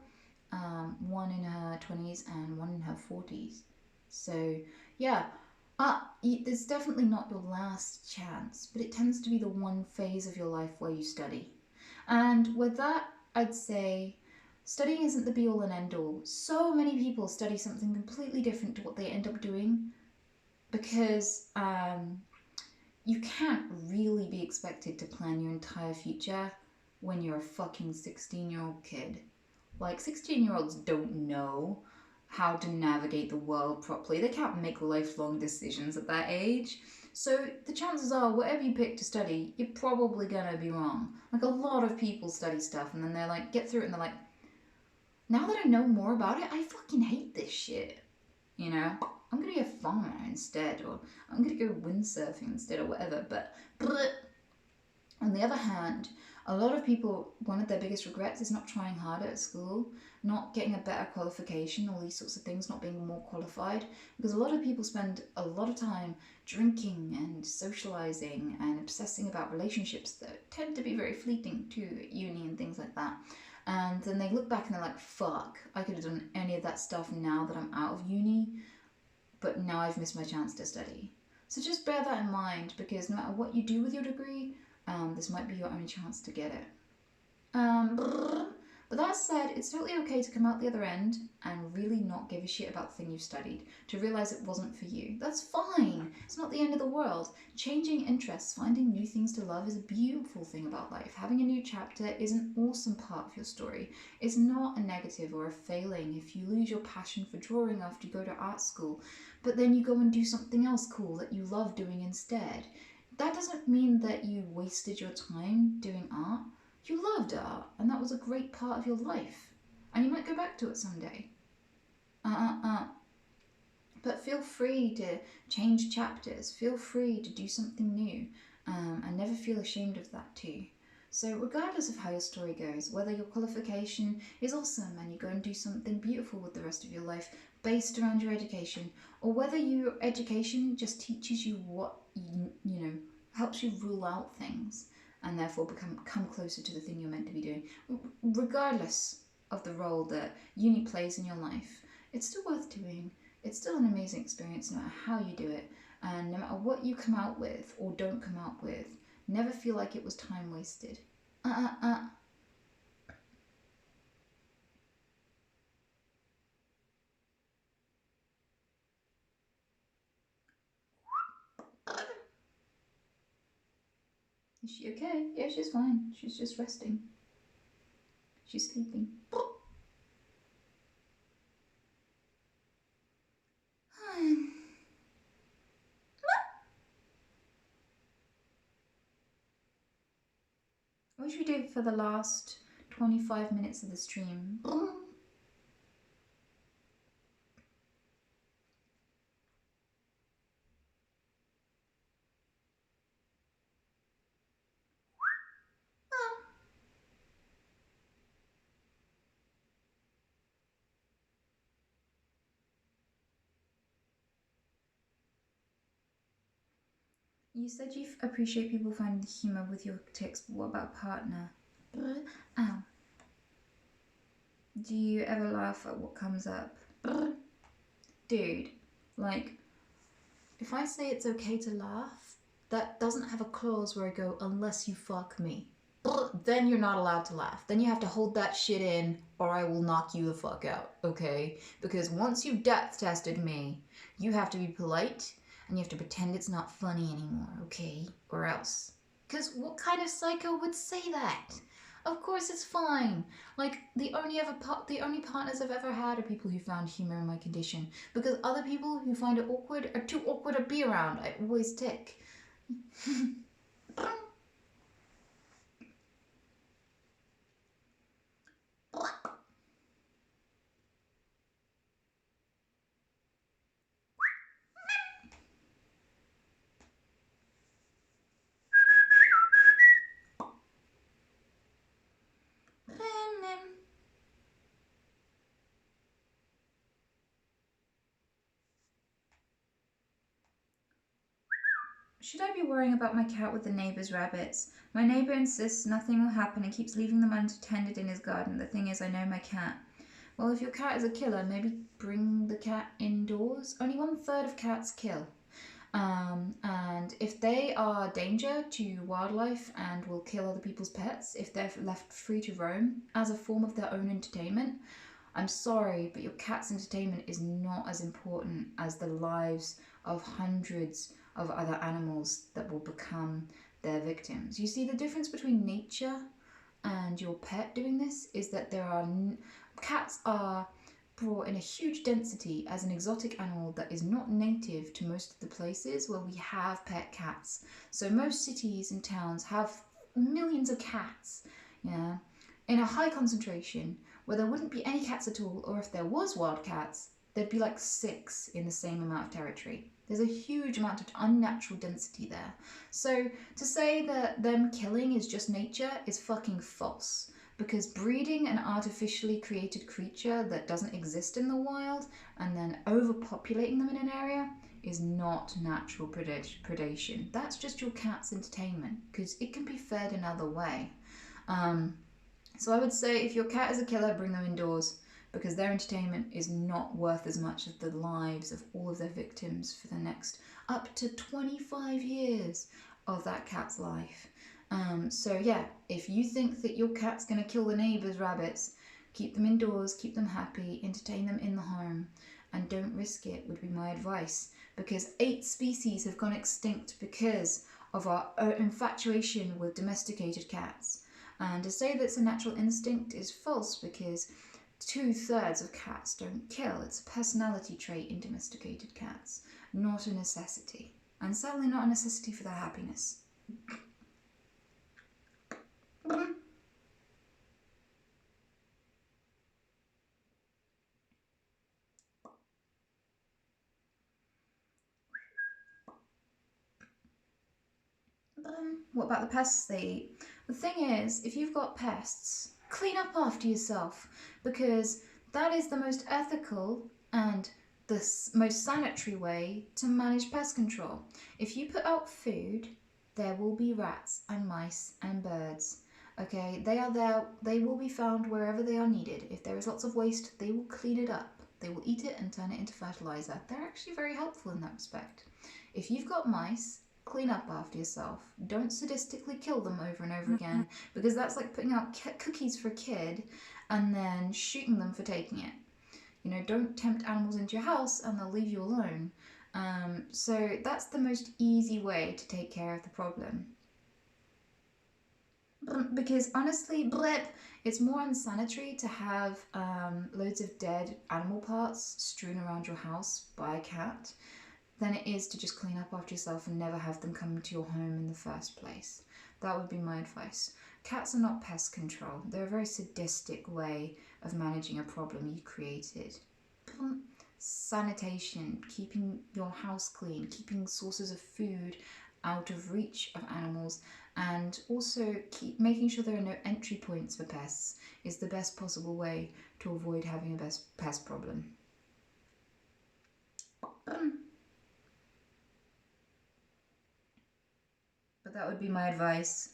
in her 20s and one in her 40s. So, yeah, there's definitely not your last chance, but it tends to be the one phase of your life where you study. And with that, I'd say studying isn't the be all and end all. So many people study something completely different to what they end up doing because you can't really be expected to plan your entire future when you're a fucking 16-year-old kid. Like, 16-year-olds don't know how to navigate the world properly. They can't make lifelong decisions at that age. So the chances are, whatever you pick to study, you're probably gonna be wrong. Like a lot of people study stuff and then they're like, get through it and they're like, now that I know more about it, I fucking hate this shit. You know, I'm gonna be a farmer instead, or I'm gonna go windsurfing instead, or whatever. But on the other hand, a lot of people, one of their biggest regrets is not trying harder at school, not getting a better qualification, all these sorts of things, not being more qualified. Because a lot of people spend a lot of time drinking and socializing and obsessing about relationships that tend to be very fleeting too at uni and things like that. And then they look back and they're like, fuck, I could have done any of that stuff now that I'm out of uni, but now I've missed my chance to study. So just bear that in mind because no matter what you do with your degree, this might be your only chance to get it. But that said, it's totally okay to come out the other end and really not give a shit about the thing you've studied, to realise it wasn't for you. That's fine. It's not the end of the world. Changing interests, finding new things to love is a beautiful thing about life. Having a new chapter is an awesome part of your story. It's not a negative or a failing if you lose your passion for drawing after you go to art school, but then you go and do something else cool that you love doing instead. That doesn't mean that you wasted your time doing art. You loved art, and that was a great part of your life. And you might go back to it someday. But feel free to change chapters. Feel free to do something new. And never feel ashamed of that too. So regardless of how your story goes, whether your qualification is awesome and you go and do something beautiful with the rest of your life based around your education, or whether your education just teaches you what you know helps you rule out things and therefore come closer to the thing you're meant to be doing. Regardless of the role that uni plays in your life, it's still worth doing. It's still an amazing experience no matter how you do it. And no matter what you come out with or don't come out with, never feel like it was time wasted. Is she okay? Yeah, she's fine. She's just resting. She's sleeping. What should we do for the last 25 minutes of the stream? You said you appreciate people finding humour with your tics, but what about partner? Ow. Do you ever laugh at what comes up? Dude, like, if I say it's okay to laugh, that doesn't have a clause where I go, unless you fuck me. Then you're not allowed to laugh. Then you have to hold that shit in, or I will knock you the fuck out, okay? Because once you've death tested me, you have to be polite, and you have to pretend it's not funny anymore, okay? Or else. Because what kind of psycho would say that? Of course it's fine. Like, the only partners I've ever had are people who found humour in my condition. Because other people who find it awkward are too awkward to be around. I always tick. Should I be worrying about my cat with the neighbour's rabbits? My neighbour insists nothing will happen and keeps leaving them unattended in his garden. The thing is, I know my cat. Well, if your cat is a killer, maybe bring the cat indoors. Only 1/3 of cats kill. And if they are a danger to wildlife and will kill other people's pets, if they're left free to roam as a form of their own entertainment, I'm sorry, but your cat's entertainment is not as important as the lives of hundreds of other animals that will become their victims. You see, the difference between nature and your pet doing this is that cats are brought in a huge density as an exotic animal that is not native to most of the places where we have pet cats. So most cities and towns have millions of cats, yeah, in a high concentration where there wouldn't be any cats at all, or if there was wild cats, there'd be like 6 in the same amount of territory. There's a huge amount of unnatural density there. So to say that them killing is just nature is fucking false. Because breeding an artificially created creature that doesn't exist in the wild and then overpopulating them in an area is not natural predation. That's just your cat's entertainment because it can be fed another way. So I would say if your cat is a killer, bring them indoors because their entertainment is not worth as much as the lives of all of their victims for the next up to 25 years of that cat's life. So yeah, if you think that your cat's going to kill the neighbour's rabbits, keep them indoors, keep them happy, entertain them in the home, and don't risk it would be my advice. Because 8 species have gone extinct because of our infatuation with domesticated cats. And to say that it's a natural instinct is false because 2/3 of cats don't kill. It's a personality trait in domesticated cats, not a necessity. And certainly not a necessity for their happiness. What about the pests they eat? The thing is, if you've got pests, clean up after yourself because that is the most ethical and the most sanitary way to manage pest control. If you put out food, there will be rats and mice and birds. Okay, they are there, they will be found wherever they are needed. If there is lots of waste, they will clean it up. They will eat it and turn it into fertilizer. They're actually very helpful in that respect. If you've got mice, clean up after yourself. Don't sadistically kill them over and over again because that's like putting out cookies for a kid and then shooting them for taking it. You know, don't tempt animals into your house and they'll leave you alone. So that's the most easy way to take care of the problem. Because honestly, blip, it's more unsanitary to have loads of dead animal parts strewn around your house by a cat than it is to just clean up after yourself and never have them come to your home in the first place. That would be my advice. Cats are not pest control. They're a very sadistic way of managing a problem you created. Sanitation, keeping your house clean, keeping sources of food out of reach of animals, and also keep making sure there are no entry points for pests is the best possible way to avoid having a pest problem. But that would be my advice.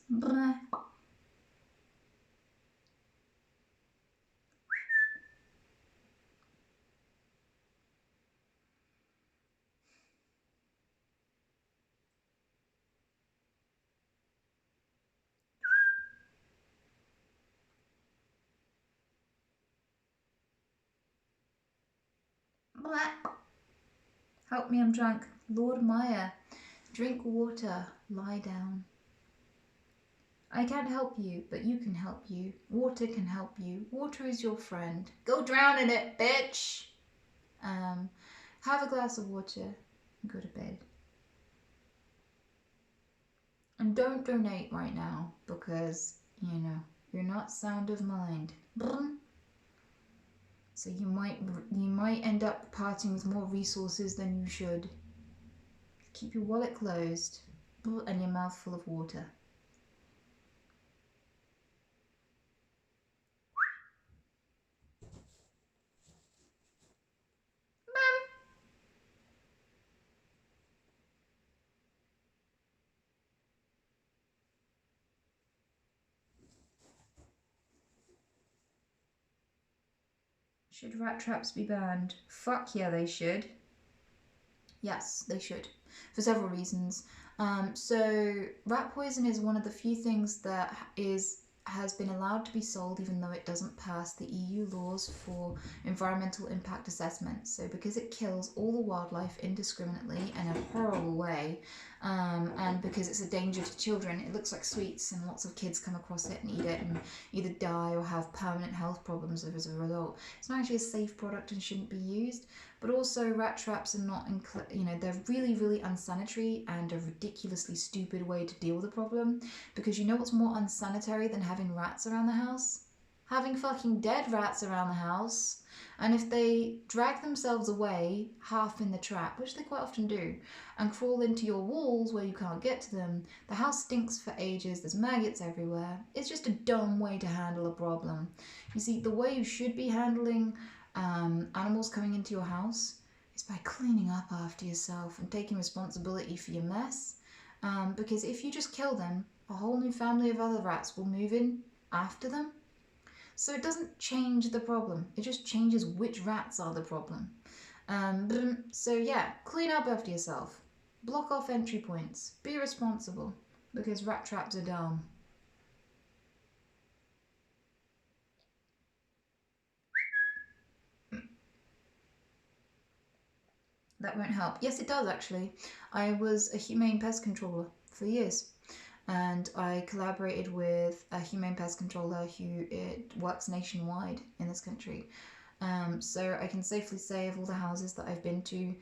Help me, I'm drunk. Lord Maya, drink water, lie down. I can't help you, but you can help you. Water can help you. Water is your friend. Go drown in it, bitch! Have a glass of water and go to bed. And don't donate right now because, you know, you're not sound of mind. So you might end up parting with more resources than you should. Keep your wallet closed and your mouth full of water. Should rat traps be banned? Fuck yeah, they should. Yes, they should, for several reasons. So rat poison is one of the few things that has been allowed to be sold even though it doesn't pass the EU laws for environmental impact assessments. So because it kills all the wildlife indiscriminately in a horrible way, And because it's a danger to children, it looks like sweets, and lots of kids come across it and eat it and either die or have permanent health problems as a result. It's not actually a safe product and shouldn't be used. But also, rat traps are not, they're really, really unsanitary and a ridiculously stupid way to deal with the problem. Because you know what's more unsanitary than having rats around the house? Having fucking dead rats around the house. And if they drag themselves away, half in the trap, which they quite often do, and crawl into your walls where you can't get to them, the house stinks for ages, there's maggots everywhere. It's just a dumb way to handle a problem. You see, the way you should be handling animals coming into your house is by cleaning up after yourself and taking responsibility for your mess. Because if you just kill them, a whole new family of other rats will move in after them. So it doesn't change the problem, it just changes which rats are the problem. So yeah, clean up after yourself. Block off entry points. Be responsible, because rat traps are dumb. That won't help. Yes, it does actually. I was a humane pest controller for years, and I collaborated with a humane pest controller who works nationwide in this country. So I can safely say of all the houses that I've been to,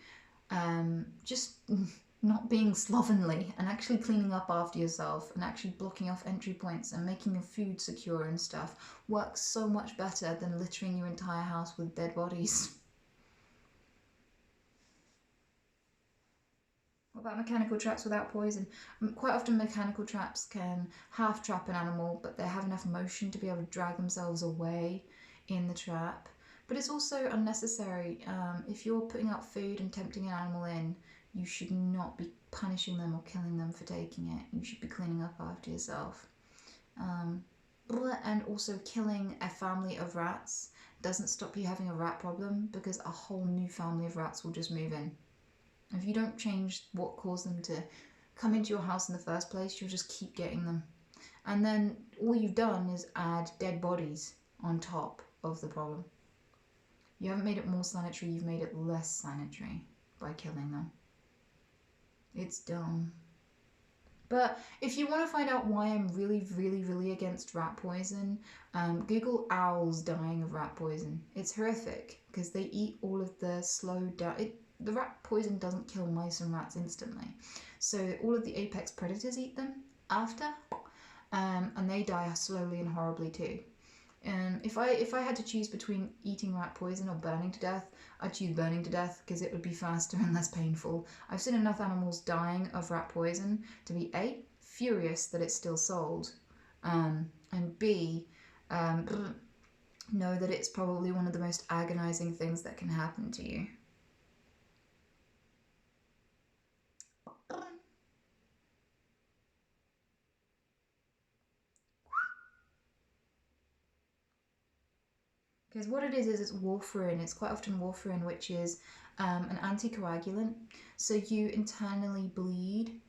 just not being slovenly and actually cleaning up after yourself and actually blocking off entry points and making your food secure and stuff works so much better than littering your entire house with dead bodies. What about mechanical traps without poison? Quite often mechanical traps can half trap an animal, but they have enough motion to be able to drag themselves away in the trap. But it's also unnecessary. If you're putting out food and tempting an animal in, you should not be punishing them or killing them for taking it. You should be cleaning up after yourself. And also, killing a family of rats doesn't stop you having a rat problem, because a whole new family of rats will just move in. If you don't change what caused them to come into your house in the first place, you'll just keep getting them. And then all you've done is add dead bodies on top of the problem. You haven't made it more sanitary, you've made it less sanitary by killing them. It's dumb. But if you want to find out why I'm really, really, really against rat poison, Google owls dying of rat poison. It's horrific because they eat all of the slow down. The rat poison doesn't kill mice and rats instantly, so all of the apex predators eat them after, and they die slowly and horribly too. If I had to choose between eating rat poison or burning to death, I'd choose burning to death because it would be faster and less painful. I've seen enough animals dying of rat poison to be A, furious that it's still sold, and B, know that it's probably one of the most agonizing things that can happen to you. Because what it is it's warfarin. It's quite often warfarin, which is an anticoagulant. So you internally bleed,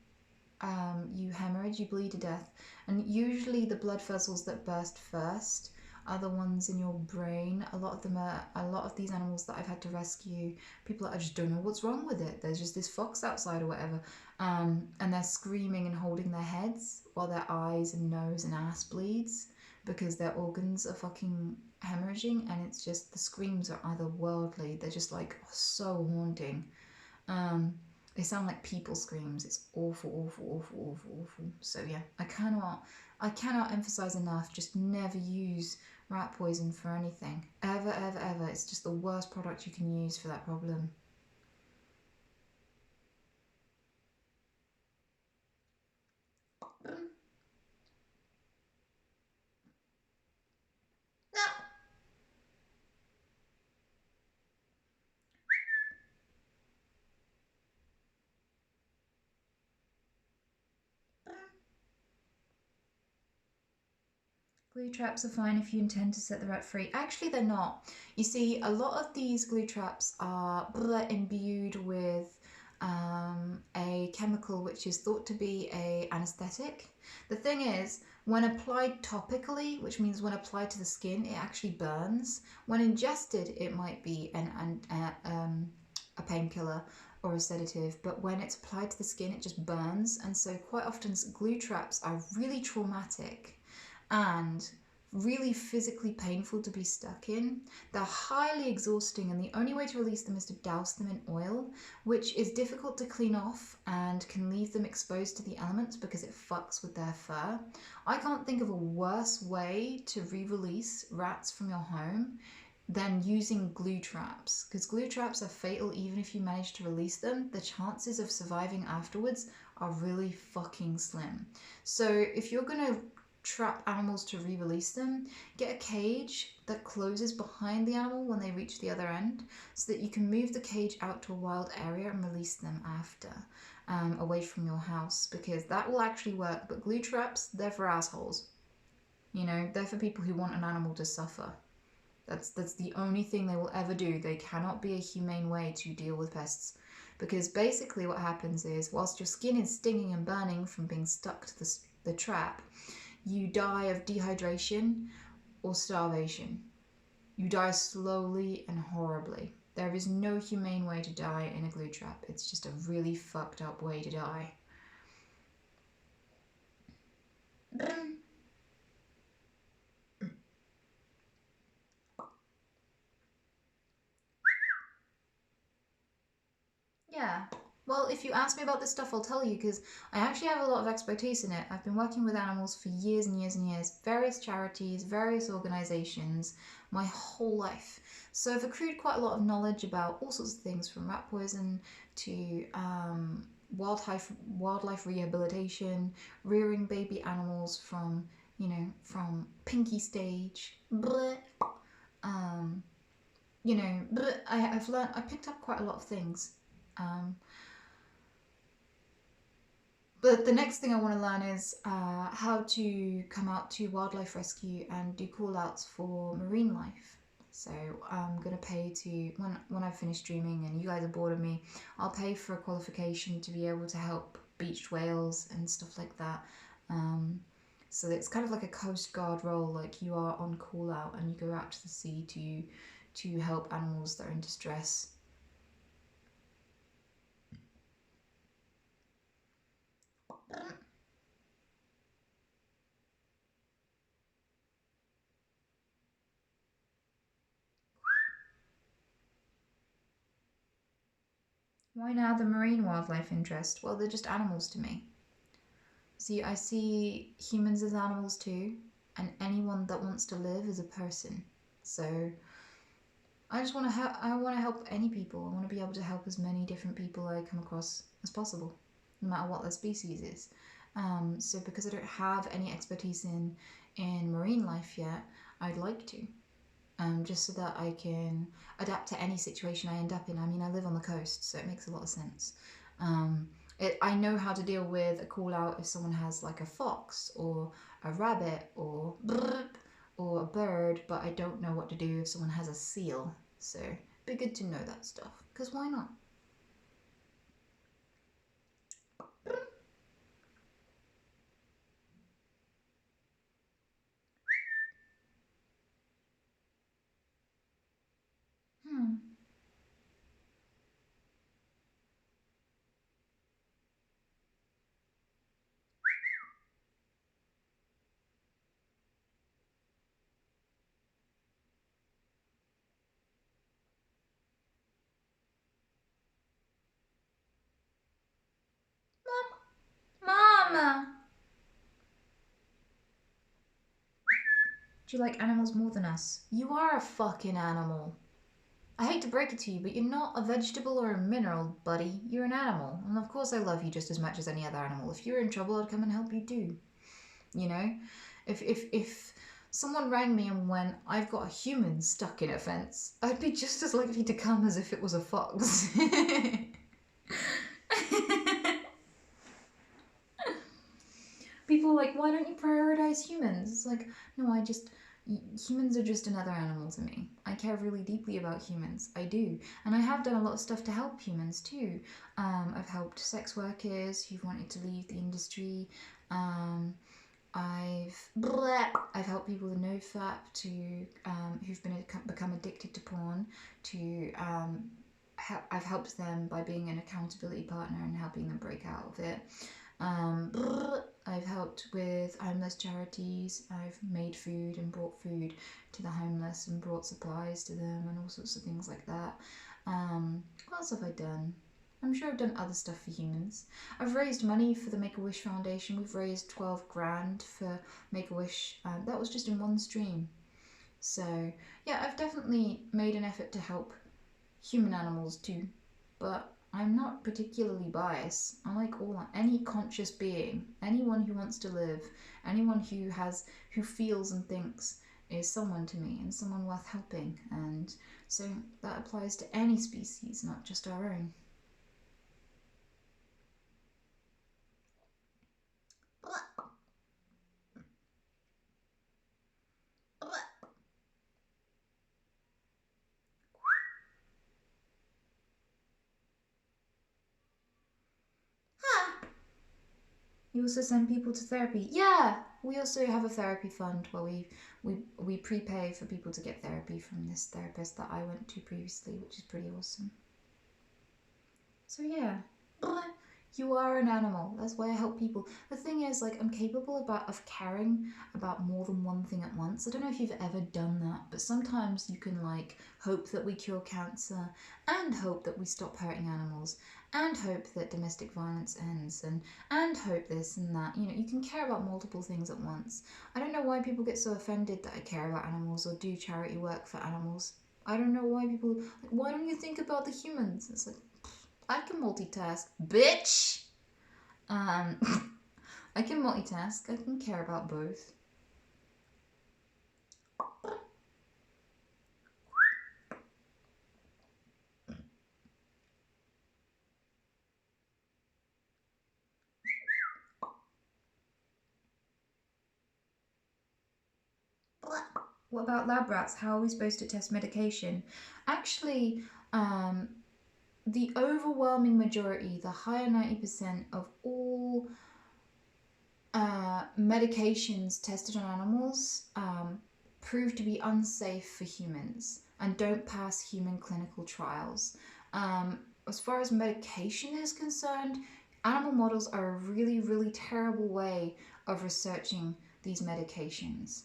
you hemorrhage, you bleed to death. And usually the blood vessels that burst first are the ones in your brain. A lot of these animals that I've had to rescue, people I just don't know what's wrong with it. There's just this fox outside or whatever. And they're screaming and holding their heads while their eyes and nose and ass bleeds because their organs are fucking hemorrhaging, and it's just the screams are otherworldly. They're just like so haunting. They sound like people screams. It's awful, awful, awful, awful, awful. So yeah, I cannot emphasize enough. Just never use rat poison for anything, ever, ever, ever. It's just the worst product you can use for that problem. Glue traps are fine if you intend to set the rat free. Actually, they're not. You see, a lot of these glue traps are imbued with a chemical which is thought to be a anesthetic. The thing is, when applied topically, which means when applied to the skin, it actually burns. When ingested, it might be a painkiller or a sedative, but when it's applied to the skin, it just burns. And so, quite often, glue traps are really traumatic and really physically painful to be stuck in. They're highly exhausting, and the only way to release them is to douse them in oil, which is difficult to clean off and can leave them exposed to the elements because it fucks with their fur. I can't think of a worse way to re-release rats from your home than using glue traps, because glue traps are fatal. Even if you manage to release them, the chances of surviving afterwards are really fucking slim. So if you're gonna trap animals to re-release them, get a cage that closes behind the animal when they reach the other end, so that you can move the cage out to a wild area and release them after, away from your house, because that will actually work. But glue traps, they're for assholes. You know, they're for people who want an animal to suffer. That's the only thing they will ever do. They cannot be a humane way to deal with pests. Because basically what happens is, whilst your skin is stinging and burning from being stuck to the trap, you die of dehydration or starvation. You die slowly and horribly. There is no humane way to die in a glue trap. It's just a really fucked up way to die. Yeah. Well, if you ask me about this stuff, I'll tell you, because I actually have a lot of expertise in it. I've been working with animals for years and years and years, various charities, various organisations, my whole life. So I've accrued quite a lot of knowledge about all sorts of things, from rat poison to wildlife rehabilitation, rearing baby animals from, from pinky stage. Bleh. Um, I picked up quite a lot of things. Um, But the next thing I want to learn is how to come out to wildlife rescue and do call outs for marine life. So I'm going to pay to, when I've finished streaming and you guys are bored of me, I'll pay for a qualification to be able to help beached whales and stuff like that. So it's kind of like a Coast Guard role, like you are on call out and you go out to the sea to help animals that are in distress. Why now the marine wildlife interest? Well, they're just animals to me. See, I see humans as animals too, and anyone that wants to live is a person. So I just want to help. I want to help any people. I want to be able to help as many different people I come across as possible, no matter what their species is. So because I don't have any expertise in marine life yet, I'd like to. Just so that I can adapt to any situation I end up in. I mean, I live on the coast, so it makes a lot of sense. I know how to deal with a call out if someone has like a fox or a rabbit or a bird, but I don't know what to do if someone has a seal. So it'd be good to know that stuff, because why not? Hmm. Mama! Do you like animals more than us? You are a fucking animal. I hate to break it to you, but you're not a vegetable or a mineral, buddy. You're an animal. And of course I love you just as much as any other animal. If you're in trouble, I'd come and help you too. You know? If someone rang me and went, I've got a human stuck in a fence, I'd be just as likely to come as if it was a fox. People are like, why don't you prioritize humans? It's like, no, humans are just another animal to me. I care really deeply about humans. I do. And I have done a lot of stuff to help humans too. I've helped sex workers who've wanted to leave the industry. I've helped people with NoFap to who've become addicted to porn to I've helped them by being an accountability partner and helping them break out of it. I've helped with homeless charities. I've made food and brought food to the homeless and brought supplies to them and all sorts of things like that. What else have I done? I'm sure I've done other stuff for humans. I've raised money for the Make-A-Wish Foundation. We've raised 12 grand for Make-A-Wish. That was just in one stream. So, yeah, I've definitely made an effort to help human animals too. But I'm not particularly biased. I like any conscious being, anyone who wants to live, anyone who feels and thinks is someone to me and someone worth helping. And so that applies to any species, not just our own. You also send people to therapy. Yeah, we also have a therapy fund where we prepay for people to get therapy from this therapist that I went to previously, which is pretty awesome. So yeah, you are an animal. That's why I help people. The thing is, like, I'm capable of caring about more than one thing at once. I don't know if you've ever done that, but sometimes you can like hope that we cure cancer, and hope that we stop hurting animals, and hope that domestic violence ends, and hope this and that. You know, you can care about multiple things at once. I don't know why people get so offended that I care about animals or do charity work for animals. I don't know why people like, why don't you think about the humans? It's like, I can multitask, bitch. Um, I can multitask. I can care about both. What about lab rats? How are we supposed to test medication? Actually, the overwhelming majority, the higher 90% of all medications tested on animals prove to be unsafe for humans and don't pass human clinical trials. As far as medication is concerned, animal models are a really, really terrible way of researching these medications.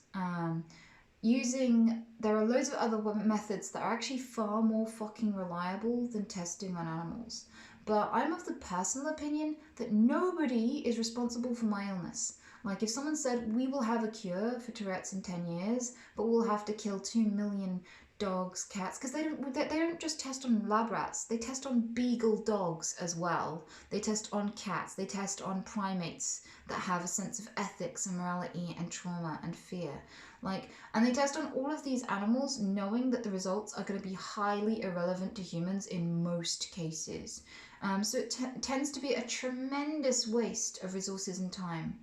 There are loads of other methods that are actually far more fucking reliable than testing on animals. But I'm of the personal opinion that nobody is responsible for my illness. Like, if someone said, we will have a cure for Tourette's in 10 years, but we'll have to kill 2 million dogs, cats, because they don't just test on lab rats, they test on beagle dogs as well. They test on cats, they test on primates that have a sense of ethics and morality and trauma and fear. And they test on all of these animals knowing that the results are going to be highly irrelevant to humans in most cases. So it tends to be a tremendous waste of resources and time.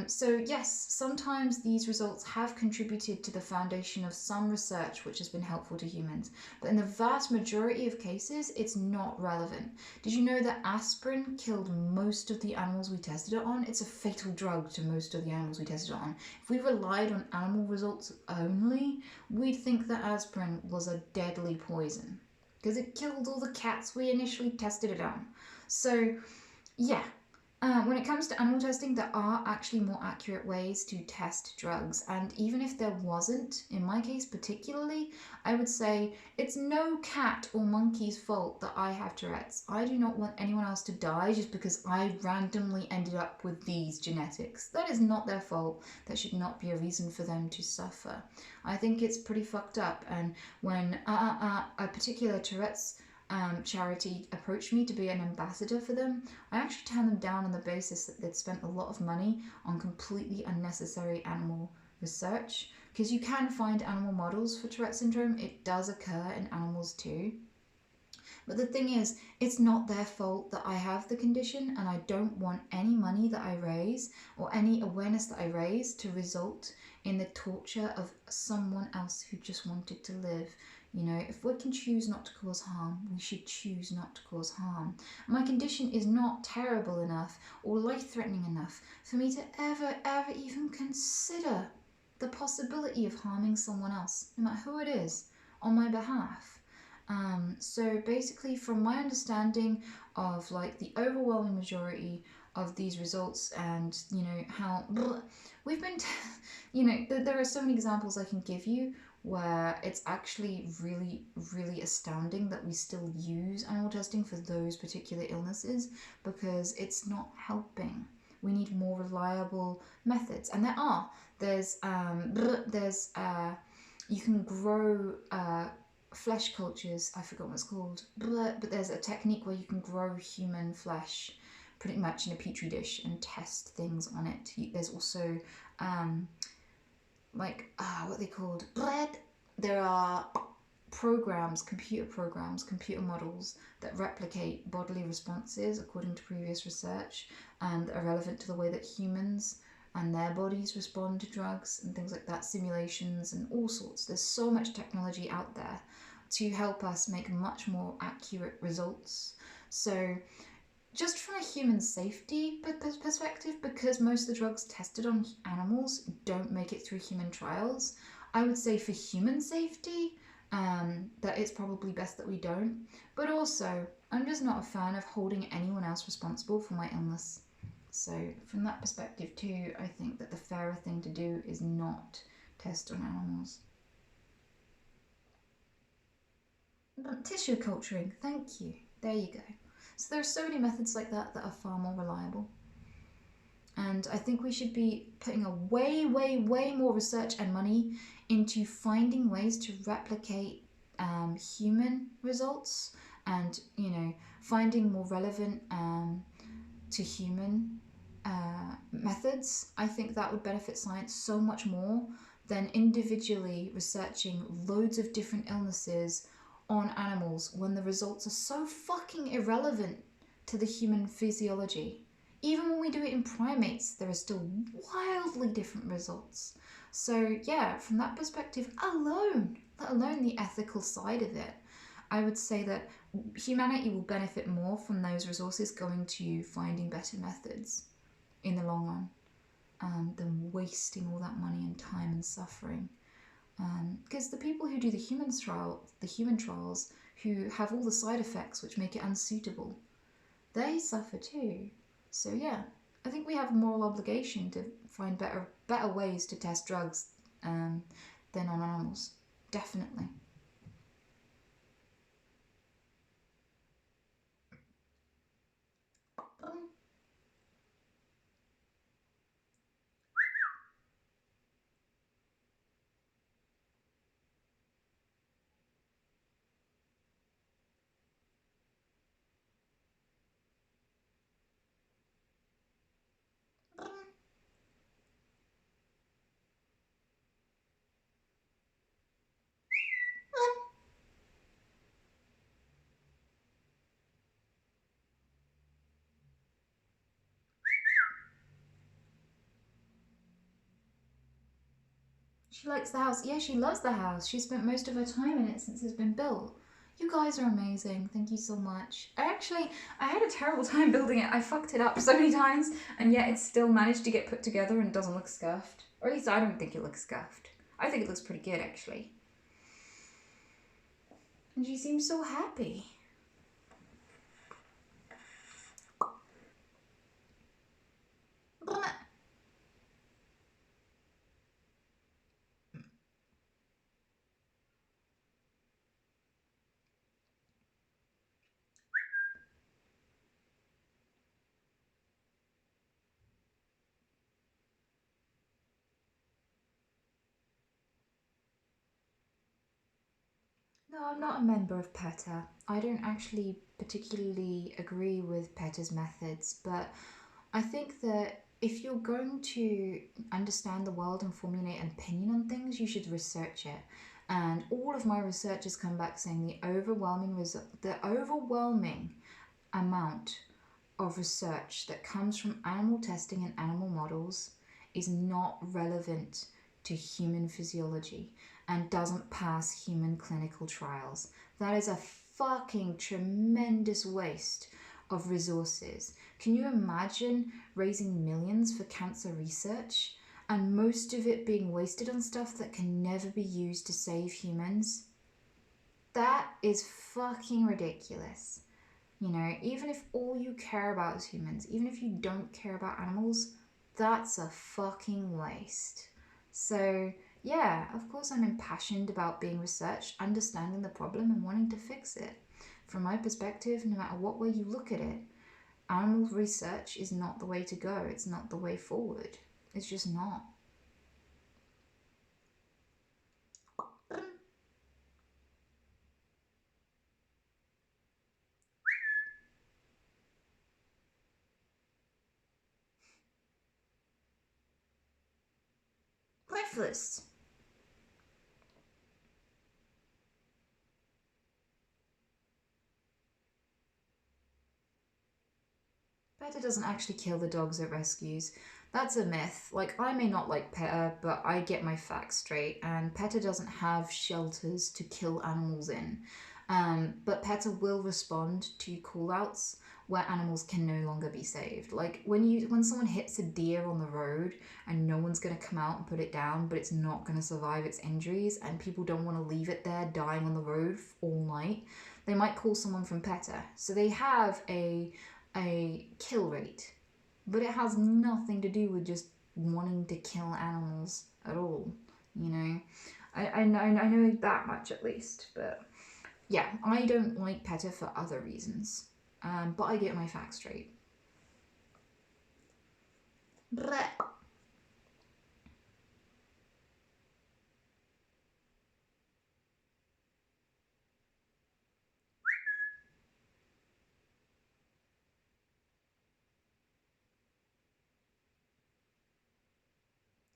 So yes, sometimes these results have contributed to the foundation of some research which has been helpful to humans, but in the vast majority of cases, it's not relevant. Did you know that aspirin killed most of the animals we tested it on? It's a fatal drug to most of the animals we tested it on. If we relied on animal results only, we'd think that aspirin was a deadly poison because it killed all the cats we initially tested it on. So yeah, when it comes to animal testing, there are actually more accurate ways to test drugs. And even if there wasn't, in my case particularly, I would say it's no cat or monkey's fault that I have Tourette's. I do not want anyone else to die just because I randomly ended up with these genetics. That is not their fault. That should not be a reason for them to suffer. I think it's pretty fucked up. And when a particular Tourette's charity approached me to be an ambassador for them, I actually turned them down on the basis that they'd spent a lot of money on completely unnecessary animal research. Because you can find animal models for Tourette syndrome, it does occur in animals too. But the thing is, it's not their fault that I have the condition, and I don't want any money that I raise or any awareness that I raise to result in the torture of someone else who just wanted to live. You know, if we can choose not to cause harm, we should choose not to cause harm. My condition is not terrible enough or life-threatening enough for me to ever even consider the possibility of harming someone else, no matter who it is, on my behalf. So basically, from my understanding of like the overwhelming majority of these results, and you know how we've been, you know, there are so many examples I can give you where it's actually really, really astounding that we still use animal testing for those particular illnesses because it's not helping. We need more reliable methods, and there's you can grow flesh cultures. I forgot what it's called, but there's a technique where you can grow human flesh pretty much in a petri dish and test things on it. There's also um, what are they called? There are programs, computer models that replicate bodily responses according to previous research and are relevant to the way that humans and their bodies respond to drugs and things like that, simulations and all sorts. There's so much technology out there to help us make much more accurate results. So, just from a human safety perspective, because most of the drugs tested on animals don't make it through human trials, I would say for human safety, that it's probably best that we don't. But also, I'm just not a fan of holding anyone else responsible for my illness. So, from that perspective, too, I think that the fairer thing to do is not test on animals. Tissue culturing, thank you. There you go. So, there are so many methods like that that are far more reliable. And I think we should be putting a way, way, way more research and money into finding ways to replicate human results and, you know, finding more relevant to human methods. I think that would benefit science so much more than individually researching loads of different illnesses on animals when the results are so fucking irrelevant to the human physiology. Even when we do it in primates, there are still wildly different results. So, yeah, from that perspective alone, let alone the ethical side of it, I would say that humanity will benefit more from those resources going to finding better methods in the long run than wasting all that money and time and suffering. Because the people who do the human trials, who have all the side effects which make it unsuitable, they suffer too. So yeah, I think we have a moral obligation to find better ways to test drugs than on animals. Definitely. She likes the house. Yeah, she loves the house. She spent most of her time in it since it's been built. You guys are amazing. Thank you so much. I had a terrible time building it. I fucked it up so many times, and yet it's still managed to get put together and doesn't look scuffed. Or at least I don't think it looks scuffed. I think it looks pretty good, actually. And she seems so happy. No, I'm not a member of PETA. I don't actually particularly agree with PETA's methods, but I think that if you're going to understand the world and formulate an opinion on things, you should research it. And all of my research has come back saying the overwhelming amount of research that comes from animal testing and animal models is not relevant to human physiology and doesn't pass human clinical trials. That is a fucking tremendous waste of resources. Can you imagine raising millions for cancer research and most of it being wasted on stuff that can never be used to save humans? That is fucking ridiculous. You know, even if all you care about is humans, even if you don't care about animals, that's a fucking waste. So, yeah, of course, I'm impassioned about being researched, understanding the problem, and wanting to fix it. From my perspective, no matter what way you look at it, animal research is not the way to go. It's not the way forward. It's just not. Breakfast. PETA doesn't actually kill the dogs it rescues. That's a myth. Like, I may not like PETA, but I get my facts straight, and PETA doesn't have shelters to kill animals in. But PETA will respond to call-outs where animals can no longer be saved. Like when someone hits a deer on the road and no one's gonna come out and put it down, but it's not gonna survive its injuries, and people don't want to leave it there dying on the road all night, they might call someone from PETA. So they have a kill rate, but it has nothing to do with just wanting to kill animals at all. You know, I know that much at least, but yeah, I don't like PETA for other reasons. But I get my facts straight. Blech.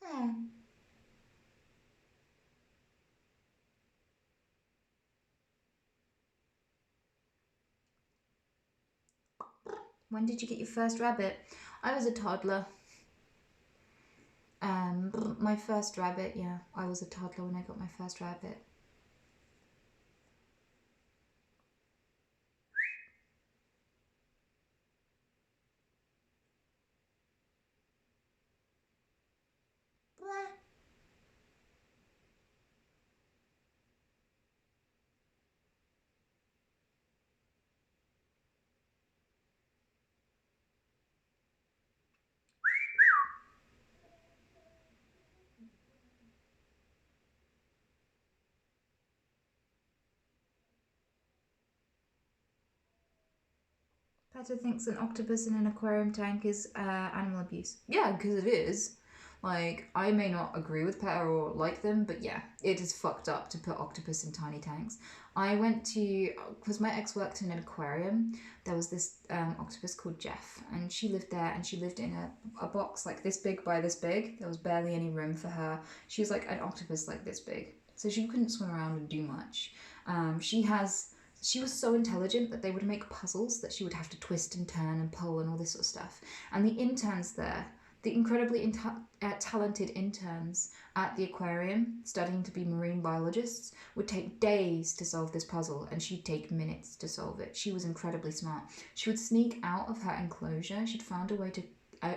Hmm. When did you get your first rabbit? I was a toddler. My first rabbit, yeah, I was a toddler when I got my first rabbit. Bleh. PETA thinks an octopus in an aquarium tank is animal abuse. Yeah, because it is. Like, I may not agree with PETA or like them, but yeah, it is fucked up to put octopus in tiny tanks. I went to, because my ex worked in an aquarium, there was this octopus called Jeff, and she lived there, and she lived in a box like this big by this big. There was barely any room for her. She was like an octopus like this big, so she couldn't swim around and do much. She was so intelligent that they would make puzzles that she would have to twist and turn and pull and all this sort of stuff. And the interns there, the incredibly talented interns at the aquarium studying to be marine biologists, would take days to solve this puzzle, and she'd take minutes to solve it. She was incredibly smart. She would sneak out of her enclosure. She'd found a way to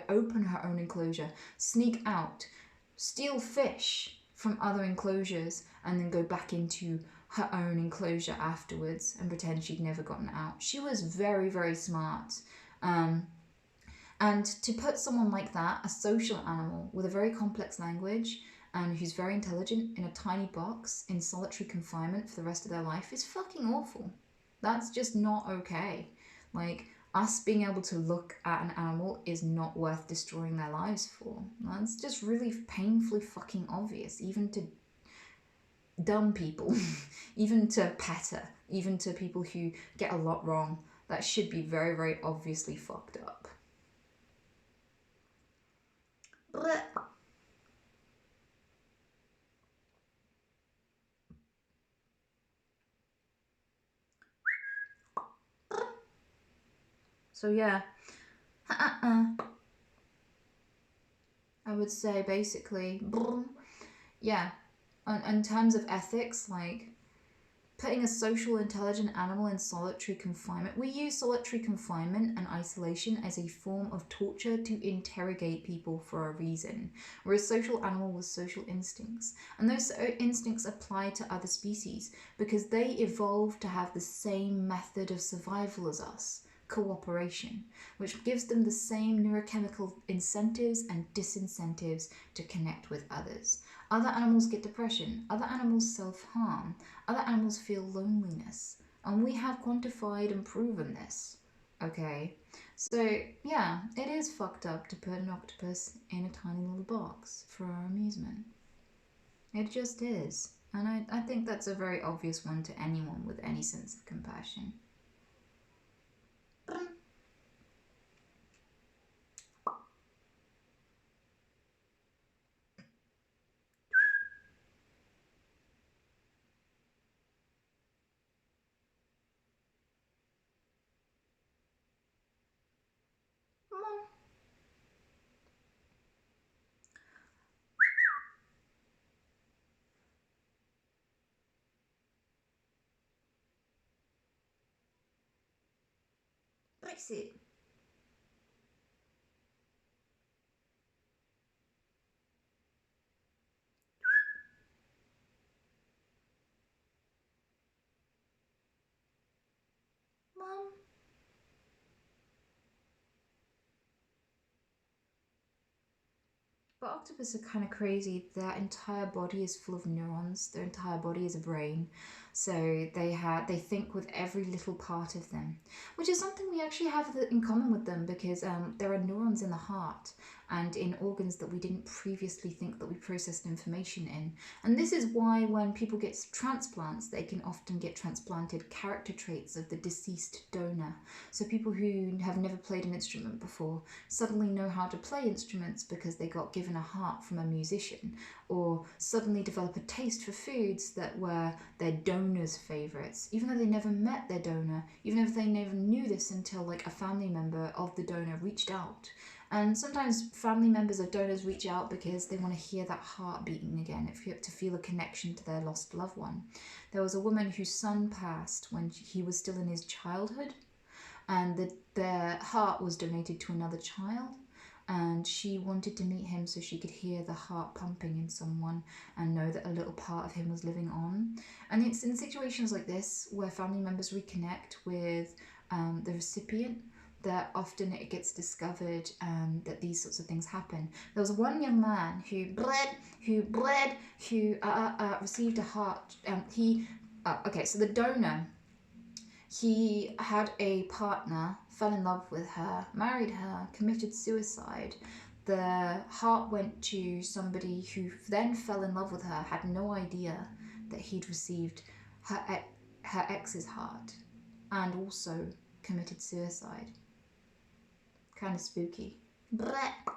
open her own enclosure, sneak out, steal fish from other enclosures, and then go back into her own enclosure afterwards and pretend she'd never gotten out. She was very, very smart. And to put someone like that, a social animal with a very complex language and who's very intelligent, in a tiny box in solitary confinement for the rest of their life is fucking awful. That's just not okay. Like, us being able to look at an animal is not worth destroying their lives for. That's just really painfully fucking obvious, even to dumb people, even to PETA, even to people who get a lot wrong. That should be very, very obviously fucked up. Blech. So yeah, I would say basically, yeah, in terms of ethics, like, Putting a social intelligent animal in solitary confinement. We use solitary confinement and isolation as a form of torture to interrogate people for a reason. We're a social animal with social instincts. And those instincts apply to other species because they evolved to have the same method of survival as us, cooperation, which gives them the same neurochemical incentives and disincentives to connect with others. Other animals get depression, other animals self harm, other animals feel loneliness, and we have quantified and proven this. Okay? So, yeah, it is fucked up to put an octopus in a tiny little box for our amusement. It just is. And I think that's a very obvious one to anyone with any sense of compassion. Brexit. Mom. But octopus are kind of crazy. Their entire body is full of neurons. Their entire body is a brain, so they think with every little part of them, which is something we actually have in common with them because there are neurons in the heart and in organs that we didn't previously think that we processed information in. And this is why when people get transplants, they can often get transplanted character traits of the deceased donor. So people who have never played an instrument before suddenly know how to play instruments because they got given a heart from a musician, or suddenly develop a taste for foods that were their donor's favourites, even though they never met their donor, even if they never knew this until like a family member of the donor reached out. And sometimes family members of donors reach out because they want to hear that heart beating again, to feel a connection to their lost loved one. There was a woman whose son passed when he was still in his childhood, and their heart was donated to another child, and she wanted to meet him so she could hear the heart pumping in someone and know that a little part of him was living on. And it's in situations like this where family members reconnect with the recipient that often it gets discovered that these sorts of things happen. There was one young man who received a heart. Okay, so the donor, he had a partner, fell in love with her, married her, committed suicide. The heart went to somebody who then fell in love with her, had no idea that he'd received her ex's heart, and also committed suicide. Kind of spooky. Blech.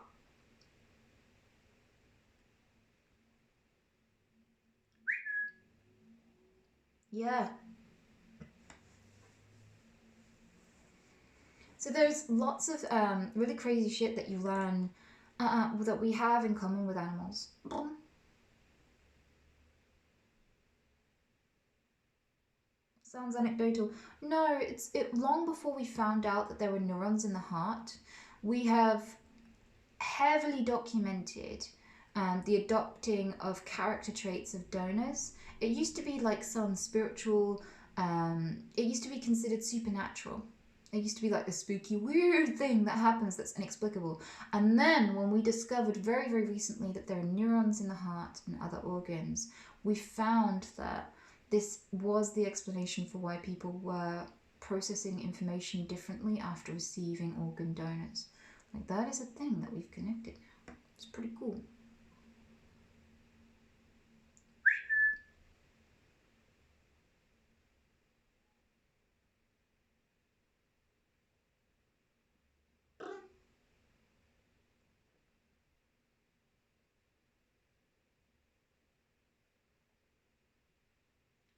Yeah. So there's lots of really crazy shit that you learn that we have in common with animals. Sounds anecdotal. No, it's long before we found out that there were neurons in the heart. We have heavily documented the adopting of character traits of donors. It used to be like some spiritual, it used to be considered supernatural. It used to be like the spooky, weird thing that happens that's inexplicable. And then when we discovered very, very recently that there are neurons in the heart and other organs, we found that this was the explanation for why people were processing information differently after receiving organ donors. Like, that is a thing that we've connected. It's pretty cool.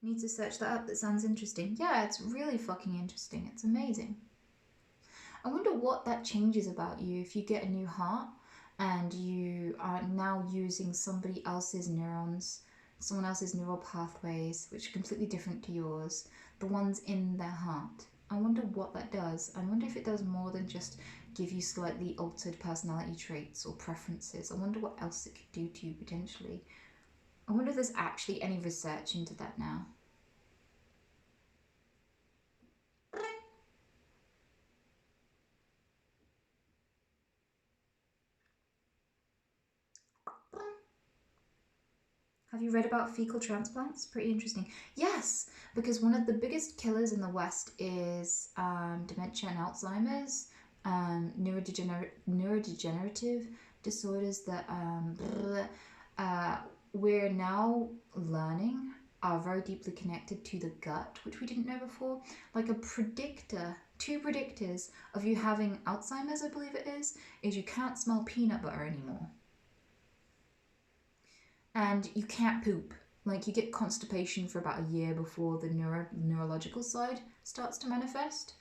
Need to search that up. That sounds interesting. Yeah, it's really fucking interesting. It's amazing. I wonder what that changes about you if you get a new heart and you are now using somebody else's neurons someone else's neural pathways, which are completely different to yours, the ones in their heart. I wonder what that does. I wonder if it does more than just give you slightly altered personality traits or preferences. I wonder what else it could do to you potentially. I wonder if there's actually any research into that now. Have you read about fecal transplants? Pretty interesting. Yes, because one of the biggest killers in the West is dementia and Alzheimer's, neurodegenerative disorders that we're now learning are very deeply connected to the gut, which we didn't know before. Like a predictor, two predictors of you having Alzheimer's, I believe it is you can't smell peanut butter anymore. And you can't poop. Like you get constipation for about a year before the neurological side starts to manifest.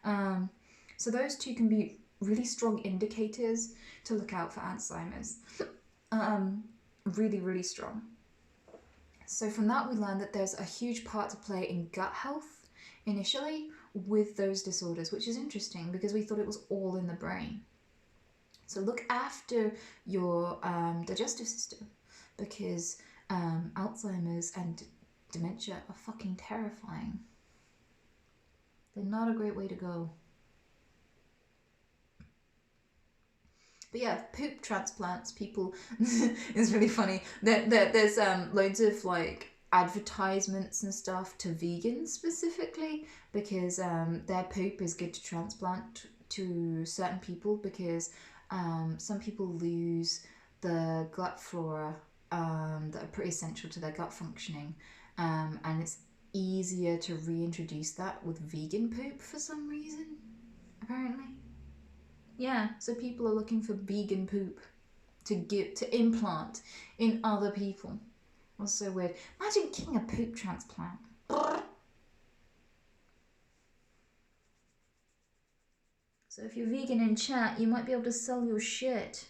So those two can be really strong indicators to look out for Alzheimer's. Really, really strong. So from that we learned that there's a huge part to play in gut health initially with those disorders, which is interesting because we thought it was all in the brain. So look after your digestive system, because Alzheimer's and dementia are fucking terrifying. They're not a great way to go. But yeah, poop transplants, people, it's really funny. There's loads of like advertisements and stuff to vegans specifically because their poop is good to transplant to certain people because some people lose the gut flora that are pretty essential to their gut functioning, and it's easier to reintroduce that with vegan poop for some reason, apparently. Yeah, so people are looking for vegan poop to implant in other people. That's so weird. Imagine getting a poop transplant. So if you're vegan in chat, you might be able to sell your shit.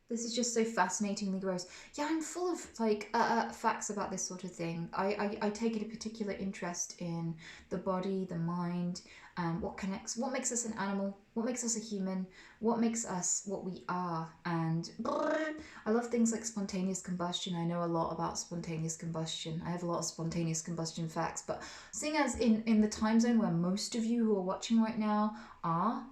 This is just so fascinatingly gross. Yeah, I'm full of like facts about this sort of thing. I take a particular interest in the body, the mind, what makes us an animal, what makes us a human, what makes us what we are. And I love things like spontaneous combustion. I know a lot about spontaneous combustion. I have a lot of spontaneous combustion facts, but seeing as in the time zone where most of you who are watching right now are,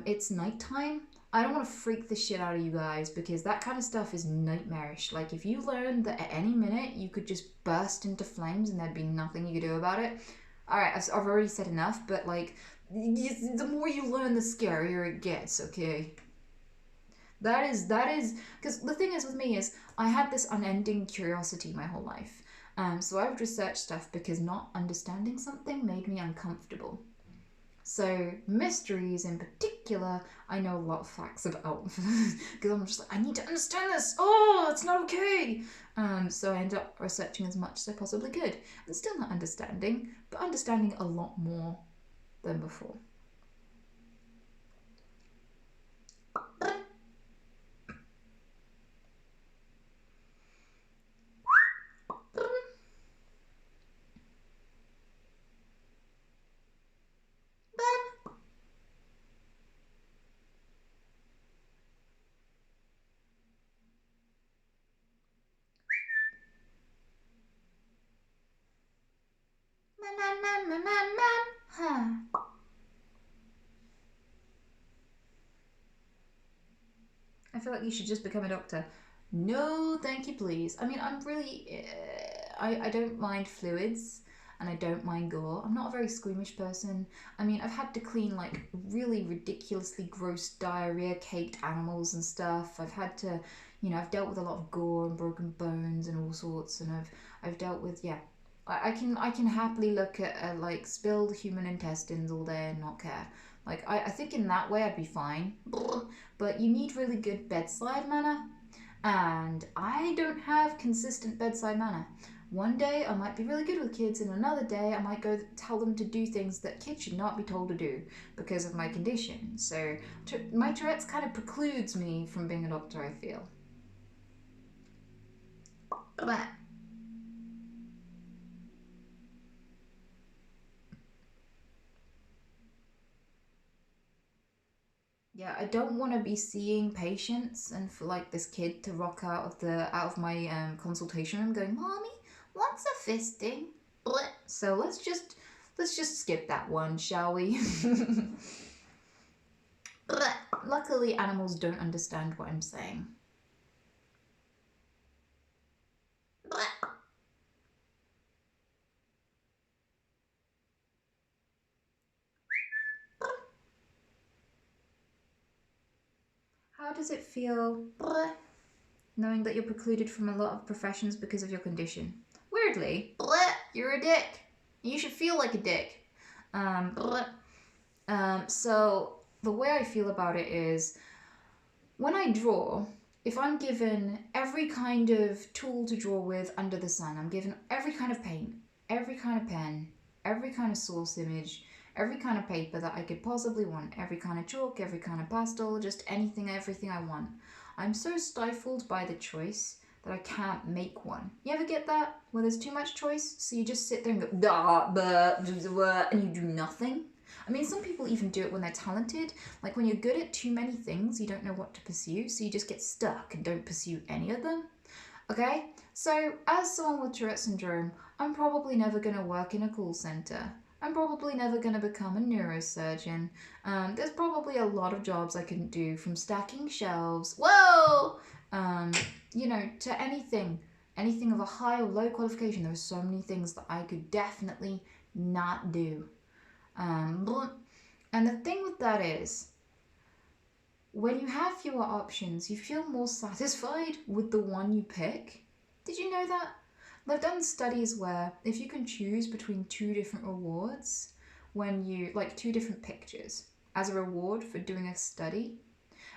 it's nighttime. I don't want to freak the shit out of you guys because that kind of stuff is nightmarish. Like, if you learned that at any minute you could just burst into flames and there'd be nothing you could do about it. Alright, I've already said enough, but like, the more you learn, the scarier it gets, okay? That is, because the thing is with me is, I had this unending curiosity my whole life. So I would research stuff because not understanding something made me uncomfortable. So mysteries in particular, I know a lot of facts about because I'm just like, I need to understand this. Oh, it's not okay. So I end up researching as much as I possibly could, and still not understanding, but understanding a lot more than before. I feel like you should just become a doctor. No, thank you, please. I mean, I'm really, I don't mind fluids and I don't mind gore. I'm not a very squeamish person. I mean, I've had to clean like really ridiculously gross diarrhea caked animals and stuff. I've had to, I've dealt with a lot of gore and broken bones and all sorts, and I've dealt with, yeah. I can happily look at like spilled human intestines all day and not care. I think in that way I'd be fine. But you need really good bedside manner. And I don't have consistent bedside manner. One day I might be really good with kids, and another day I might go tell them to do things that kids should not be told to do because of my condition. So my Tourette's kind of precludes me from being a doctor, I feel. But yeah, I don't want to be seeing patients and for like this kid to rock out of my consultation room going, "Mommy, what's a fisting?" Blech. So let's just skip that one, shall we? Blech. Luckily, animals don't understand what I'm saying. Blech. How does it feel, bleh, knowing that you're precluded from a lot of professions because of your condition? Weirdly, bleh, you're a dick. You should feel like a dick. Bleh. So the way I feel about it is when I draw, if I'm given every kind of tool to draw with under the sun, I'm given every kind of paint, every kind of pen, every kind of source image, every kind of paper that I could possibly want, every kind of chalk, every kind of pastel, just anything, everything I want. I'm so stifled by the choice that I can't make one. You ever get that? Where there's too much choice, so you just sit there and go, "Dah, blah, blah, blah," and you do nothing? I mean, some people even do it when they're talented. Like when you're good at too many things, you don't know what to pursue, so you just get stuck and don't pursue any of them. Okay? So, as someone with Tourette syndrome, I'm probably never going to work in a call center. I'm probably never going to become a neurosurgeon. There's probably a lot of jobs I couldn't do, from stacking shelves, whoa, to anything of a high or low qualification. There are so many things that I could definitely not do. And the thing with that is, when you have fewer options, you feel more satisfied with the one you pick. Did you know that? They've done studies where if you can choose between two different rewards, like two different pictures, as a reward for doing a study,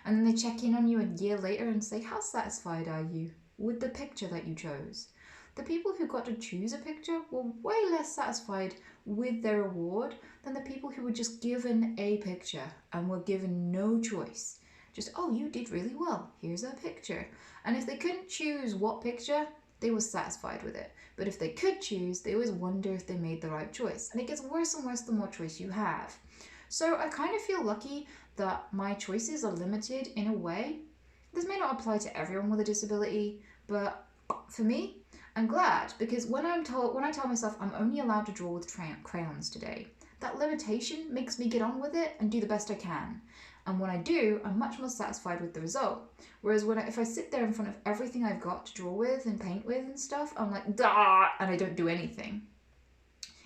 and then they check in on you a year later and say, "How satisfied are you with the picture that you chose?" The people who got to choose a picture were way less satisfied with their reward than the people who were just given a picture and were given no choice. Just, "Oh, you did really well, here's a picture." And if they couldn't choose what picture, they were satisfied with it. But if they could choose, they always wonder if they made the right choice. And it gets worse and worse the more choice you have. So I kind of feel lucky that my choices are limited in a way. This may not apply to everyone with a disability, but for me, I'm glad, because when I tell myself I'm only allowed to draw with crayons today, that limitation makes me get on with it and do the best I can. And when I do, I'm much more satisfied with the result. Whereas if I sit there in front of everything I've got to draw with and paint with and stuff, I'm like, "Dah," and I don't do anything.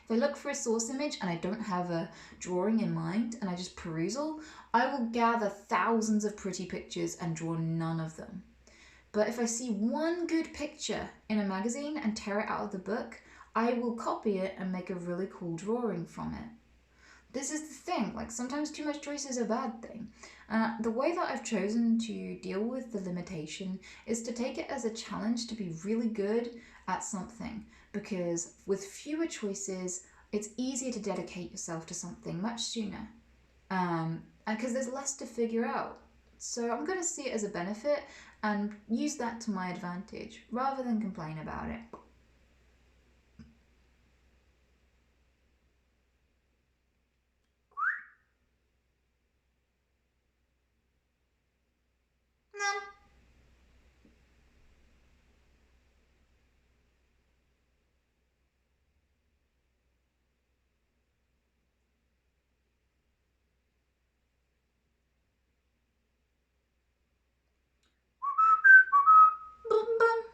If I look for a source image and I don't have a drawing in mind and I just perusal, I will gather thousands of pretty pictures and draw none of them. But if I see one good picture in a magazine and tear it out of the book, I will copy it and make a really cool drawing from it. This is the thing, like sometimes too much choice is a bad thing. The way that I've chosen to deal with the limitation is to take it as a challenge to be really good at something, because with fewer choices, it's easier to dedicate yourself to something much sooner. Because there's less to figure out. So I'm going to see it as a benefit and use that to my advantage rather than complain about it. No. Boom, boom.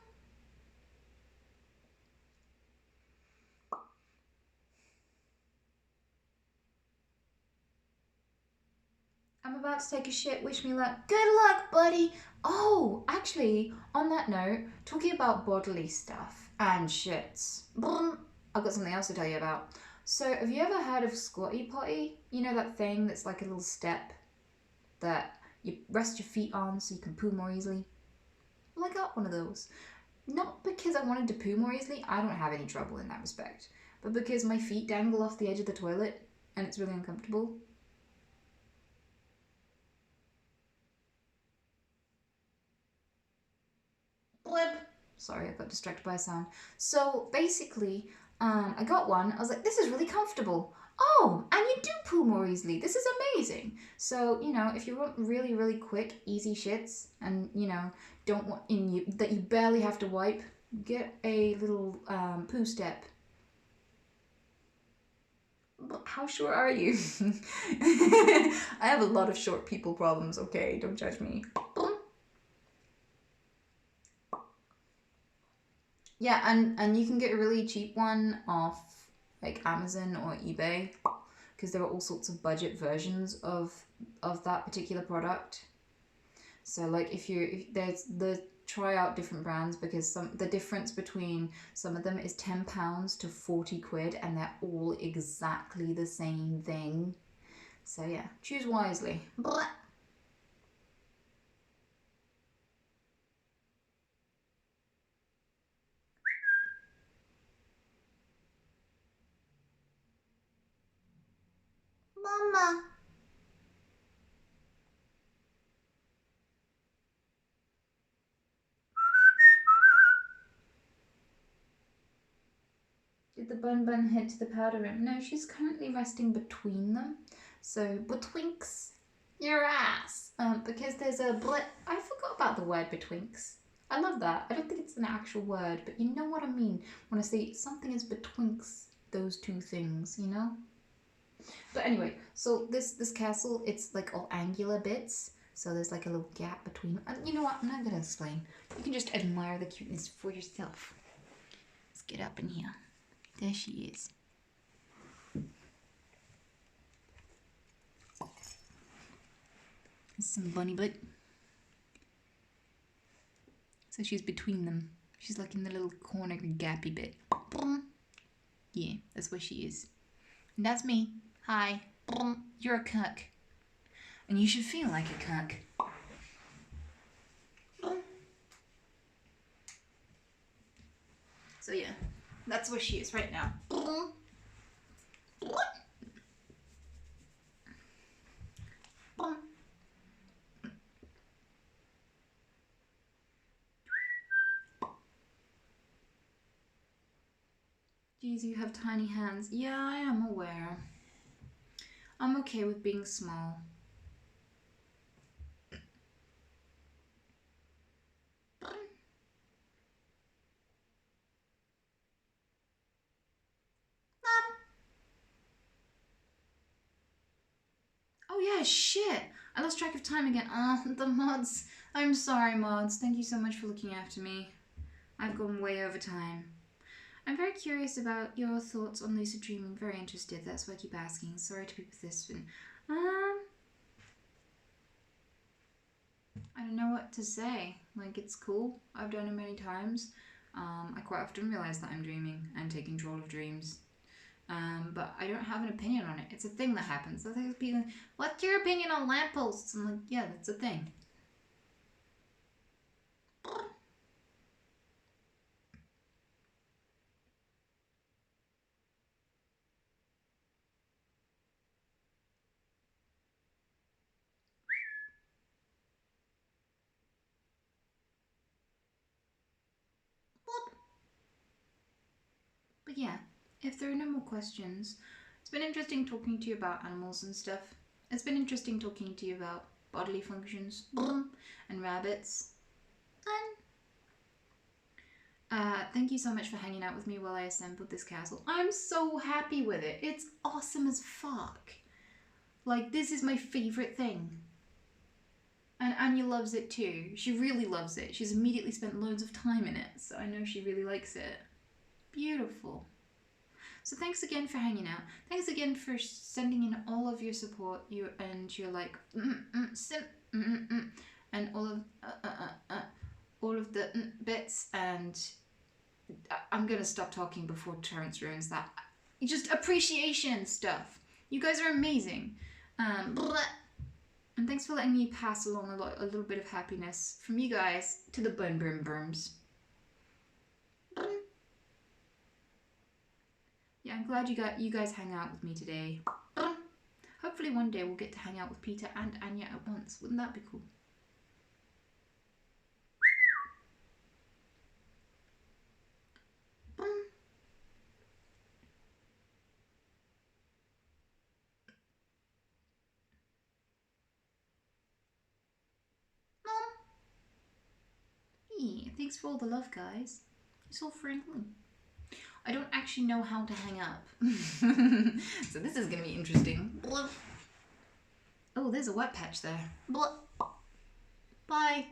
I'm about to take a shit, wish me luck. Good luck, buddy! Oh, actually, on that note, talking about bodily stuff and shits, I've got something else to tell you about. So, have you ever heard of squatty potty? You know that thing that's like a little step that you rest your feet on so you can poo more easily? Well, I got one of those. Not because I wanted to poo more easily, I don't have any trouble in that respect, but because my feet dangle off the edge of the toilet and it's really uncomfortable. Blip. Sorry, I got distracted by a sound. So basically, I got one. I was like, this is really comfortable. Oh, and you do poo more easily. This is amazing. So, you know, if you want really, really quick, easy shits and, you know, don't want in you that you barely have to wipe, get a little poo step. How short are you? I have a lot of short people problems, okay? Don't judge me. Yeah, and you can get a really cheap one off like Amazon or eBay because there are all sorts of budget versions of that particular product. So like if there's the try out different brands because the difference between some of them is £10 to 40 quid and they're all exactly the same thing. So yeah, choose wisely. Blah. Mama. Did the bun hit the powder room? No, she's currently resting between them. So, betwinks your ass. Because there's a I forgot about the word betwinks. I love that. I don't think it's an actual word, but you know what I mean when I say something is betwinks those two things, you know? But anyway, so this castle, it's like all angular bits. So there's like a little gap between. You know what? I'm not gonna explain. You can just admire the cuteness for yourself. Let's get up in here. There she is. Some bunny butt. So she's between them. She's like in the little corner gappy bit. Yeah, that's where she is. And that's me. Hi. You're a cuck. And you should feel like a cuck. So yeah, that's where she is right now. Geez, you have tiny hands. Yeah, I am aware. I'm okay with being small. Oh yeah, shit! I lost track of time again. The mods. I'm sorry, mods. Thank you so much for looking after me. I've gone way over time. I'm very curious about your thoughts on lucid dreaming. Very interested. That's why I keep asking. Sorry to be persistent. I don't know what to say. Like, it's cool. I've done it many times. I quite often realize that I'm dreaming and take control of dreams. But I don't have an opinion on it. It's a thing that happens. So there's people, what's your opinion on lampposts? I'm like, yeah, that's a thing. But yeah, if there are no more questions, it's been interesting talking to you about animals and stuff. It's been interesting talking to you about bodily functions and rabbits. Thank you so much for hanging out with me while I assembled this castle. I'm so happy with it. It's awesome as fuck. Like, this is my favourite thing. And Anya loves it too. She really loves it. She's immediately spent loads of time in it, so I know she really likes it. Beautiful. So thanks again for hanging out. Thanks again for sending in all of your support. You and your like and all of the bits. And I'm gonna stop talking before Terrence ruins that. Just appreciation stuff. You guys are amazing. And thanks for letting me pass along a little bit of happiness from you guys to the Bun Brum Burms. Yeah, I'm glad you guys hang out with me today. Hopefully one day we'll get to hang out with Peter and Anya at once. Wouldn't that be cool? Yeah, thanks for all the love, guys. You're so friendly. I don't actually know how to hang up. So this is going to be interesting. Oh, there's a wet patch there. Bye.